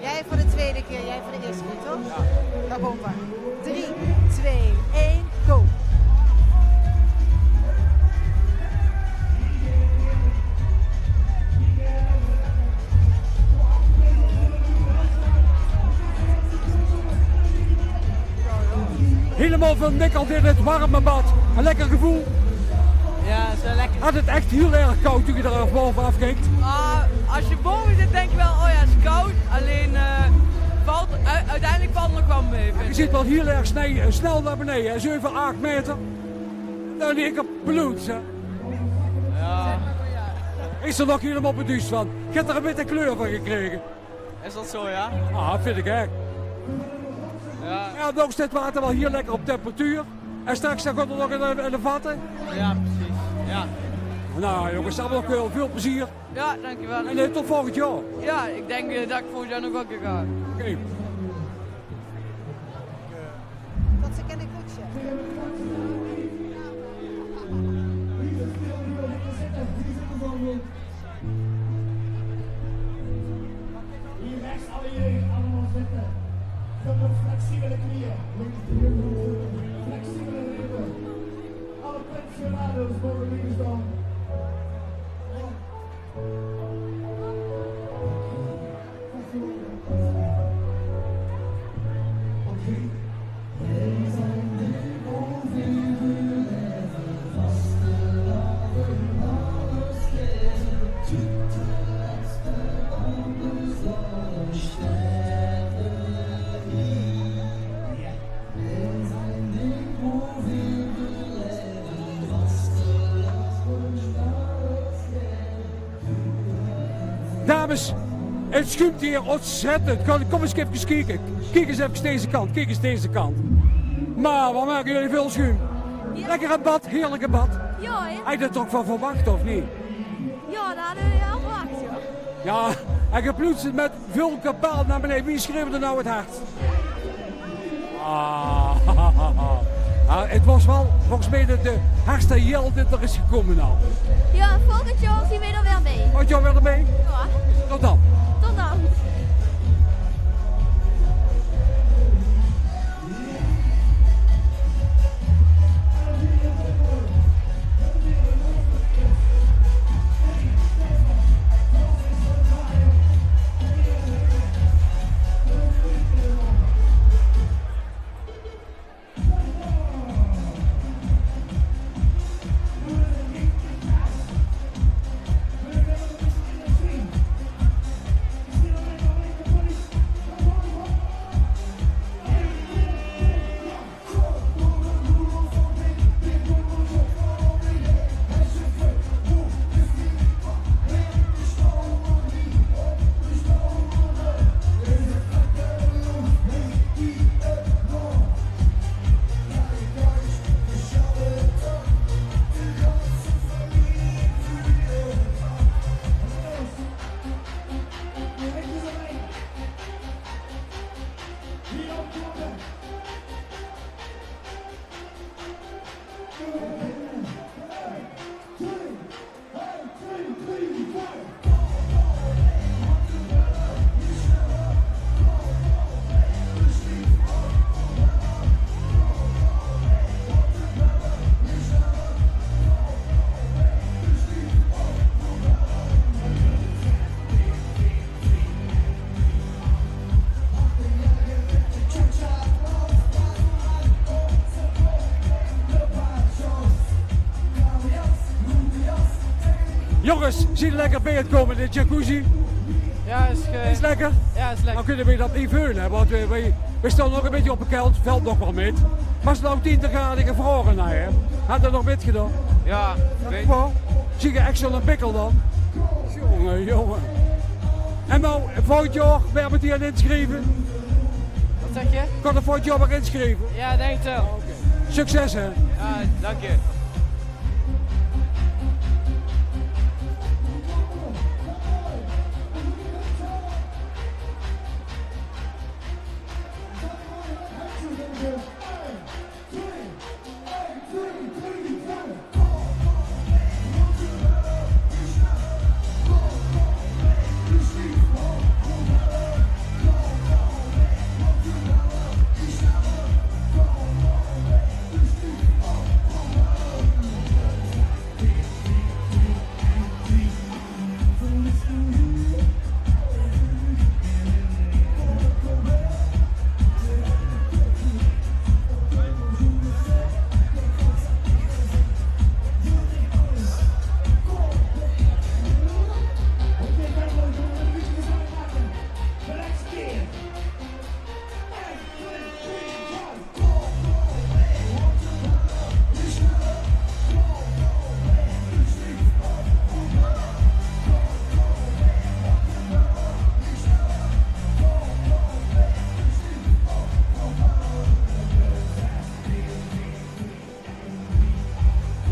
Jij voor de tweede keer, jij voor de eerste keer, toch? Ja. Daar komen we. 3, 2, 1, go! Helemaal vernikkeld in het warme bad. Een lekker gevoel. Ja, is wel lekker. Had het echt heel erg koud toen je er boven afkijkt? Als je boven zit denk je wel, oh ja, het is koud. Alleen uiteindelijk valt het nog wel mee. Je zit wel heel erg snel naar beneden, 7, 8 meter. Dan lig ik op bloed. Hè. Ja. Is er nog helemaal beduust van. Je hebt er een witte kleur van gekregen. Is dat zo, ja? Ah, vind ik echt. Ja. Ja, dan staat het water wel hier lekker op temperatuur. En straks dan komt er nog in de vatten. Ja, precies. Ja. Nou jongens, allemaal nog veel plezier. Ja, dankjewel. En tot volgend jaar. Ja, ik denk dat ik volgend jaar nog wel een keer ga. Oké. Dat ze kennen koetsje. Hier rechts alle jeugd, allemaal zitten. Zet flexibele knieën. Flexibele heupen. Alle pensionados mogen links staan. Dames, het schuimt hier ontzettend. Kom eens even kijken. Kijk eens even deze kant. Kijk eens deze kant. Maar wat maken jullie veel schuim? Ja. Lekker een bad, heerlijk een bad. Ja, hè? Had je er toch van verwacht of niet? Ja, dat hadden we heel verwacht, ja. Ja, en geploetst met veel kapaal naar beneden. Wie schreeuwde er nou het hardst? Het was wel volgens mij de hardste jel die er is gekomen nou. Ja, volgend jaar zien we er weer mee. Volgend jaar weer erbij? Ja. Tot dan. Tot dan. Jongens, zie je lekker bij het komen, de jacuzzi? Ja, is lekker? Ja, is lekker. Dan kunnen we dat niet veulen, want we staan nog een beetje op het veld nog wel mee. Maar het is nou 10 graden gevroren naar hè? Had er nog met gedaan? Ja, weet je. Zie je echt zo'n pikkel dan? Jongen. En nou, volgend jaar, we hebben het hier aan inschrijven. Wat zeg je? Kan er volgend jaar weer inschrijven? Ja, denk het wel. Succes hè? Ja, dank je.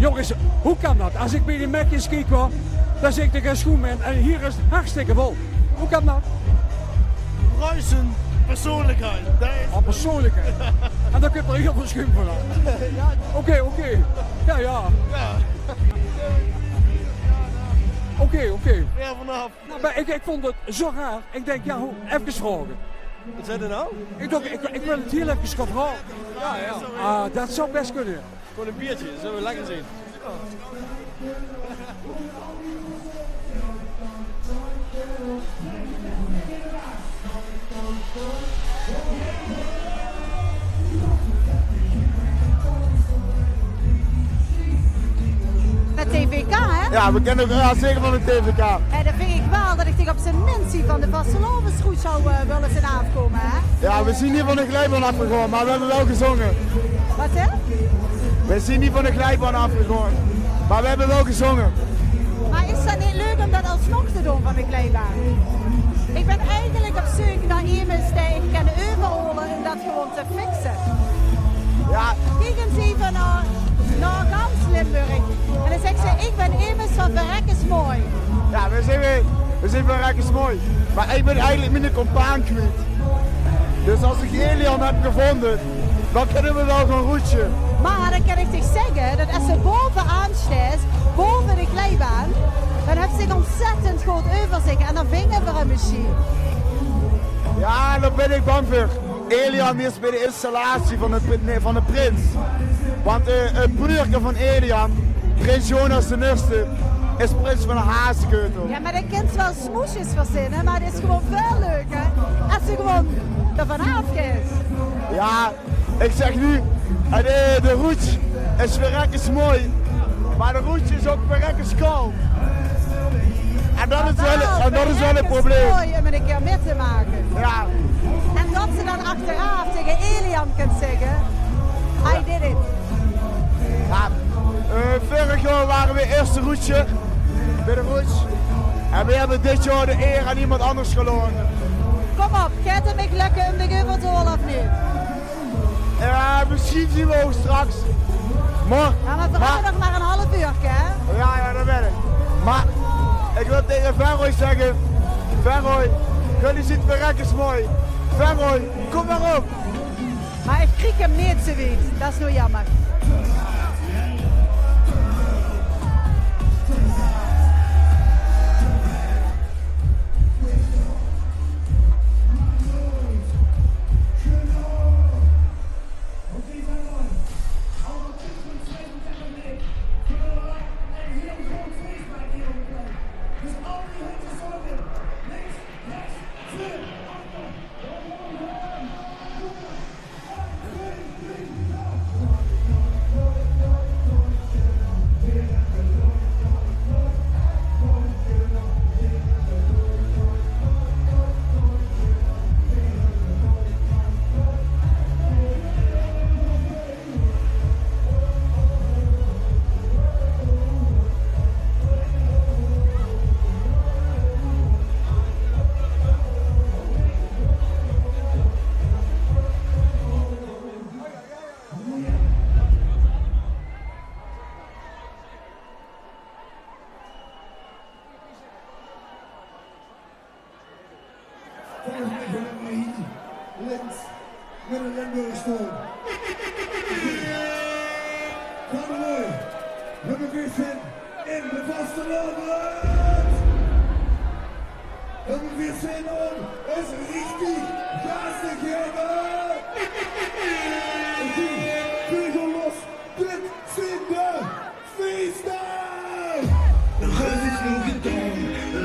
Jongens, hoe kan dat? Als ik bij de Mekjes kijk, dan zit ik een schoen en hier is het hartstikke vol. Hoe kan dat? Ruisen, persoonlijkheid. Oh, persoonlijkheid. En dan kun je er heel veel schoen van aan. Oké. Ja. Oké. Ja, vanaf. Nou, maar ik vond het zo raar. Ik denk, ja, even vragen. Wat zei er nou? Ik wil het heel even gaan vragen. Ja. Dat zou best kunnen. Gewoon een biertje, dat zullen we lekker zien. Met TVK, hè? Ja, we kennen ook zeker van de TVK. En dan vind ik wel dat ik tegen op zijn minst zie van de vastelovensgroet zou willen zijn afkomen, hè? Ja, we zien niet van de glijbaan afgegaan, maar we hebben wel gezongen. Wat, hè? We zien niet van de glijbaan afgegaan, maar we hebben wel gezongen. Maar is dat niet leuk om dat alsnog te doen van de glijbaan? Ik ben eigenlijk op zoek naar iemand die ik kan overhalen om dat gewoon te fixen. Ja. Kijk eens even naar gans Limburg. En dan zegt ze, ik ben iemand van verrekkers mooi. Ja, we zijn verrekkers mooi. Maar ik ben eigenlijk mijn compaan kwijt. Dus als ik Elian heb gevonden, dan kunnen we wel gaan roetsen. Maar dan kan ik toch zeggen dat als ze bovenaan staat, boven de glijbaan, dan heeft ze ontzettend goed overzicht en dan vingen we hem misschien. Ja, daar ben ik bang voor. Elian is bij de installatie van de prins. Want het broertje van Elian, prins Jonas de Nuste, is prins van de Hazekeutel. Ja, maar dat kind wel smoesjes verzinnen, maar het is gewoon veel leuker als ze gewoon ervan afgeeft. Ja, ik zeg nu, de roets is verrekkers mooi, maar de roets is ook verrekkers koud. En dat is wel een probleem. Mooi om een keer mee te maken. Ja. En dat ze dan achteraf tegen Elian kunt zeggen, I did it. Ja, vorig jaar waren we eerste roetje bij de roets. En we hebben dit jaar de eer aan iemand anders geloren. Kom op, gaat het me lukken om de geuvel te halen of niet? Ja, misschien zien we ook straks. Maar we hebben nog maar een half uur, hè? Ja, dat weet ik. Maar ik wil tegen Verrooy zeggen, Verrooy, jullie zien verrekkers mooi. Verrooy, kom maar op. Maar ik krieg hem niet zo weet, dat is nou jammer. Links met een Limburgstoon. Convoy, we bevissen in de vasteland. We bevissen om es richtig Gas te geven. En die vliegen los, dit zijn de feesten. Nog is het genoeg gedaan,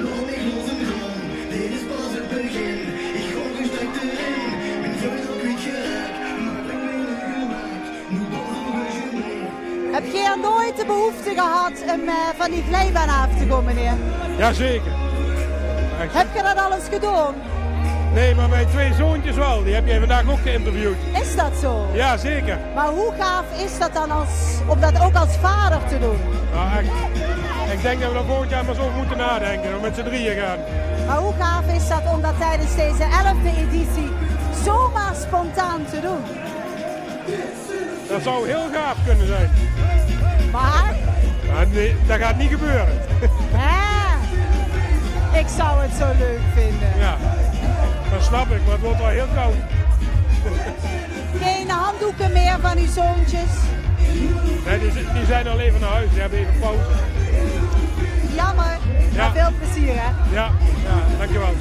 nog niet los en gaan. Dit is pas het begin, ik ga gestekt erin. Mijn vuist al kwijt geraakt, maar ik ben weer gemaakt. Nu pas op een gemeente. Heb jij nooit de behoefte gehad om van die glijbaan af te gaan, meneer? Jazeker. Heb je dat al eens gedaan? Nee, maar mijn 2 zoontjes wel. Die heb jij vandaag ook geïnterviewd. Is dat zo? Ja, zeker. Maar hoe gaaf is dat dan om dat ook als vader te doen? Nou, echt. Ik denk dat we er volgend jaar maar zo over moeten nadenken. Dat we met z'n drieën gaan. Maar hoe gaaf is dat om dat tijdens deze 11e editie zomaar spontaan te doen? Dat zou heel gaaf kunnen zijn. Maar? Maar nee, dat gaat niet gebeuren. Ik zou het zo leuk vinden. Ja, dat snap ik, maar het wordt wel heel koud. Geen handdoeken meer van uw zoontjes? Nee, die zijn al even naar huis, die hebben even pauze. Jammer, maar veel plezier hè? Ja, dankjewel.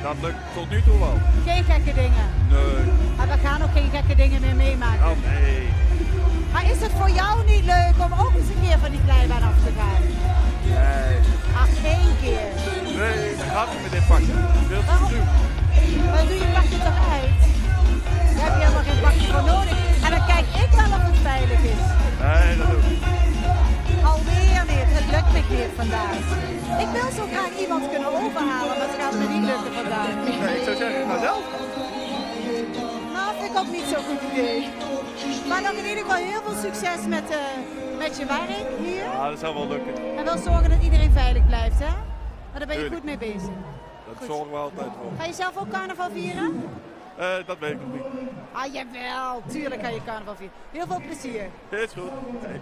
Dat lukt tot nu toe wel. Geen gekke dingen? Nee. Maar we gaan ook geen gekke dingen meer meemaken? Oh nee. Maar is het voor jou niet leuk om ook eens een keer van die glijbaan af te gaan? Nee. Ach, 1 keer? Nee, dat gaat niet met dit pakje. Veel te doen. Maar doe je pakje toch uit? Daar heb je helemaal geen pakje voor nodig. En dan kijk ik wel of het veilig is. Nee, dat doe ik. Alweer niet, het lukt me niet vandaag. Ik wil zo graag iemand kunnen overhalen, maar het gaat me niet lukken vandaag. Nee, ik zou zeggen, maar zelf. Nou, vind ik ook niet zo'n goed idee. Maar nog in ieder geval heel veel succes met je werk hier. Ja, dat zal wel lukken. En wel zorgen dat iedereen veilig blijft, hè? Maar daar ben je goed mee bezig. Dat zorgen we altijd voor. Ga je zelf ook carnaval vieren? Dat weet ik nog niet. Ah, jawel. Tuurlijk ga je carnaval vieren. Heel veel plezier. Is goed. Hey.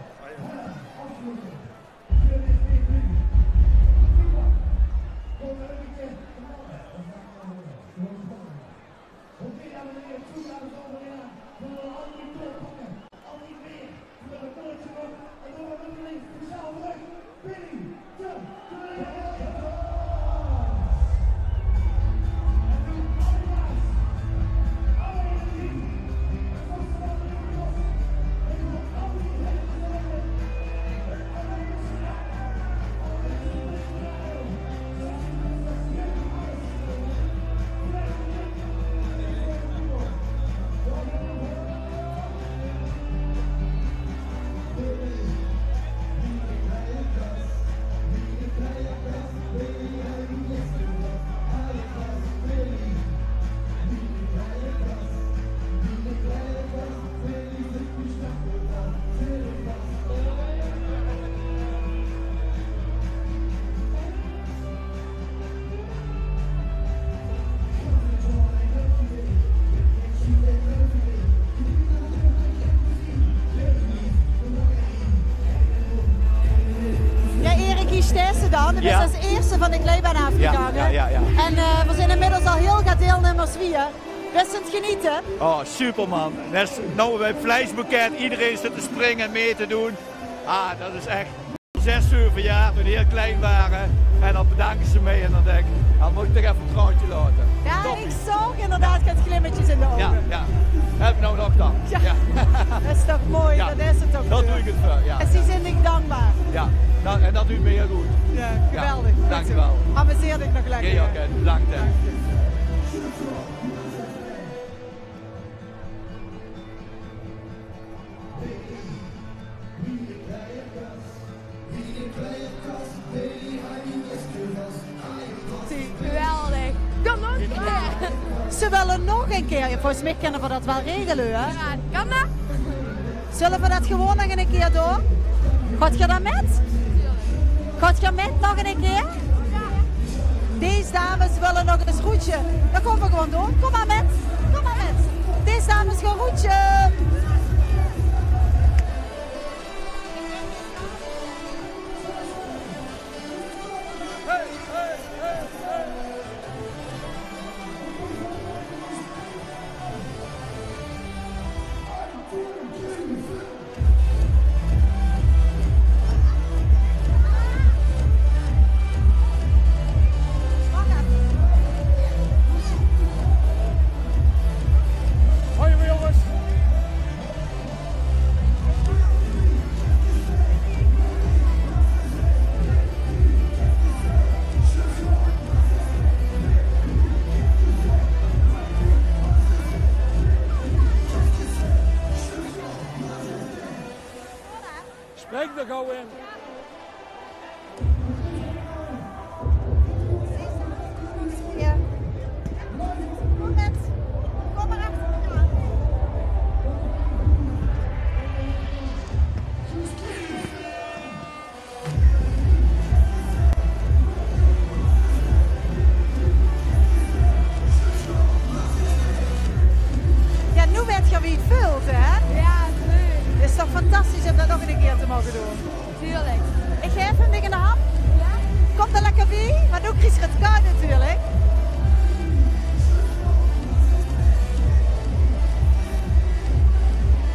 is als eerste van de glijbaan afgegaan. Ja. En we zijn inmiddels al heel gaat deelnemers weer. Best aan het genieten. Oh, super man. Nou bij het vleesboeket, iedereen zit te springen en mee te doen. Ah, dat is echt 6, 7 jaar toen die heel klein waren. En dan bedanken ze mee en dan denk ik, dan moet ik toch even een traantje laten. Ja, Top. ik zag inderdaad het glimmetjes in de ogen. Ja. Heb nou nog dan. Ja. Dat is toch mooi, Ja. dat is het toch. Dat doe ik het voor, ja. En ze zijn ik dankbaar. Ja, en dat doet me heel goed. Ja, geweldig. Dank je wel. Amuseer dich nog lekker. Ja, oké, bedankt. Hè. Geweldig. Kom nog een keer. Ze willen nog een keer. Volgens mij kunnen we dat wel regelen, hè? Ja, kan dat? Zullen we dat gewoon nog een keer doen? Gaat je dat met? Gaat je met nog een keer? Deze dames willen nog een roetje. Dat komen we gewoon doen. Kom maar met. Kom maar met. Deze dames gaan roetje. Hoi jongens. Spreek er gauw in. Ja. Kom met. Kom maar achter me aan. Ja, nu weet je wie het vult, hè? Ja, leuk. Het is toch fantastisch om dat nog een keer te mogen doen. Tuurlijk. Ik geef hem tegen de hand. Ja? Komt er lekker bij, maar ook Chris het koud natuurlijk.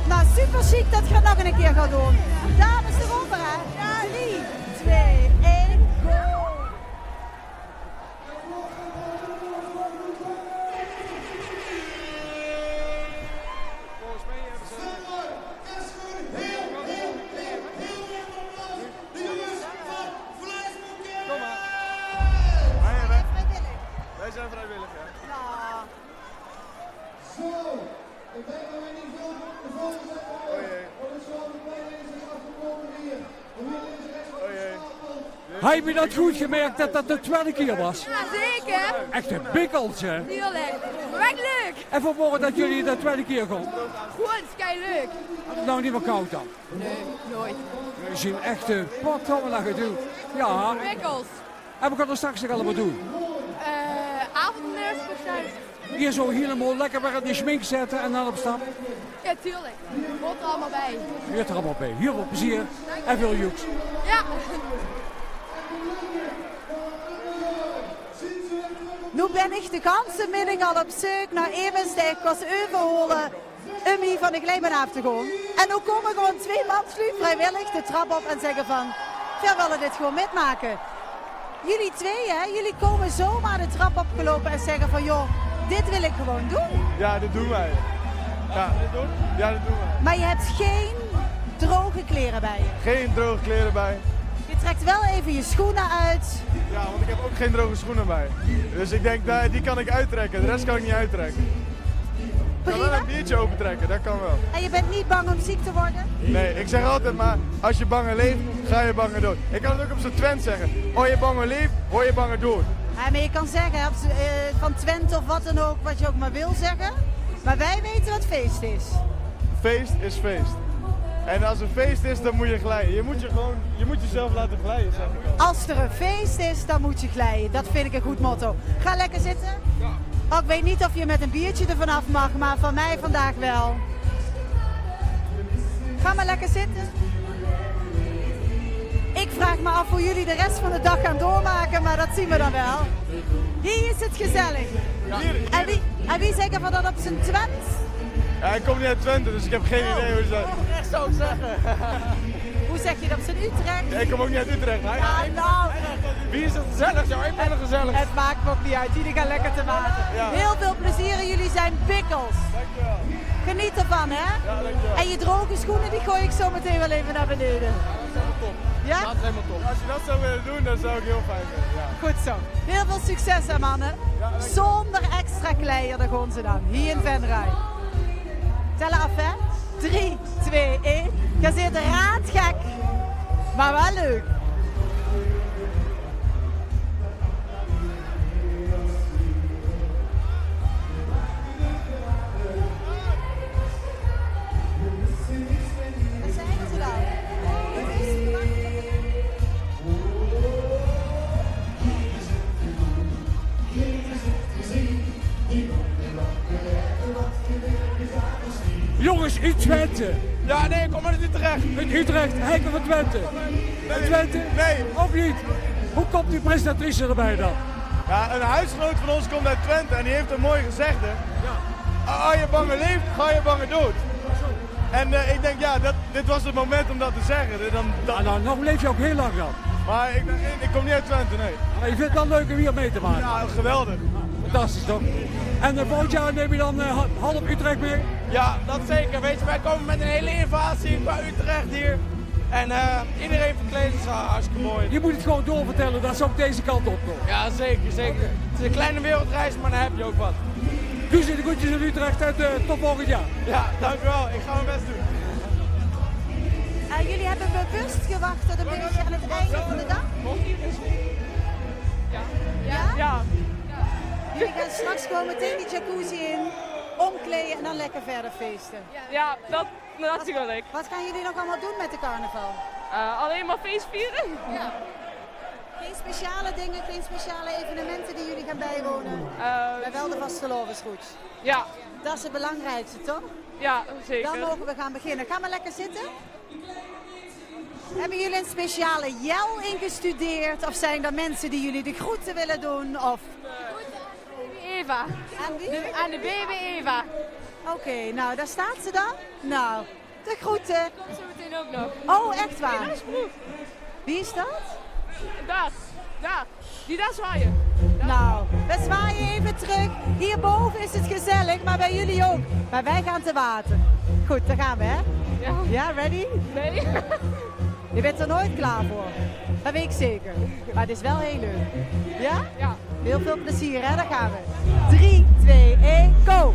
Nou, super chic dat je het nog een keer gaat doen. Dames eronder, hè? 3, 2, 1, go! Volgens mij hebben ze... Kom maar. Wij zijn vrijwillig, hè? Zo, ik denk dat wij niet veel de volgende zijn. Want het zal de pijn is afgekomen hier. Heb je dat goed gemerkt dat dat de tweede keer was? Ja, zeker. Echt een bikkeltje. Tuurlijk. Maar echt leuk. En vanmorgen dat jullie de tweede keer gaan. Goed, is kei leuk. Had het nou niet meer koud dan? Nee, nooit. We zien echt een potdomme gedoe. Ja. Wikkels. En we gaan er straks nog allemaal doen. Avondmiddagspartij. Hier zo helemaal lekker weer in die schmink zetten en dan op stap. Ja, tuurlijk. Hoort er allemaal bij. Je hebt er allemaal bij. Heel veel plezier en veel joeks. Ja. Nu ben ik de ganse middag al op zoek naar even stijg was overholen om hier van de glijbaan af te gaan. En nu komen gewoon 2 man vrijwillig de trap op en zeggen van, we willen dit gewoon metmaken. Jullie 2, hè, jullie komen zomaar de trap opgelopen en zeggen van, joh, dit wil ik gewoon doen. Ja, dat doen wij. Ja, dat doen wij. Maar je hebt geen droge kleren bij je. Geen droge kleren bij. Je trekt wel even je schoenen uit. Ja, want ik heb ook geen droge schoenen bij. Dus ik denk, die kan ik uittrekken. De rest kan ik niet uittrekken. Ik kan wel een biertje opentrekken, dat kan wel. En je bent niet bang om ziek te worden? Nee, ik zeg altijd maar, als je banger leeft, ga je banger dood. Ik kan het ook op zo'n Twent zeggen. Hoor je banger leeft, hoor je banger dood. Ja, maar je kan zeggen, van Twente of wat dan ook, wat je ook maar wil zeggen. Maar wij weten wat feest is. Feest is feest. En als een feest is, dan moet je glijden. Je moet jezelf laten glijden, zeg ik al. Als er een feest is, dan moet je glijden. Dat vind ik een goed motto. Ga lekker zitten. Oh, ik weet niet of je met een biertje er vanaf mag, maar van mij vandaag wel. Ga maar lekker zitten. Ik Ik vraag me af hoe jullie de rest van de dag gaan doormaken, maar dat zien we dan wel. Hier is het gezellig. Ja. En wie zegt van dat op zijn Twent? Ja, ik kom niet uit Twente, dus ik heb geen idee hoe ze dat... Echt zou ik zeggen. Hoe zeg je dat op zijn Utrecht? Ja, ik kom ook niet uit Utrecht. Hè? Ja, nou. Wie is het gezellig? Ja, ik ben er gezellig. Het maakt me ook niet uit, jullie gaan lekker te water. Ja. Heel veel plezier en jullie zijn bikkels. Dankjewel. Geniet ervan, hè? Ja, dankjewel. En je droge schoenen, die gooi ik zo meteen wel even naar beneden. Dat is helemaal top. Ja? Dat is helemaal top. Als je dat zou willen doen, dan zou ik heel fijn vinden. Ja. Goed zo. Heel veel succes, hè, mannen. Zonder extra kleier, daar gaan ze dan. Hier in Venray. Tellen af, hè? 3, 2, 1. Je zit raadgek. Maar wel leuk. Daar zijn ze dan. Jongens, uit Twente. Ja, nee, kom maar uit Utrecht. Uit Utrecht, Heiken van Twente. Nee, Twente? Nee. Ook niet. Hoe komt die presentatrice erbij dan? Ja, een huisgenoot van ons komt uit Twente en die heeft een mooi gezegde. Ja. Als je bange leeft, ga je bange dood. En ik denk, ja, dit was het moment om dat te zeggen. Nou, nog leef je ook heel lang dan. Maar ik kom niet uit Twente, nee. Maar je vindt het wel leuk om hier mee te maken? Ja, geweldig. Fantastisch toch? En volgend jaar neem je dan half Utrecht mee? Ja, dat zeker. Weet je, wij komen met een hele invasie qua Utrecht hier. En iedereen verkleed is hartstikke mooi. Je moet het gewoon doorvertellen dat ze ook deze kant op komen. Ja, zeker, zeker. Het is een kleine wereldreis, maar dan heb je ook wat. Doe ze de goedjes in Utrecht en tot volgend jaar. Ja, dankjewel. Ik ga mijn best doen. Jullie hebben bewust gewacht tot een beetje aan het einde van de dag? Ja? Jullie gaan straks gewoon meteen die jacuzzi in, omkleden en dan lekker verder feesten. Ja, dat natuurlijk. Wat gaan jullie nog allemaal doen met de carnaval? Alleen maar feest vieren. Ja. Geen speciale dingen, geen speciale evenementen die jullie gaan bijwonen? Maar wel de vastelovensgoed. Ja. Dat is het belangrijkste, toch? Ja, zeker. Dan mogen we gaan beginnen. Gaan we lekker zitten? Hebben jullie een speciale jel ingestudeerd? Of zijn er mensen die jullie de groeten willen doen? Of... Eva. En wie? Aan de baby Eva. Oké, nou daar staat ze dan. Nou, de groeten. Komt zo meteen ook nog. Oh, echt waar? Ja, is goed. Wie is dat? Daar. Die daar zwaaien. Nou, we zwaaien even terug. Hierboven is het gezellig, maar bij jullie ook. Maar wij gaan te water. Goed, daar gaan we, hè? Ja. Ja, ready? Nee. Je bent er nooit klaar voor. Dat weet ik zeker. Maar het is wel heel leuk. Ja? Ja. Heel veel plezier, hè? Daar gaan we. 3, 2, 1, go!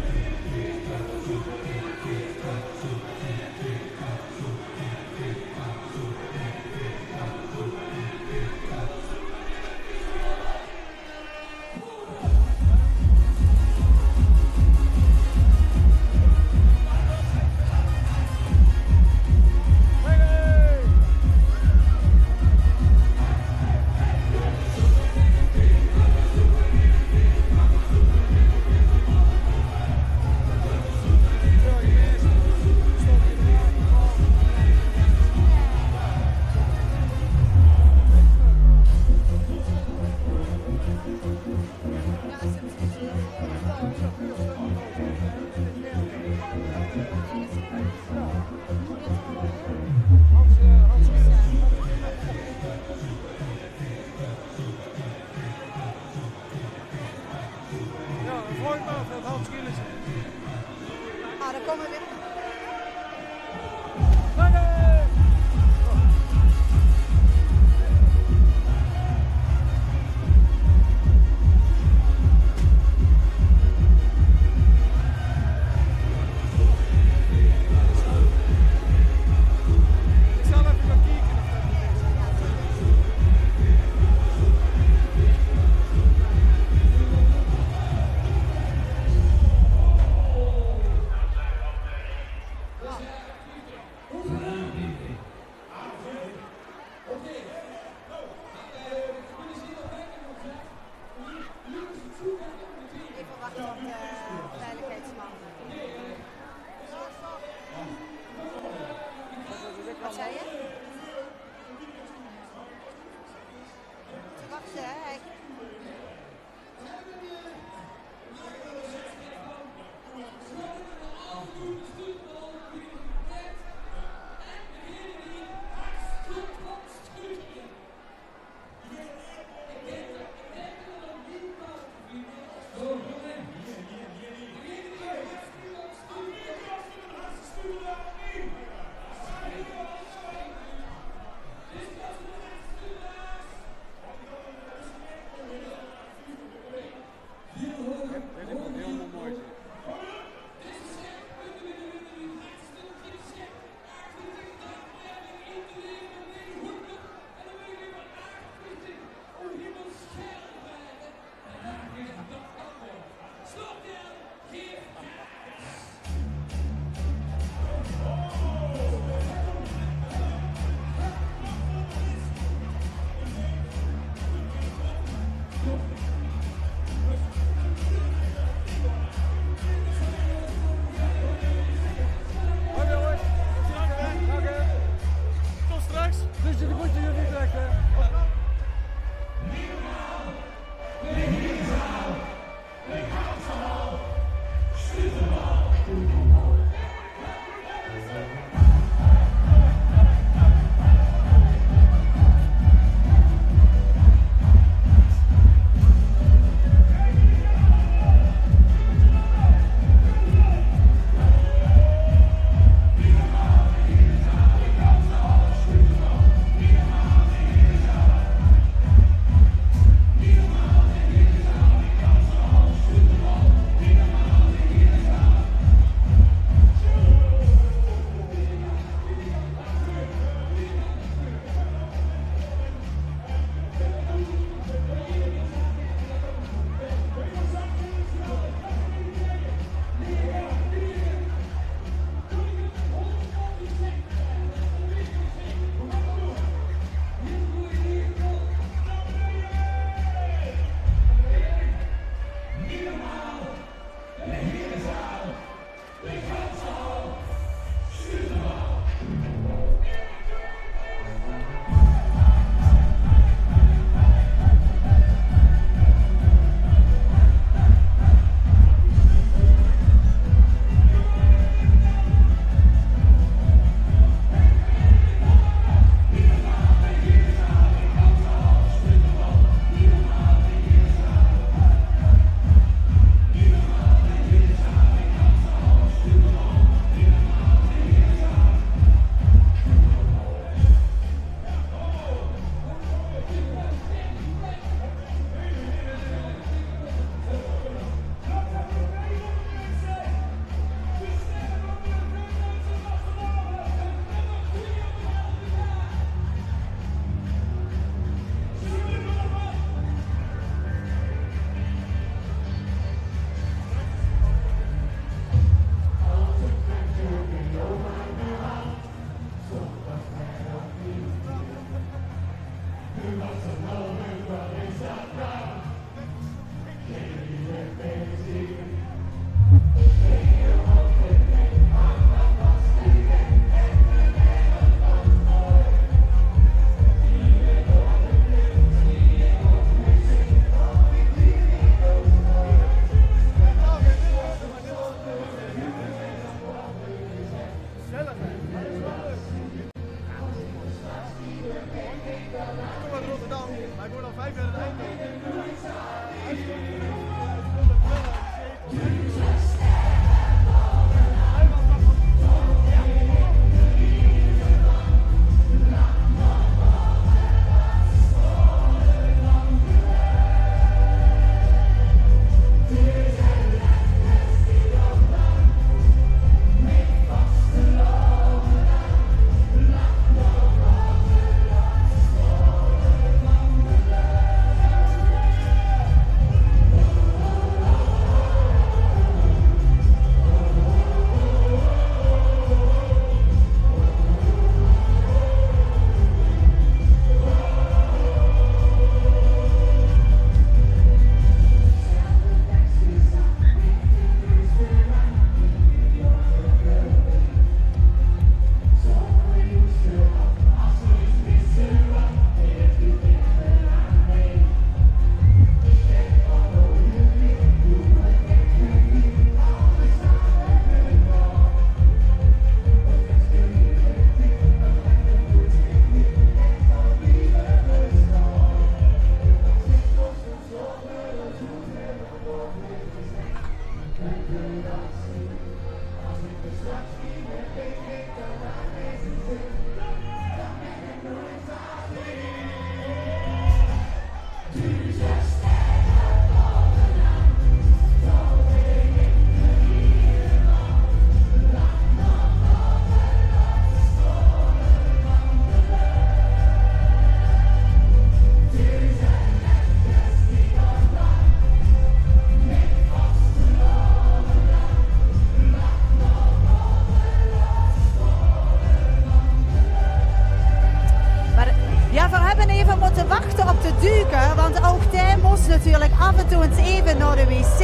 te wachten op de duiker, want ook hij moest natuurlijk af en toe eens even naar de wc.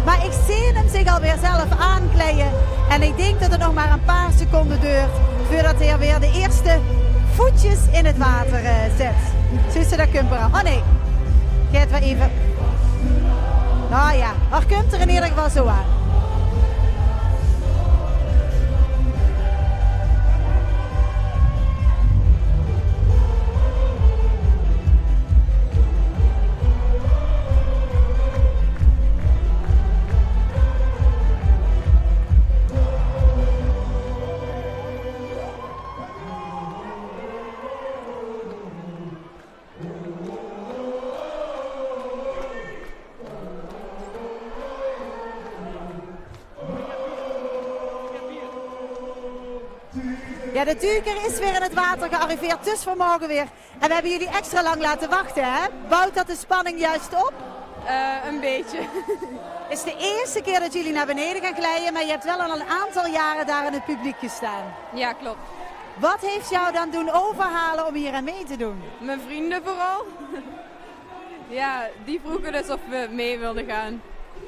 Maar ik zie hem zich alweer zelf aankleden en ik denk dat het nog maar een paar seconden duurt voordat hij weer de eerste voetjes in het water zet. Zie je dat kumperen? Oh nee, kijk wel even. Nou ja, maar komt er in ieder geval zo aan. Ja, de duiker is weer in het water gearriveerd, dus vanmorgen weer. En we hebben jullie extra lang laten wachten, hè? Bouwt dat de spanning juist op? Een beetje. Het is de eerste keer dat jullie naar beneden gaan glijden, maar je hebt wel al een aantal jaren daar in het publiek gestaan. Ja, klopt. Wat heeft jou dan doen overhalen om hier aan mee te doen? Mijn vrienden vooral. Ja, die vroegen dus of we mee wilden gaan.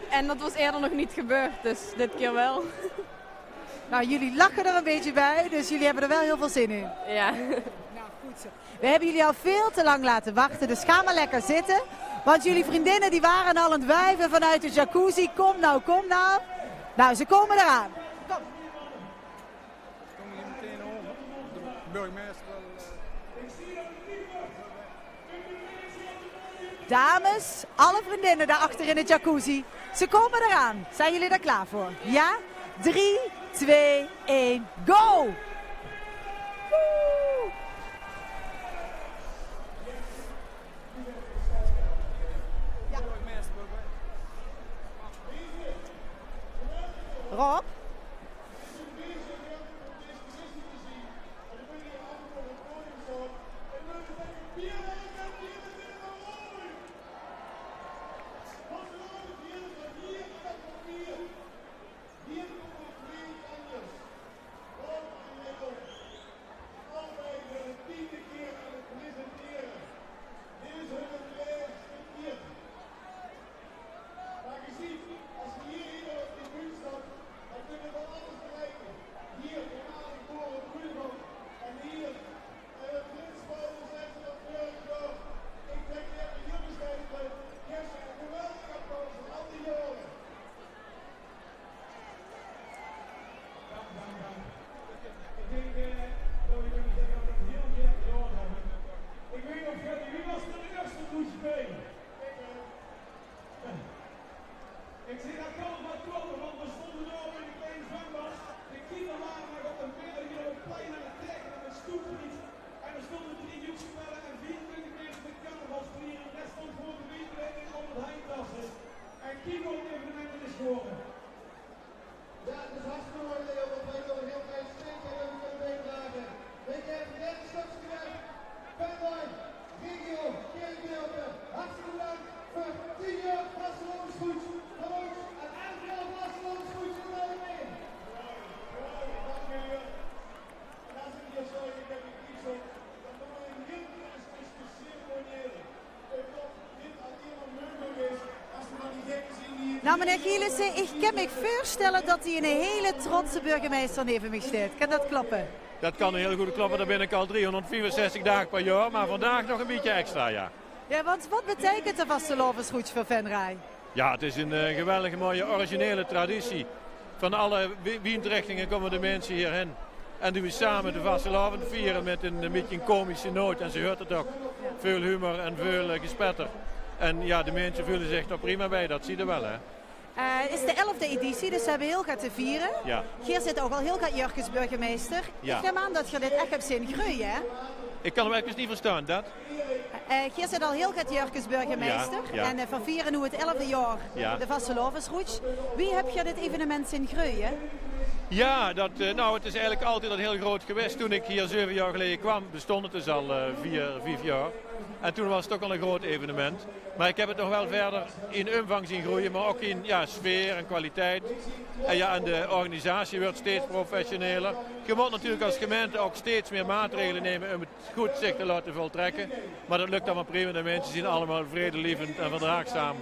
En dat was eerder nog niet gebeurd, dus dit keer wel. Nou, jullie lachen er een beetje bij, dus jullie hebben er wel heel veel zin in. Ja. Nou, goed zo. We hebben jullie al veel te lang laten wachten, dus ga maar lekker zitten. Want jullie vriendinnen die waren al aan het wuiven vanuit de jacuzzi. Kom nou, kom nou. Nou, ze komen eraan. Kom. Komen hier meteen over. De burgemeester wel... Dames, alle vriendinnen daarachter in de jacuzzi. Ze komen eraan. Zijn jullie er klaar voor? Ja? 3, 2, 1, go! Woe! Ja. Rob? Nou, meneer Gielissen, ik kan me voorstellen dat hij een hele trotse burgemeester neven mij staat. Kan dat kloppen? Dat kan een heel goed kloppen, daar ben ik al 364 dagen per jaar, maar vandaag nog een beetje extra, ja. Ja, want wat betekent de vastelovensroets voor Venray? Ja, het is een geweldige mooie originele traditie. Van alle windrichtingen komen de mensen hierheen. En doen we samen de vastelovend vieren met een beetje een komische noot. En ze hoort het ook. Veel humor en veel gespetter. En ja, de mensen voelen zich er prima bij, dat zie je wel, hè. Het is de 11e editie, dus we hebben heel wat te vieren. Ja. Hier zit ook al heel wat Jurkens burgemeester. Ja. Ik neem aan dat je dit echt hebt zien groeien, hè? Ik kan hem even niet verstaan, dat? Hier zit al heel wat Jurkens burgemeester. Ja, ja. En van vieren nu het 11e jaar de vastelovensroets. Wie heb je dit evenement zien groeien? Ja, nou, het is eigenlijk altijd al heel groot geweest. Toen ik hier 7 jaar geleden kwam, bestond het dus al 4 jaar. En toen was het ook al een groot evenement. Maar ik heb het nog wel verder in omvang zien groeien, maar ook in sfeer en kwaliteit. En de organisatie wordt steeds professioneler. Je moet natuurlijk als gemeente ook steeds meer maatregelen nemen om het goed zich te laten voltrekken. Maar dat lukt allemaal prima. De mensen zien allemaal vredelievend en verdraagzaam.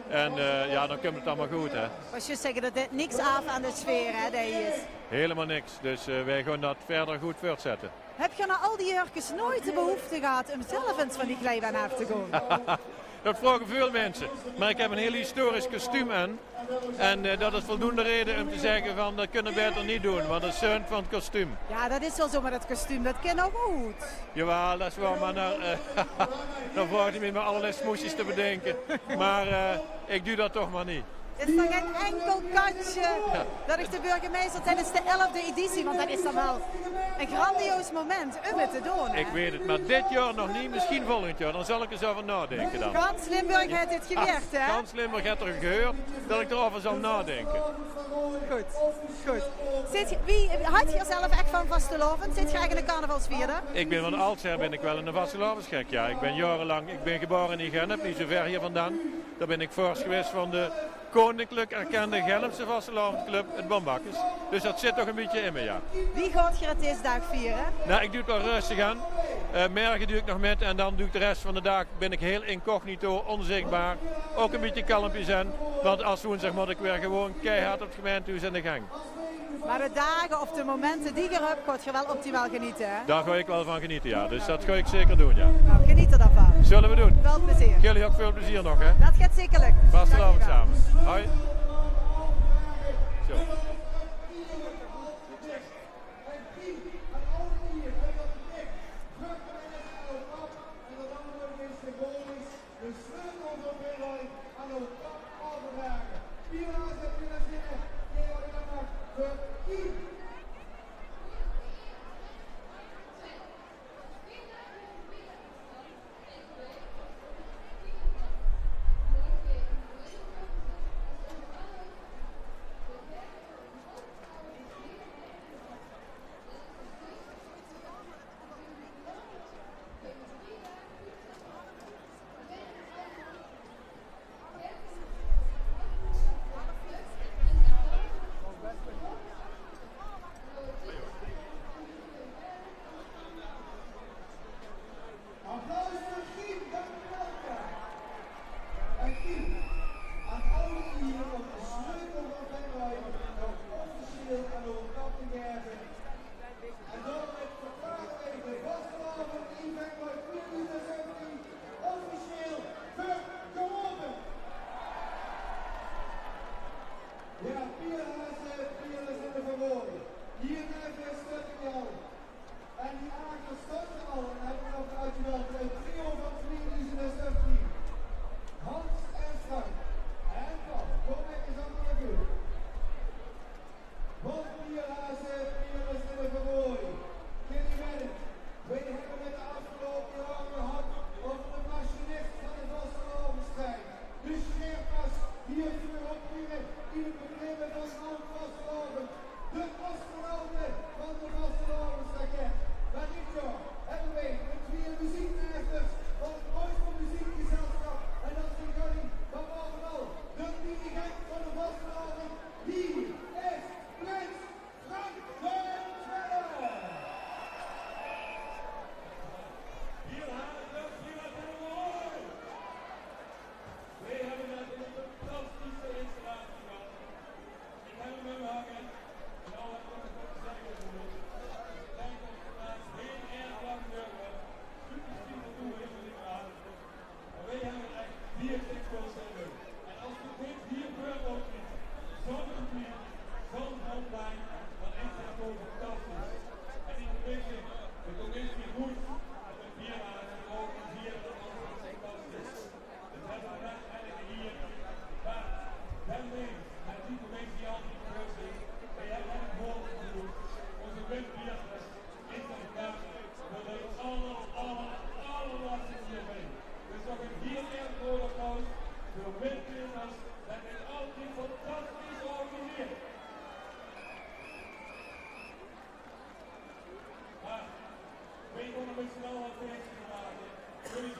En dan komt het allemaal goed. Hè. Was je zeggen dat dit niks af aan de sfeer hè, dat hier is? Helemaal niks. Dus wij gaan dat verder goed voortzetten. Heb je na al die jurkjes nooit de behoefte gehad om zelf eens van die glijbaan af te gaan? Dat vragen veel mensen. Maar ik heb een heel historisch kostuum aan. En dat is voldoende reden om te zeggen van dat kunnen we beter niet doen. Want dat is zuin van het kostuum. Ja, dat is wel zo, maar dat kostuum, dat kan ook goed. Jawel, dat is wel, maar dan vraagt hij me maar allerlei smoesjes te bedenken. Maar ik doe dat toch maar niet. Het is nog geen enkel kantje dat ik de burgemeester tijdens de 11e editie, want dat is dan wel een grandioos moment om het te doen. Ik weet het, maar dit jaar nog niet, misschien volgend jaar. Dan zal ik eens over nadenken dan. Gans Limburg heeft dit gewerkt, hè? Gans Limburg heeft er gehoord dat ik erover zal nadenken. Goed, goed. Had je er zelf echt van vastelovend? Zit je eigenlijk een carnavalsvierder? Ik ben van oudsher ben ik wel een vastelovensgek, ja. Ik ben jarenlang, ik ben geboren in Gennep, niet zo ver hier vandaan. Daar ben ik voorst geweest van de koninklijk erkende Gelmse vastelovendclub, het Bombakkers. Dus dat zit toch een beetje in me, ja. Wie gaat je het deze dag vieren? Nou, ik doe het wel rustig aan. Mergen doe ik nog met en dan doe ik de rest van de dag, ben ik heel incognito, onzichtbaar. Ook een beetje kalmpjes aan, want als woensdag moet ik weer gewoon keihard op het gemeentehuis in de gang. Maar de dagen of de momenten die je hebt, gaat je wel optimaal genieten, hè? Daar ga ik wel van genieten, ja. Dus dat ga ik zeker doen, ja. Nou, geniet er dan van. Zullen we doen. Veel plezier. Jullie ook veel plezier nog, hè? Dat gaat zeker lukken. Vastelovend samen. Hoi. Zo. We konden met z'n allen wat feestje maken. Jullie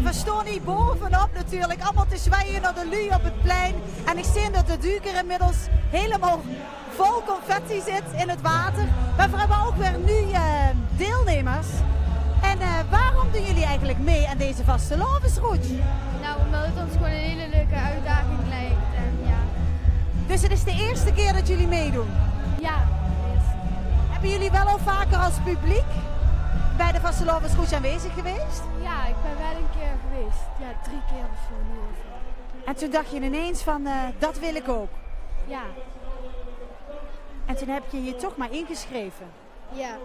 we staan hier bovenop natuurlijk, allemaal te zwaaien naar de lui op het plein. En ik zie dat de duiker inmiddels helemaal vol confetti zit in het water. Maar we hebben ook weer nu deelnemers. En waarom doen jullie eigenlijk mee aan deze vastelovensroute? Nou, omdat het ons gewoon een hele leuke uitdaging lijkt. En, ja. Dus het is de eerste keer dat jullie meedoen? Ja. Hebben jullie wel al vaker als publiek bij de vastelovensroute aanwezig geweest? Ja, ik ben wel een keer geweest. Ja, 3 keer of zo. En toen dacht je ineens van, dat wil ik ook? Ja. En toen heb je je toch maar ingeschreven? Ja.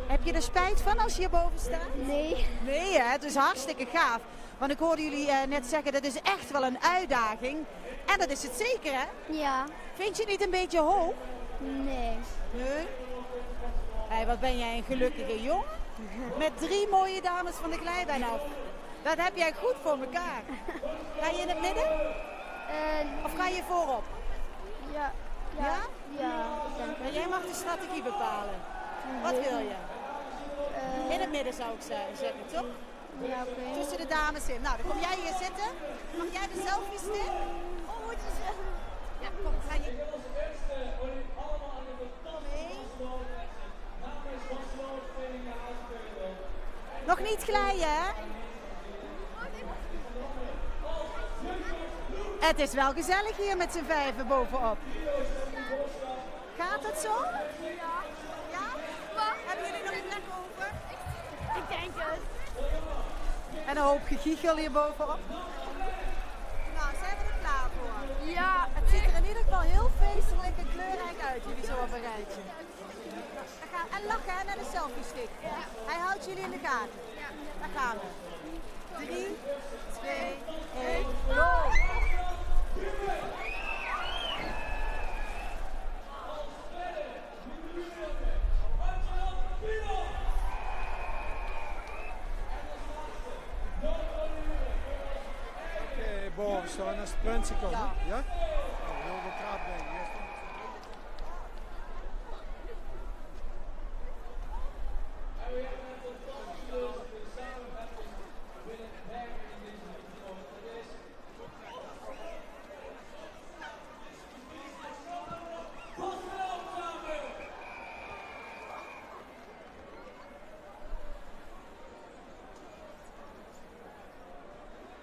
Heb je er spijt van als je hierboven staat? Nee. Nee, hè? Het is hartstikke gaaf. Want ik hoorde jullie net zeggen, dat is echt wel een uitdaging. En dat is het zeker, hè? Ja. Vind je het niet een beetje hoog? Nee. Nee? Hey, wat ben jij een gelukkige jongen? Met 3 mooie dames van de glijbaan af. Dat heb jij goed voor elkaar. Ga je in het midden? Of ga je voorop? Ja? En jij mag de strategie bepalen. Wat wil je? In het midden zou ik zeggen, toch? Ja, oké. Tussen de dames in. Nou, dan kom jij hier zitten. Mag jij de selfie stick? Oh, moet je zeggen. Ja, kom, ga je. Nog niet glijden, hè? Het is wel gezellig hier met z'n vijven bovenop. Gaat het zo? Ja? Hebben jullie nog een plek over? Ik denk het. En een hoop gegiegel hier bovenop. Nou, zijn we er klaar voor? Ja. Het ziet er in ieder geval heel feestelijk en kleurrijk uit, jullie zo op een rijtje. En lachen hè, naar de selfie stick. Ja. Hij houdt jullie in de gaten. Ja. Daar gaan we. 3, 2, 1, go! Oké, Boris, zo naar het sprintje komen. Ja? Heel veel kracht brengen.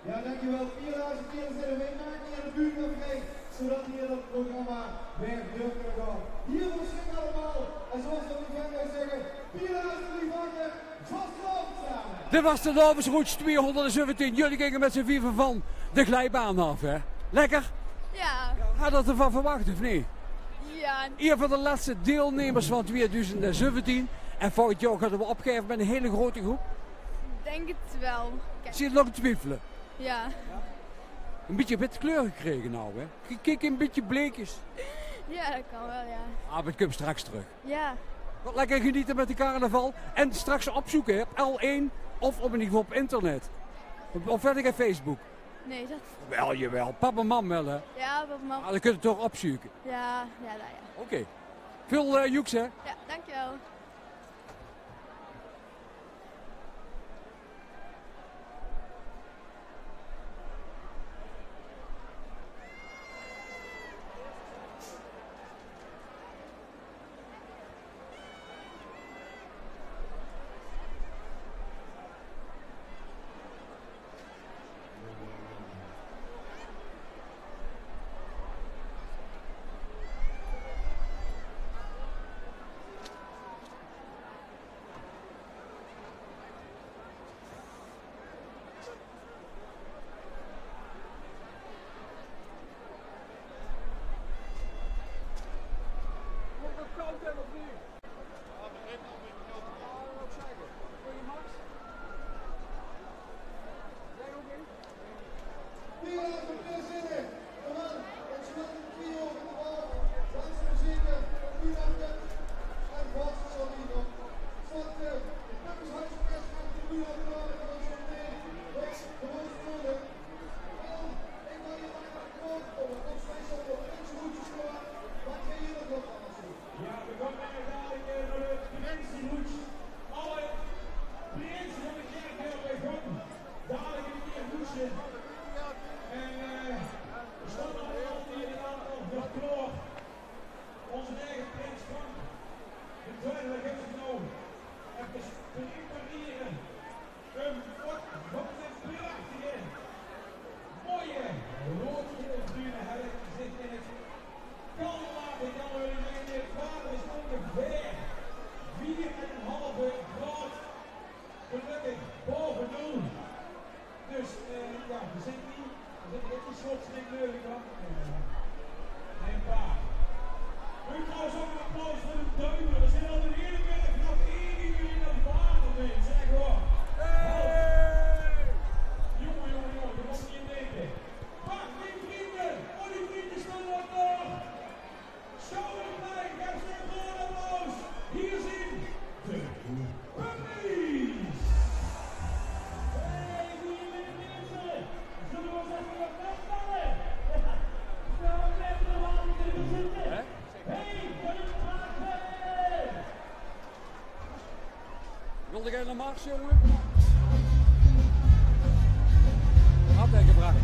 Ja, dankjewel. 4000 keer zijn we maken in de buurt nog vrij, zodat hier het programma weer door kunnen gaan. Hier verschijnen allemaal, en zoals we nu gaan zeggen, 4000 liefhanger, vastgelopen samen. Dit was de Lauwersroute 217. Jullie gingen met z'n vieven van de glijbaan af, hè? Lekker? Ja. Had dat ervan verwacht, of niet? Ja. Een van de laatste deelnemers van 2017. En volgend jaar gaan we opgeven met een hele grote groep. Denk het wel. Zie je het nog twijfelen? Ja. Een beetje wit kleur gekregen nou, hè? Kijk, een beetje bleekjes. Ja, dat kan wel, ja. Ah, maar ik kom straks terug. Ja. Wat lekker genieten met de carnaval. En straks opzoeken, hè? Op L1 of op in ieder geval op internet. Of verder geen Facebook. Nee, dat... Wel, jawel. Papa en mam wel, hè? Ja, papa en mam. Ah, dan kun je het toch opzoeken. Ja. Oké. Veel joeks, hè? Ja, dankjewel. Zullen we eens even wat vaststellen? Ja, we hebben er al Mars, jongen. Had hij gebracht.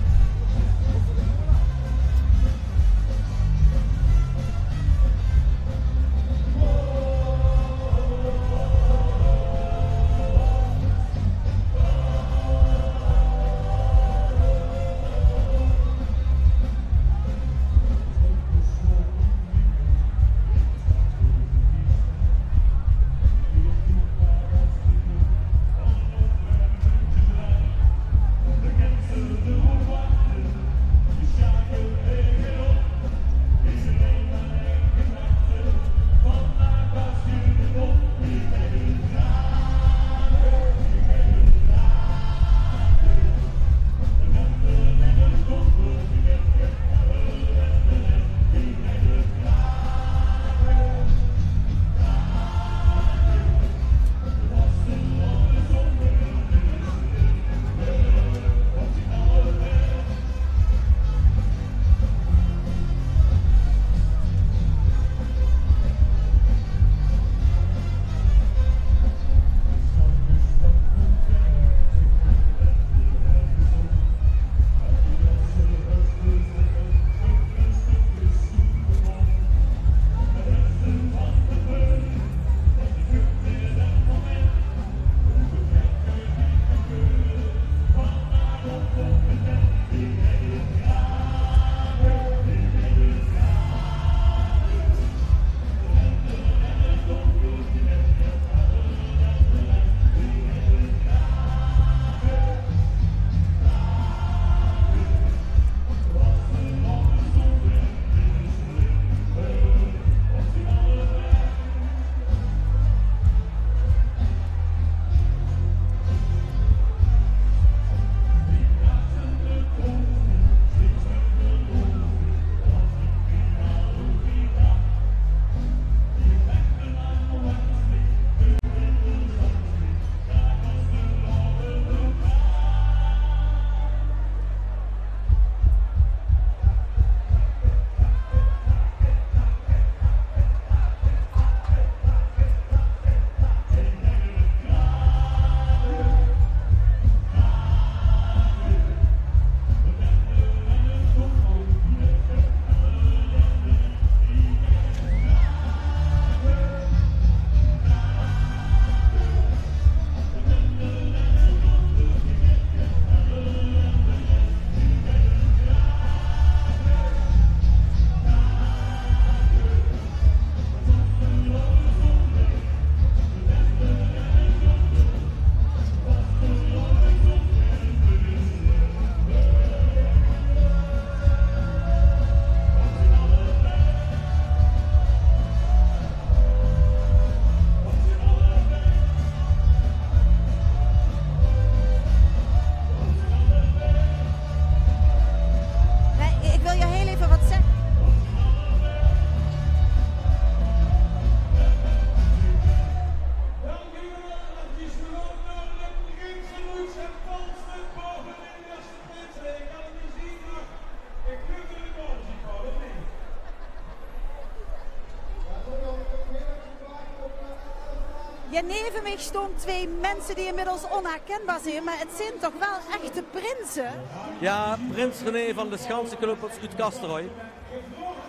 Ja, neven mij stonden twee mensen die inmiddels onherkenbaar zijn, maar het zijn toch wel echte prinsen? Ja, prins René van de Schansenknuppels uit Kasterooy.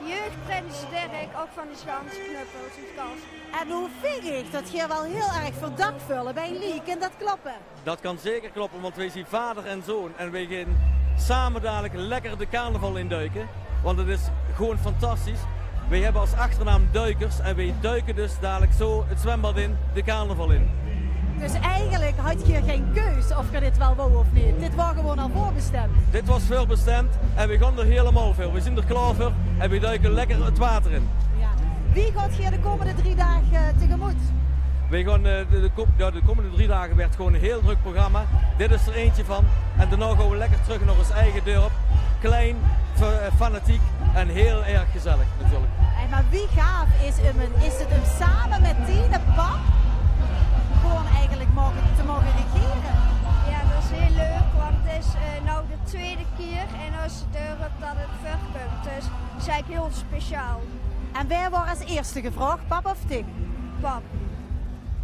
Jeugdprins Dirk, ook van de Schansenknuppels uit Kasterooy. En hoe vind ik dat je wel heel erg verdacht vullen bij een liek, en dat kloppen? Dat kan zeker kloppen, want wij zien vader en zoon en wij gaan samen dadelijk lekker de carnaval induiken. Want het is gewoon fantastisch. Wij hebben als achternaam Duikers en wij duiken dus dadelijk zo het zwembad in, de carnaval in. Dus eigenlijk had je geen keus of je dit wel wou of niet. Dit was gewoon al voorbestemd. Dit was voorbestemd en we gaan er helemaal voor. We zijn er klaar voor en we duiken lekker het water in. Ja. Wie gaat je de komende 3 dagen tegemoet? Wij gaan de komende 3 dagen werd gewoon een heel druk programma. Dit is er eentje van. En daarna gaan we lekker terug naar ons eigen dorp. Klein, fanatiek en heel erg gezellig natuurlijk. Hey, maar wie gaaf is hem? Is het hem samen met Tine Pap gewoon eigenlijk te mogen regeren? Ja, dat is heel leuk, want het is nou de tweede keer en als dorp dat het voorkomt. Dus dat is eigenlijk heel speciaal. En wij waren als eerste gevraagd, Pap of Tik? Pap.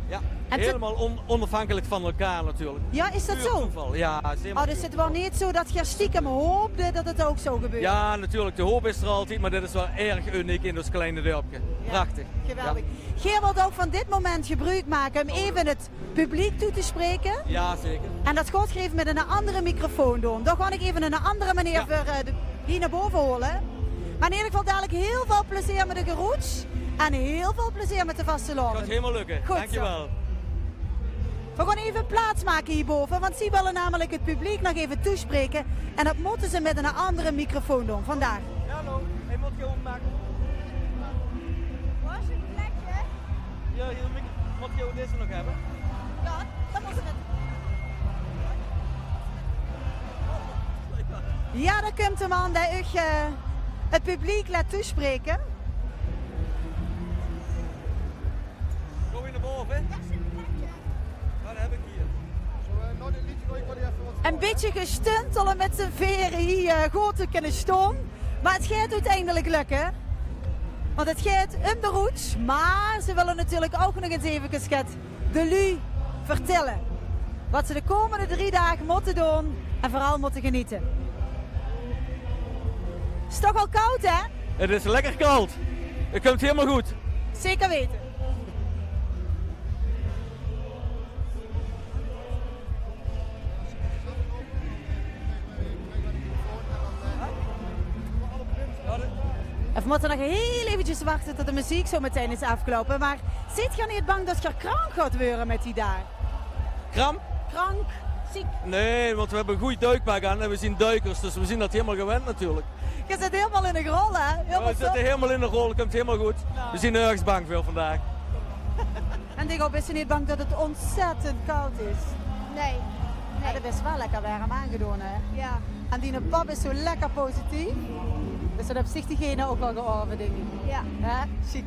Ja, En helemaal onafhankelijk van elkaar natuurlijk. Ja, is dat Puur zo? toeval. Ja, is helemaal Dus het was niet zo dat je stiekem hoopte dat het ook zou gebeuren? Ja, natuurlijk. De hoop is er altijd, maar dit is wel erg uniek in ons kleine dorpje. Prachtig. Geweldig. Gij wilt ook van dit moment gebruik maken om even het publiek toe te spreken. Ja, zeker. En dat gaat geven met een andere microfoon doen. Dan ga ik even een andere manier voor hier naar boven holen. Maar in ieder geval dadelijk heel veel plezier met de geroets. En heel veel plezier met de vastelavond. Het gaat helemaal lukken. Goed Dankjewel. Zo. We gaan even plaats maken hierboven, want ze willen namelijk het publiek nog even toespreken. En dat moeten ze met een andere microfoon doen. Vandaar. Ja, hallo. Hij moet je opmaken. Waar is een plekje? Ja, hier moet je deze nog hebben. Ja, dat moet het. Ja, dan komt de man dat u het publiek laat toespreken. Kom je naar boven? Ja, dat heb ik hier. Een beetje gestuntelen met zijn veren hier goed te kunnen staan. Maar het gaat uiteindelijk lukken. Want het gaat om de roots. Maar ze willen natuurlijk ook nog eens even de lui vertellen. Wat ze de komende 3 dagen moeten doen. En vooral moeten genieten. Het is toch wel koud, hè? Het is lekker koud. Het komt helemaal goed. Zeker weten. We moeten nog heel eventjes wachten tot de muziek zo meteen is afgelopen. Maar zit je niet bang dat je krank gaat worden met die daar? Kram? Krank, ziek. Nee, want we hebben een goede duikpak aan en we zien duikers, dus we zien dat helemaal gewend natuurlijk. Je zit helemaal in de rol, hè? We zitten helemaal in de rol, het komt helemaal goed. Nou. We zien nergens bang voor vandaag. En Diggo, ben je niet bang dat het ontzettend koud is? Nee. Ja, dat is wel lekker warm aangedoen, hè? Ja. En die pap is zo lekker positief. Dus dat heeft zich diegene ook wel georven, denk ik. Ja. Hè? Chic.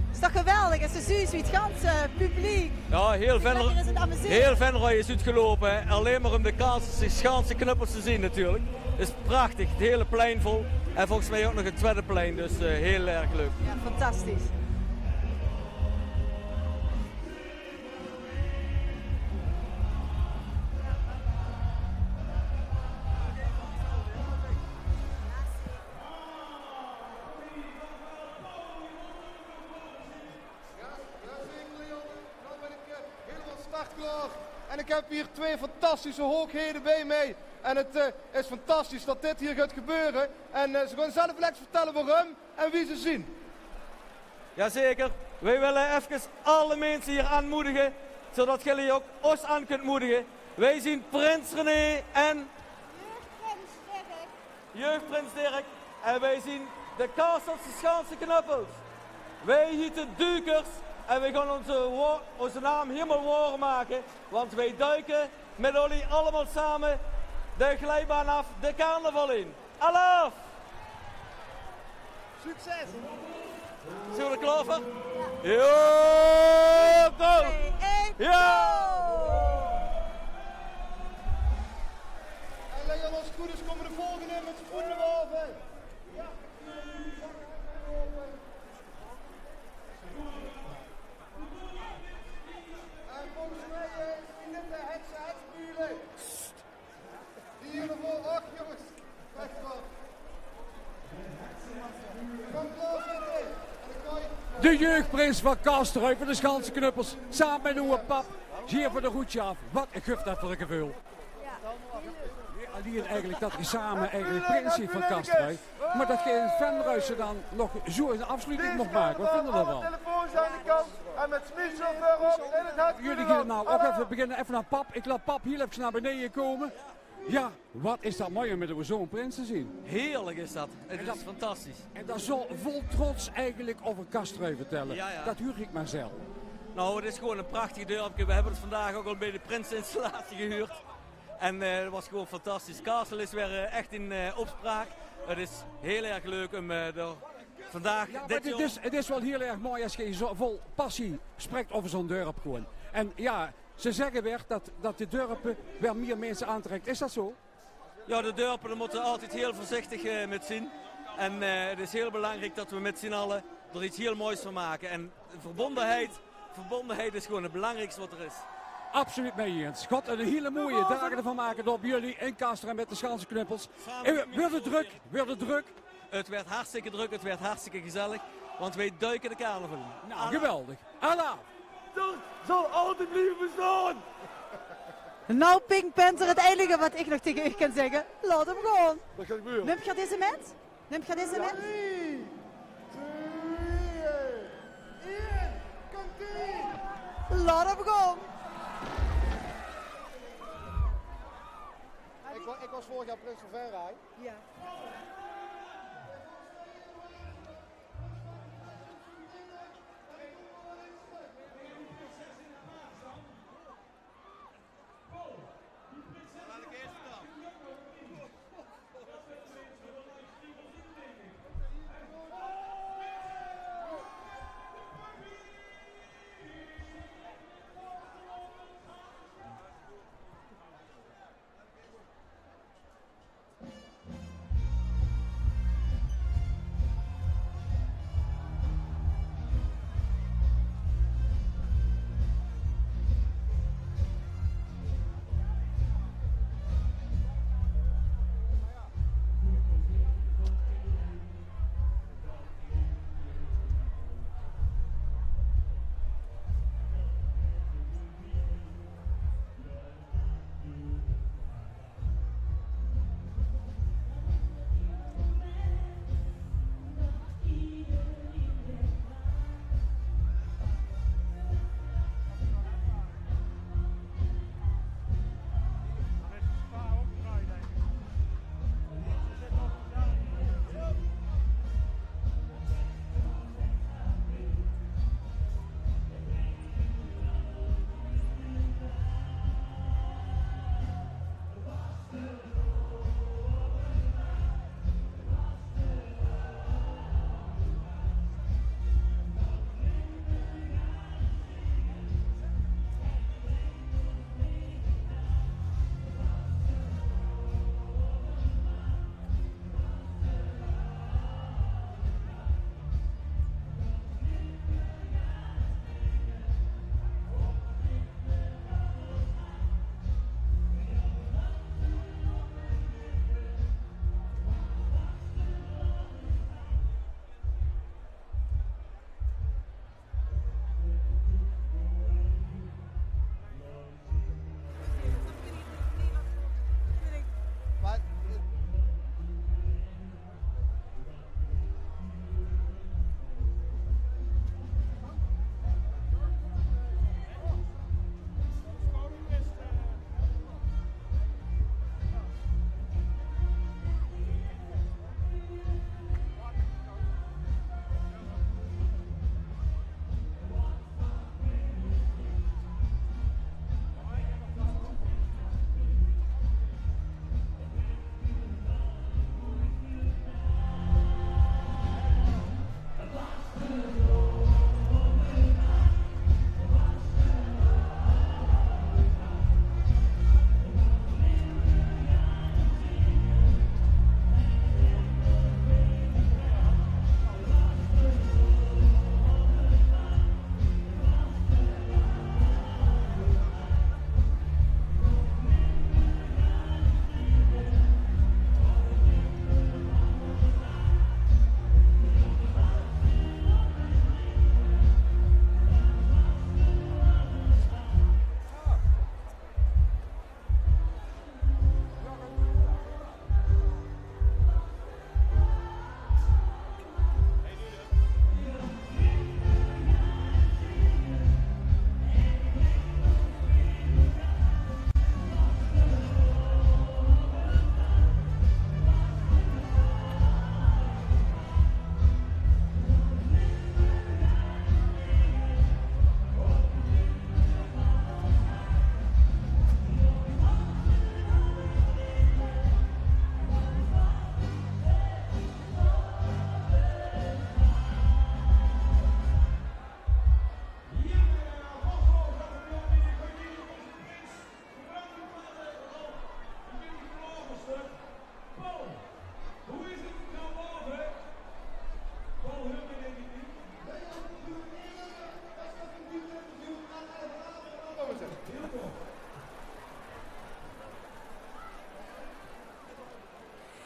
Het is toch geweldig, het is zo wie het ganse publiek. Ja, Lekker is het amuseren. heel Venray is uitgelopen, hè. Alleen maar om de Schaanse knuppels te zien natuurlijk. Het is prachtig, het hele plein vol. En volgens mij ook nog een tweede plein, dus heel erg leuk. Ja, fantastisch. En ik heb hier 2 fantastische hoogheden bij mij. En het is fantastisch dat dit hier gaat gebeuren. En ze gaan zelf lekker vertellen waarom en wie ze zien. Jazeker, wij willen even alle mensen hier aanmoedigen, zodat jullie ook ons aan kunt moedigen. Wij zien Prins René en Jeugdprins Dirk. En wij zien de Kastelse Schaanse Knuppels. Wij heten Duikers. En wij gaan onze naam helemaal waar maken, want wij duiken met jullie allemaal samen de glijbaan af, de carnaval in. Alaf! Succes! Zijn we er klaar voor? Ja! Go! Ja! En Leon, als het goed is, komen de volgende met de schoenen boven. Ja. En volgens mij zien dit de heksenhetsburen. Die hier ervoor, ach jongens, weg wat. Kom klaar zitten. De jeugdprins van Kasterhuis van de Schaanse Knuppels. Samen met uw pap. Hier voor de roetje af. Wat een guf dat voor een gevoel. Alleen eigenlijk dat je samen eigenlijk prins ziet van Kasterhuis. Maar dat je in Venruysen dan nog zo een afsluiting mocht maken. Wat vinden we ervan? Telefoons aan de kant en met smietchauffeur op in het hart. Jullie gaan nou ook even beginnen even naar pap. Ik laat pap heel even naar beneden komen. Ja, wat is dat mooi om met zo'n prins te zien. Heerlijk is dat. Het is fantastisch. En dat zo vol trots eigenlijk over Kasterhuis vertellen. Ja, ja. Dat huur ik maar zelf. Nou, het is gewoon een prachtig dorpje. We hebben het vandaag ook al bij de prinsinstallatie gehuurd. En dat was gewoon fantastisch. Kassel is weer echt in opspraak. Het is heel erg leuk om er vandaag... Ja, maar het is wel heel erg mooi als je zo vol passie spreekt over zo'n dorp gewoon. En ja, ze zeggen weer dat de dorpen weer meer mensen aantrekt. Is dat zo? Ja, de dorpen moeten altijd heel voorzichtig met zien. En het is heel belangrijk dat we met z'n allen er iets heel moois van maken. En verbondenheid is gewoon het belangrijkste wat er is. Absoluut mee eens. God, een hele mooie dagen ervan maken door jullie in Kasteren met de Schansenknuppels. Werd het druk? Het werd hartstikke druk, het werd hartstikke gezellig. Want wij duiken de carnaval in. Nou, geweldig. Allah! Dat zal altijd blijven bestaan! Nou, Pink Panther, het enige wat ik nog tegen u kan zeggen, laat hem gaan. Dat gaat gebeuren. Neem je deze met? Neem je deze met? 3, 2, 1, komt-ie! Laat hem gaan. Ik was vorig jaar Prins van Venray. Ja.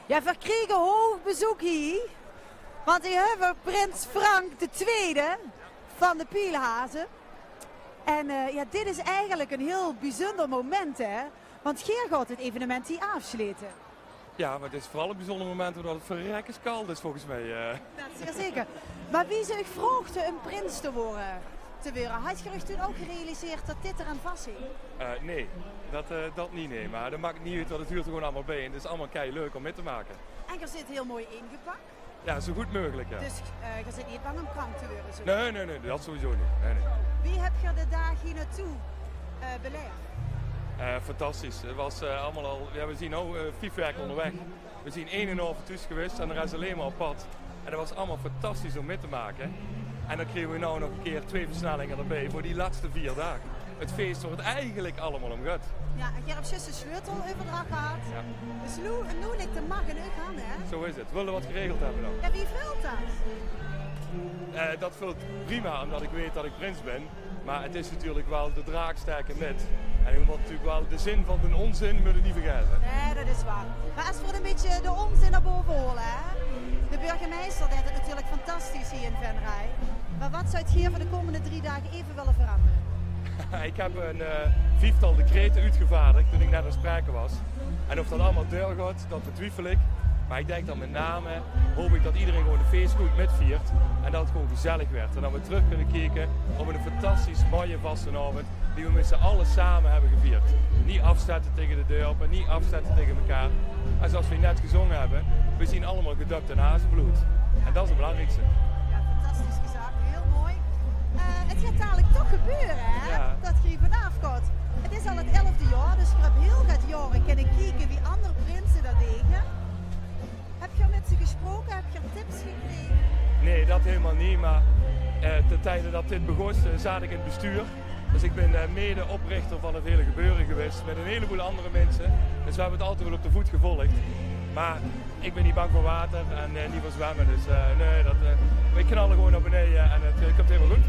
Ja, we kregen hoog bezoek hier. Want die hebben prins Frank II van de Pielhazen. En ja, dit is eigenlijk een heel bijzonder moment, hè. Want Geer gaat het evenement hier afsluiten. Ja, maar het is vooral een bijzonder moment omdat het verrekkers koud is volgens mij. Dat is zeker. Maar wie zich vroegde een prins te worden? Had je toen ook gerealiseerd dat dit eraan vasthing? Nee, dat niet, nee. Maar dat maakt niet uit, want het huurt er gewoon allemaal bij. En het is allemaal kei leuk om mee te maken. En je zit heel mooi ingepakt. Ja, zo goed mogelijk, ja. Dus je zit niet bang om krank te worden? Zo. Nee, dat sowieso niet. Nee. Wie heb je de dag hier naartoe beleefd? Fantastisch. Het was allemaal al... Ja, we zien nu 5 weken onderweg. We zien 1,5 tussen geweest en de rest alleen maar op pad. En dat was allemaal fantastisch om mee te maken. En dan kregen we nou nog een keer 2 versnellingen erbij voor die laatste 4 dagen. Het feest wordt eigenlijk allemaal om gaat. Ja, en je hebt juist een sleuteloverdracht gehad. Ja. Dus nu ligt de mag en ik aan, hè? Zo is het. Willen we wat geregeld hebben dan? Ja, wie vult dat? Dat vult prima, omdat ik weet dat ik prins ben. Maar het is natuurlijk wel de draagsterke met. En je moet natuurlijk wel de zin van de onzin moeten niet vergeten. Nee, dat is waar. Maar als we een beetje de onzin naar boven holen, hè? De burgemeester deed het natuurlijk fantastisch hier in Venray. Maar wat zou het hier voor de komende 3 dagen even willen veranderen? Ik heb een 5-tal decreten uitgevaardigd toen ik net aan het spreken was. En of dat allemaal doorgaat, dat betwijfel ik. Maar ik denk dat met name hoop ik dat iedereen gewoon de feest goed metviert. En dat het gewoon gezellig werd. En dat we terug kunnen kijken op een fantastisch mooie vastenavond die we met z'n allen samen hebben gevierd. Niet afzetten tegen de deur en niet afzetten tegen elkaar. En zoals we net gezongen hebben, we zien allemaal gedukt in hazenbloed. En dat is het belangrijkste. Ja, fantastisch gezegd. Heel mooi. Het gaat dadelijk toch gebeuren, hè? Ja. Dat je hier vanaf gaat. Het is al het 11e jaar, dus je hebt heel wat jaren kunnen kijken wie andere prinsen dat deden. Heb je met ze gesproken? Heb je tips gekregen? Nee, dat helemaal niet. Maar ten tijde dat dit begon, zat ik in het bestuur. Dus ik ben mede-oprichter van het hele gebeuren geweest met een heleboel andere mensen. Dus we hebben het altijd wel op de voet gevolgd. Maar ik ben niet bang voor water en niet voor zwemmen. Dus nee, we knallen gewoon naar beneden en het komt helemaal goed.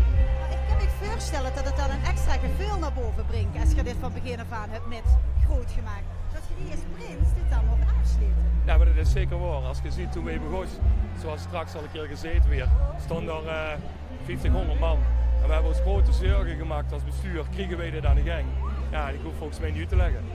Ik kan me voorstellen dat het dan een extra gevoel naar boven brengt als je dit van begin af aan hebt met groot gemaakt. Dat je niet als prins dit dan nog afsluit. Ja, maar dat is zeker waar. Als je ziet toen we begonnen, zoals straks al een keer gezeten weer, stonden er 1500 man. En we hebben ons grote zorgen gemaakt als bestuur, kriegen wij dit aan de gang? Ja, die hoef volgens mij niet uit te leggen.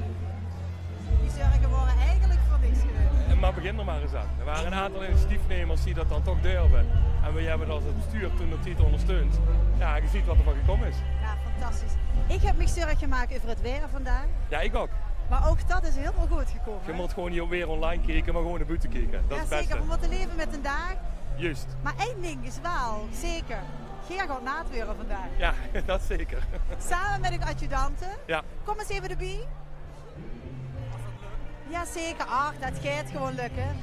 Die zorgen waren eigenlijk voor niks geweest. Maar begin er maar eens aan. Er waren een aantal initiatiefnemers die dat dan toch durven. En we hebben dat als het bestuur toen de titel ondersteund. Ja, je ziet wat er van gekomen is. Ja, fantastisch. Ik heb me zorgen gemaakt over het weer vandaag. Ja, ik ook. Maar ook dat is helemaal goed gekomen. Je moet gewoon niet weer online kijken, maar gewoon naar buiten kijken. Dat is het beste. Zeker, we moeten leven met een dag. Juist. Maar één ding is wel, zeker. Geer gaat na het weer vandaag. Ja, dat zeker. Samen met de adjudanten. Ja. Kom eens even erbij. Ja, zeker. Ach, dat gaat gewoon lukken.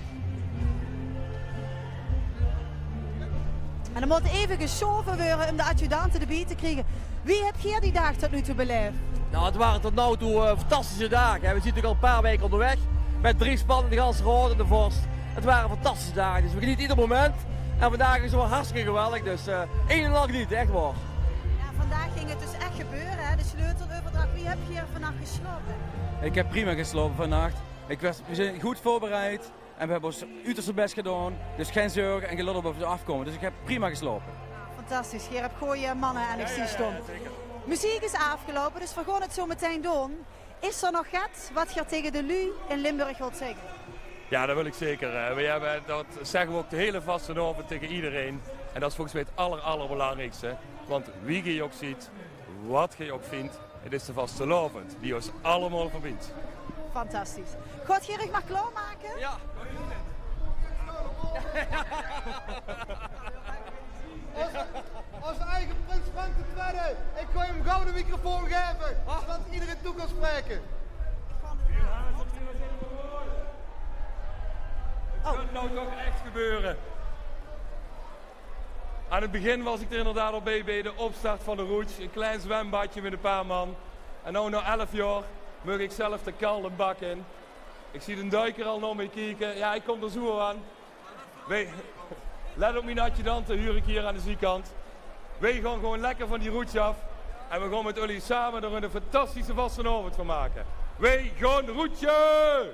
En dan moet even geschoven worden om de adjudanten erbij te krijgen. Wie heb Geer die dag tot nu toe beleefd? Nou, het waren tot nu toe fantastische dagen. We zijn natuurlijk al een paar weken onderweg. Met 3 spannen, de ganse rood en de vorst. Het waren fantastische dagen, dus we genieten ieder moment. En vandaag is het wel hartstikke geweldig, dus één en al genieten, echt waar. Ja, vandaag ging het dus echt gebeuren, hè? De sleuteloverdracht. Wie heb je hier vannacht geslapen? Ik heb prima geslapen vannacht. We zijn goed voorbereid en we hebben ons uiterste best gedaan. Dus geen zorgen en gelul op we afkomen. Dus ik heb prima geslapen. Fantastisch. Hier heb goeie mannen en ik zie stond. Muziek is afgelopen, dus we gaan het zo meteen doen. Is er nog wat je tegen de lui in Limburg wilt zeggen? Ja, dat wil ik zeker. Dat zeggen we ook de hele vastenavond tegen iedereen. En dat is volgens mij het allerbelangrijkste. Want wie je ook ziet, wat je ook vindt, het is de vastenavond die ons allemaal verbindt. Fantastisch. Gaat Gerig maar klaarmaken? Ja. Als eigen prins Frank II. Ik ga hem gauw de microfoon geven, zodat iedereen toe kan spreken. Het gaat nou toch echt gebeuren. Aan het begin was ik er inderdaad al bij de opstart van de route. Een klein zwembadje met een paar man. En nu na 11 jaar mag ik zelf de koude bak in. Ik zie de duiker al naar me kijken. Ja, ik kom er zo aan. Let op mijn adjudanten, huur ik hier aan de zijkant. Wij gaan gewoon lekker van die route af. En we gaan met jullie samen er een fantastische vastenavond van maken. Wij gaan roetje!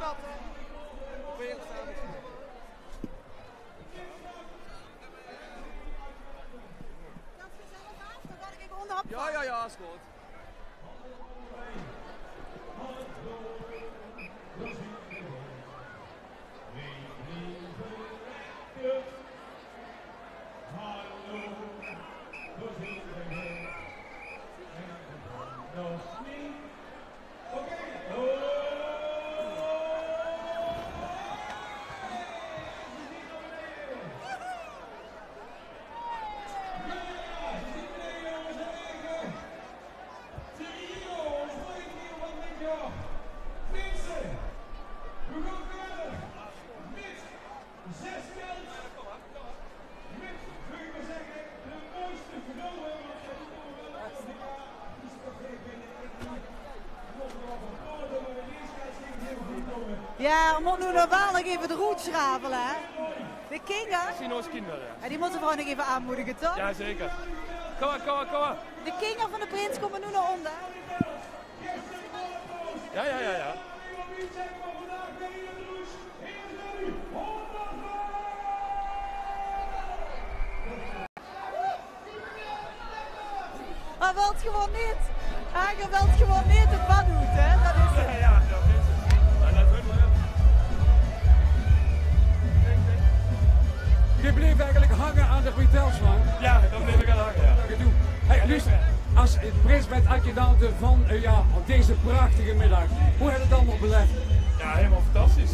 schatten. Probeer het samen. Ja, is goed. Ja, we moeten nu normaal nog even de route schrapelen, hè? De kinderen. Sino's kinderen. Ja, die moeten we gewoon nog even aanmoedigen, toch? Ja, zeker. Kom maar. De kinderen van de prins komen nu naar onder. Ja. Hij wilt gewoon niet. Hij wilt gewoon niet het wat doet, hè? Dat is het. Ja, dat is het. Je bleef eigenlijk hangen aan de vertelslang. Ja, dan bleef ik aan hangen, ja. Hey, dus als prins met adjudante van deze prachtige middag, hoe heb je het allemaal beleefd? Ja, helemaal fantastisch.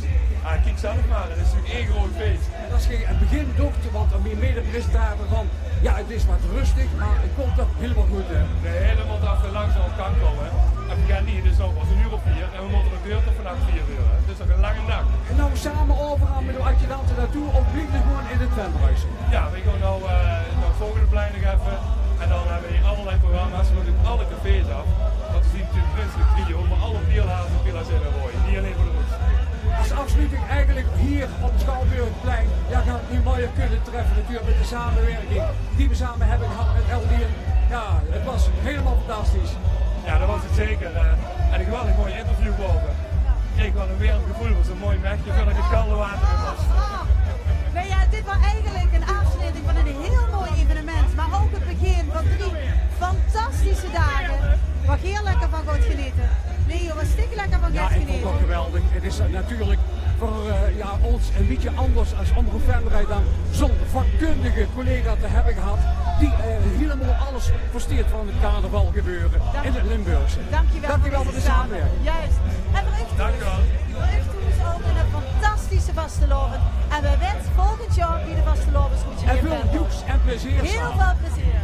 Kijk zelf maar, dat is natuurlijk één groot feest. Dat is het begin dochter, want om je mede-presentator van, ja het is wat rustig, maar het komt toch helemaal goed. Hè? Nee, helemaal dat we langzaam op gang komen. En vergeet niet, het is nog pas 1:04 en we moeten de deur tot vannacht 4 uur. Het is nog een lange dag. En nou samen overgaan met de adjudanten naartoe of blijven we gewoon in het Venterhuis? Ja, we gaan nou naar het volgende plein nog even. En dan hebben we hier allerlei programma's, we doen alle cafés af. Want we zien natuurlijk prinselijk trio, maar alle bierlazen en pilla's in Rooi. Niet alleen voor de roes. Als afsluiting eigenlijk hier op het Schouwburgplein, ja, gaan we nu mooier kunnen treffen natuurlijk met de samenwerking die we samen hebben gehad met LDN. Ja, het was helemaal fantastisch. Ja, dat was het zeker. En een geweldig mooi interview boven. Ik kreeg wel een wereldgevoel, het was een mooi mechje, voordat ik het koude water in was. Nee, ja, dit was eigenlijk een afsluiting van een heel mooi evenement, maar ook het begin van 3 fantastische dagen waar heel lekker van gaat genieten. Nee, je was stik lekker van gaat genieten. Ja, ik vond het geweldig. Het is natuurlijk voor ons een beetje anders als Omroep Venray dan zo'n vakkundige collega te hebben gehad die helemaal alles versteert van het carnaval gebeuren in het Limburgse. Dankjewel voor de samenwerking. Juist. En voor u doen ze ook in een fantastische vastelovend. En we wensen volgend jaar weer de vastelovensgoedje. En veel joeks en plezier. Heel veel plezier.